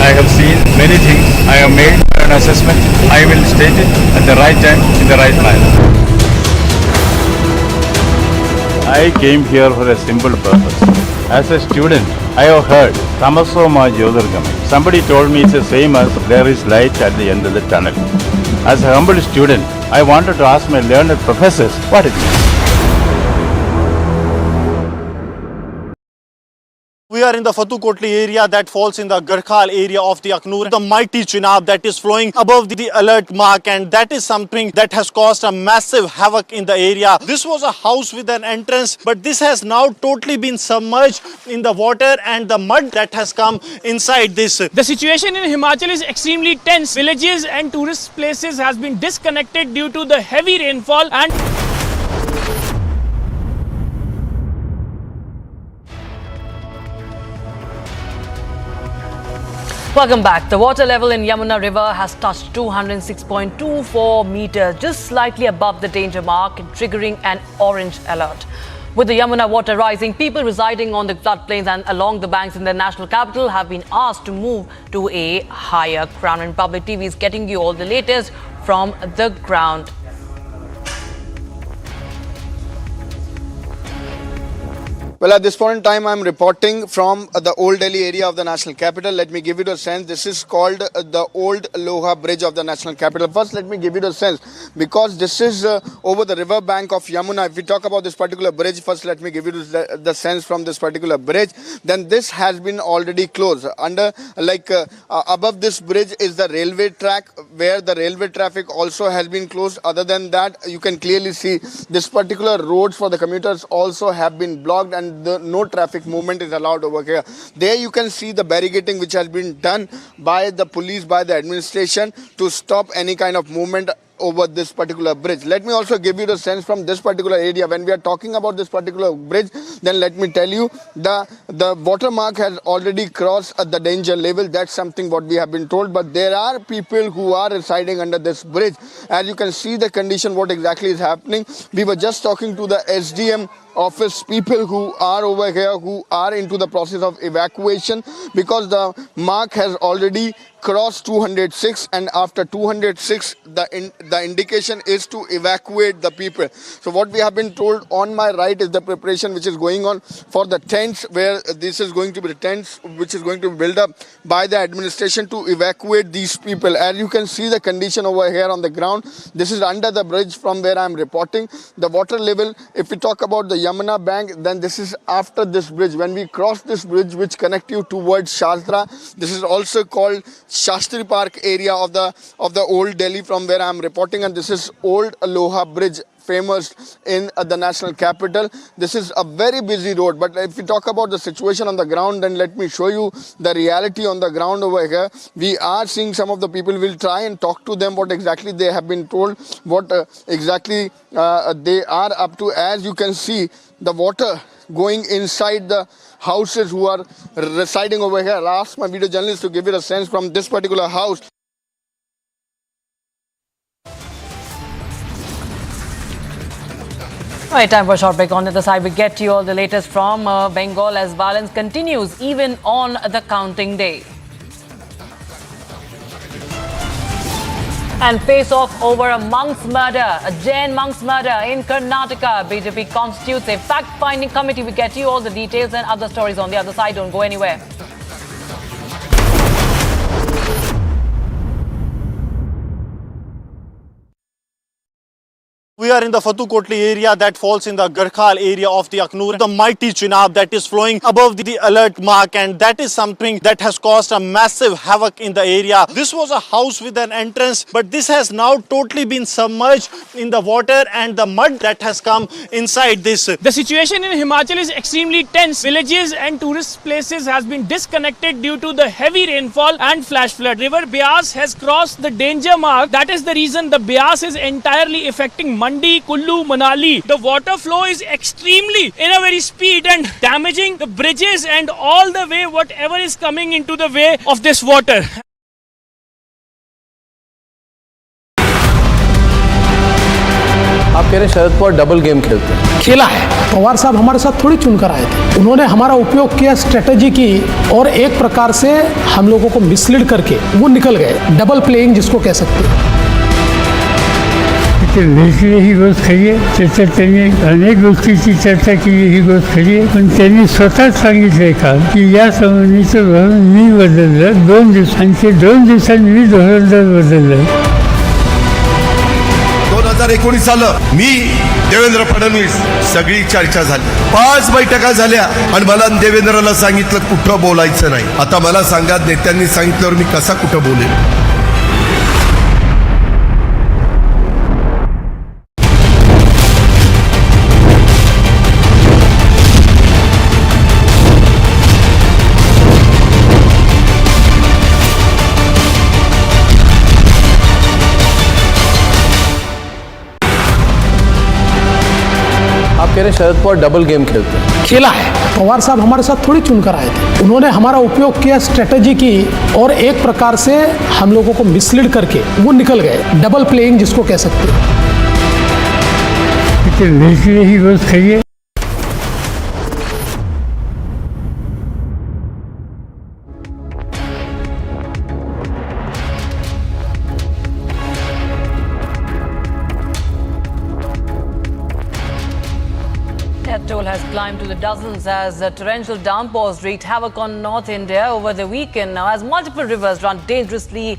Speaker 25: I have seen many things. I have made an assessment. I will state it at the right time, in the right manner. I came here for a simple purpose. As a student, I have heard Tamasoma Jyotirgamam. Somebody told me it's the same as there is light at the end of the tunnel. As a humble student, I wanted to ask my learned professors what it means.
Speaker 26: We are in the Fatukotli area that falls in the Garkhal area of the Akhnur. The mighty Chenab that is flowing above the alert mark, and that is something that has caused a massive havoc in the area. This was a house with an entrance, but this has now totally been submerged in the water and the mud that has come inside this.
Speaker 16: The situation in Himachal is extremely tense. Villages and tourist places has been disconnected due to the heavy rainfall and
Speaker 15: Welcome back. The water level in Yamuna River has touched 206.24 meters, just slightly above the danger mark, triggering an orange alert. With the Yamuna water rising, people residing on the floodplains and along the banks in the national capital have been asked to move to a higher ground. And Public TV is getting you all the latest from the ground.
Speaker 2: Well, at this point in time, I'm reporting from the Old Delhi area of the national capital. Let me give you the sense. This is called the Old Loha Bridge of the national capital. First, let me give you the sense, because this is over the river bank of Yamuna. If we talk about this particular bridge, first let me give you the sense from this particular bridge. Then this has been already closed. Above this bridge is the railway track, where the railway traffic also has been closed. Other than that, you can clearly see this particular roads for the commuters also have been blocked, and no traffic movement is allowed over here. There you can see the barricading which has been done by the police, by the administration, to stop any kind of movement over this particular bridge. Let me also give you the sense from this particular area. When we are talking about this particular bridge, then let me tell you the watermark has already crossed the danger level. That's something what we have been told. But there are people who are residing under this bridge. As you can see the condition, what exactly is happening. We were just talking to the SDM office people who are over here, who are into the process of evacuation, because the mark has already crossed 206, and after 206 the indication is to evacuate the people. So what we have been told on my right is the preparation which is going on for the tents, where this is going to be the tents which is going to be built up by the administration to evacuate these people. As you can see the condition over here on the ground, this is under the bridge from where I am reporting. The water level, if we talk about the Yamuna bank, then this is after this bridge. When we cross this bridge which connect you towards Shastra, this is also called Shastri Park area of the Old Delhi from where I am reporting, and this is Old Loha Bridge, famous in the national capital. This is a very busy road, but if we talk about the situation on the ground, then let me show you the reality on the ground over here. We are seeing some of the people. Will try and talk to them what exactly they have been told, what exactly they are up to. As you can see, the water going inside the houses who are residing over here. I'll ask my video journalist to give you a sense from this particular house.
Speaker 15: All right, time for a short break. On the other side, we get to you all the latest from Bengal as violence continues even on the counting day. And face off over a monk's murder, a Jain monk's murder in Karnataka. BJP constitutes a fact-finding committee. We get you all the details and other stories on the other side. Don't go anywhere.
Speaker 26: We are in the Fatukotli area that falls in the Garkhal area of the Akhnur. The mighty Chenab that is flowing above the alert mark, and that is something that has caused a massive havoc in the area. This was a house with an entrance, but this has now totally been submerged in the water and the mud that has come inside this.
Speaker 16: The situation in Himachal is extremely tense. Villages and tourist places has been disconnected due to the heavy rainfall and flash flood. River Beas has crossed the danger mark. That is the reason the Beas is entirely affecting Mandi, Kullu, Manali. The water flow is extremely in a very speed and damaging the bridges and all the way whatever is coming into the way of this water.
Speaker 21: आप कह रहे हैं Sharad Pawar double game खेलते हैं।
Speaker 22: खेला है। पवार साहब हमारे साथ थोड़ी चुनकर आए थे, उन्होंने हमारा उपयोग किया, स्ट्रेटेजी की, और एक प्रकार से हम लोगों को मिसलीड करके वो निकल गए। डबल प्लेइंग जिसको कह सकते हैं।
Speaker 23: भेटले ही गोष्ट खरी आहे. त्याच्यात त्यांनी अनेक गोष्टीची चर्चा केली, ही गोष्ट खरी आहे. पण त्यांनी स्वतःच सांगितलंय का की या संबंधीचं धोरण मी बदललं 2 दिवसांचे 2 दिवसांनी मी धोरण बदललं.
Speaker 24: 2019 सालं मी देवेंद्र फडणवीस सगळी चर्चा झाली, 5 बैठका झाल्या आणि मला देवेंद्रला सांगितलं कुठं बोलायचं नाही. आता मला सांगा, नेत्यांनी सांगितल्यावर मी कसा कुठं बोलेन?
Speaker 21: आप कह रहे हैं शरद पवार डबल गेम खेलते हैं.
Speaker 22: खेला है. पवार साहब हमारे साथ थोड़ी चुनकर आए थे. उन्होंने हमारा उपयोग किया, स्ट्रेटजी की, और एक प्रकार से हम लोगों को मिसलीड करके वो निकल गए. डबल प्लेइंग जिसको कह सकते हैं.
Speaker 23: भेटले ही गोष्ट खरी आहे.
Speaker 15: Death toll has climbed to the dozens as torrential downpours wreaked havoc on North India over the weekend. Now, as multiple rivers run dangerously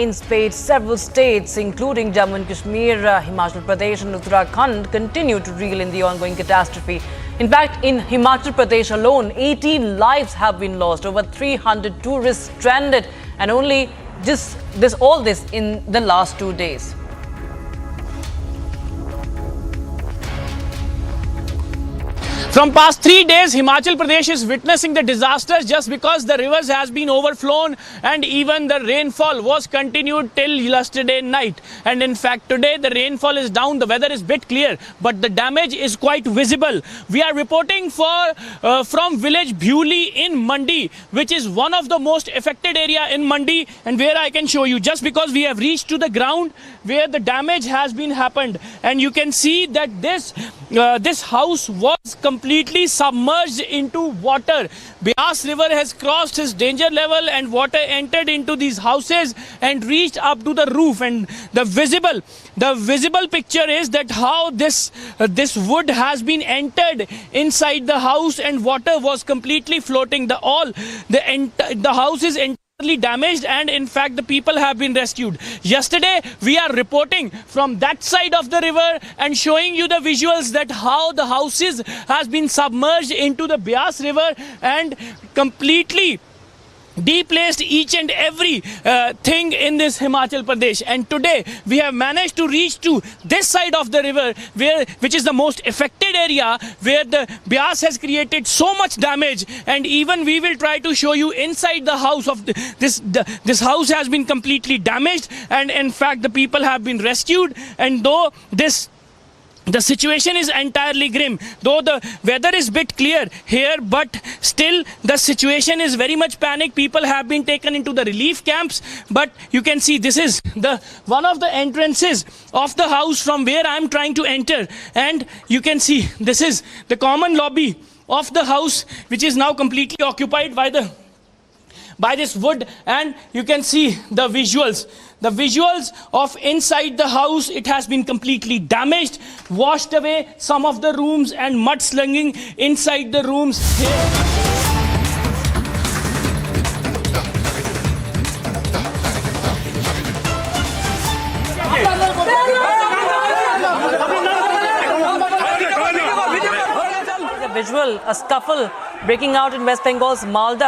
Speaker 15: in several states, including Jammu and Kashmir, Himachal Pradesh and Uttarakhand, continue to reel in the ongoing catastrophe. In fact, in Himachal Pradesh alone, 18 lives have been lost, over 300 tourists stranded, and only all this in the last 2 days.
Speaker 16: From past 3 days, Himachal Pradesh is witnessing the disasters just because the rivers has been overflown and even the rainfall was continued till yesterday night. And in fact, today the rainfall is down, the weather is bit clear, but the damage is quite visible. We are reporting from village Bhuli in Mandi, which is one of the most affected area in Mandi, and where I can show you, just because we have reached to the ground where the damage has been happened, and you can see that this house was completely submerged into water. Beas River has crossed its danger level and water entered into these houses and reached up to the roof. And the visible picture is that how this wood has been entered inside the house and water was completely floating. The house is entirely damaged, and in fact the people have been rescued. Yesterday we are reporting from that side of the river and showing you the visuals that how the houses has been submerged into the Beas River and completely deplaced each and every thing in this Himachal Pradesh. And today we have managed to reach to this side of the river, which is the most affected area, where the Beas has created so much damage. And even we will try to show you inside the house of this house has been completely damaged, and in fact the people have been rescued. And though the situation is entirely grim, though the weather is bit clear here, but still the situation is very much panic. People have been taken into the relief camps, but you can see this is one of the entrances of the house from where I am trying to enter, and you can see this is the common lobby of the house, which is now completely occupied by this wood. And you can see the visuals of inside the house. It has been completely damaged, washed away some of the rooms, and mud slinging inside the rooms here.
Speaker 15: A scuffle breaking out in West Bengal's Malda.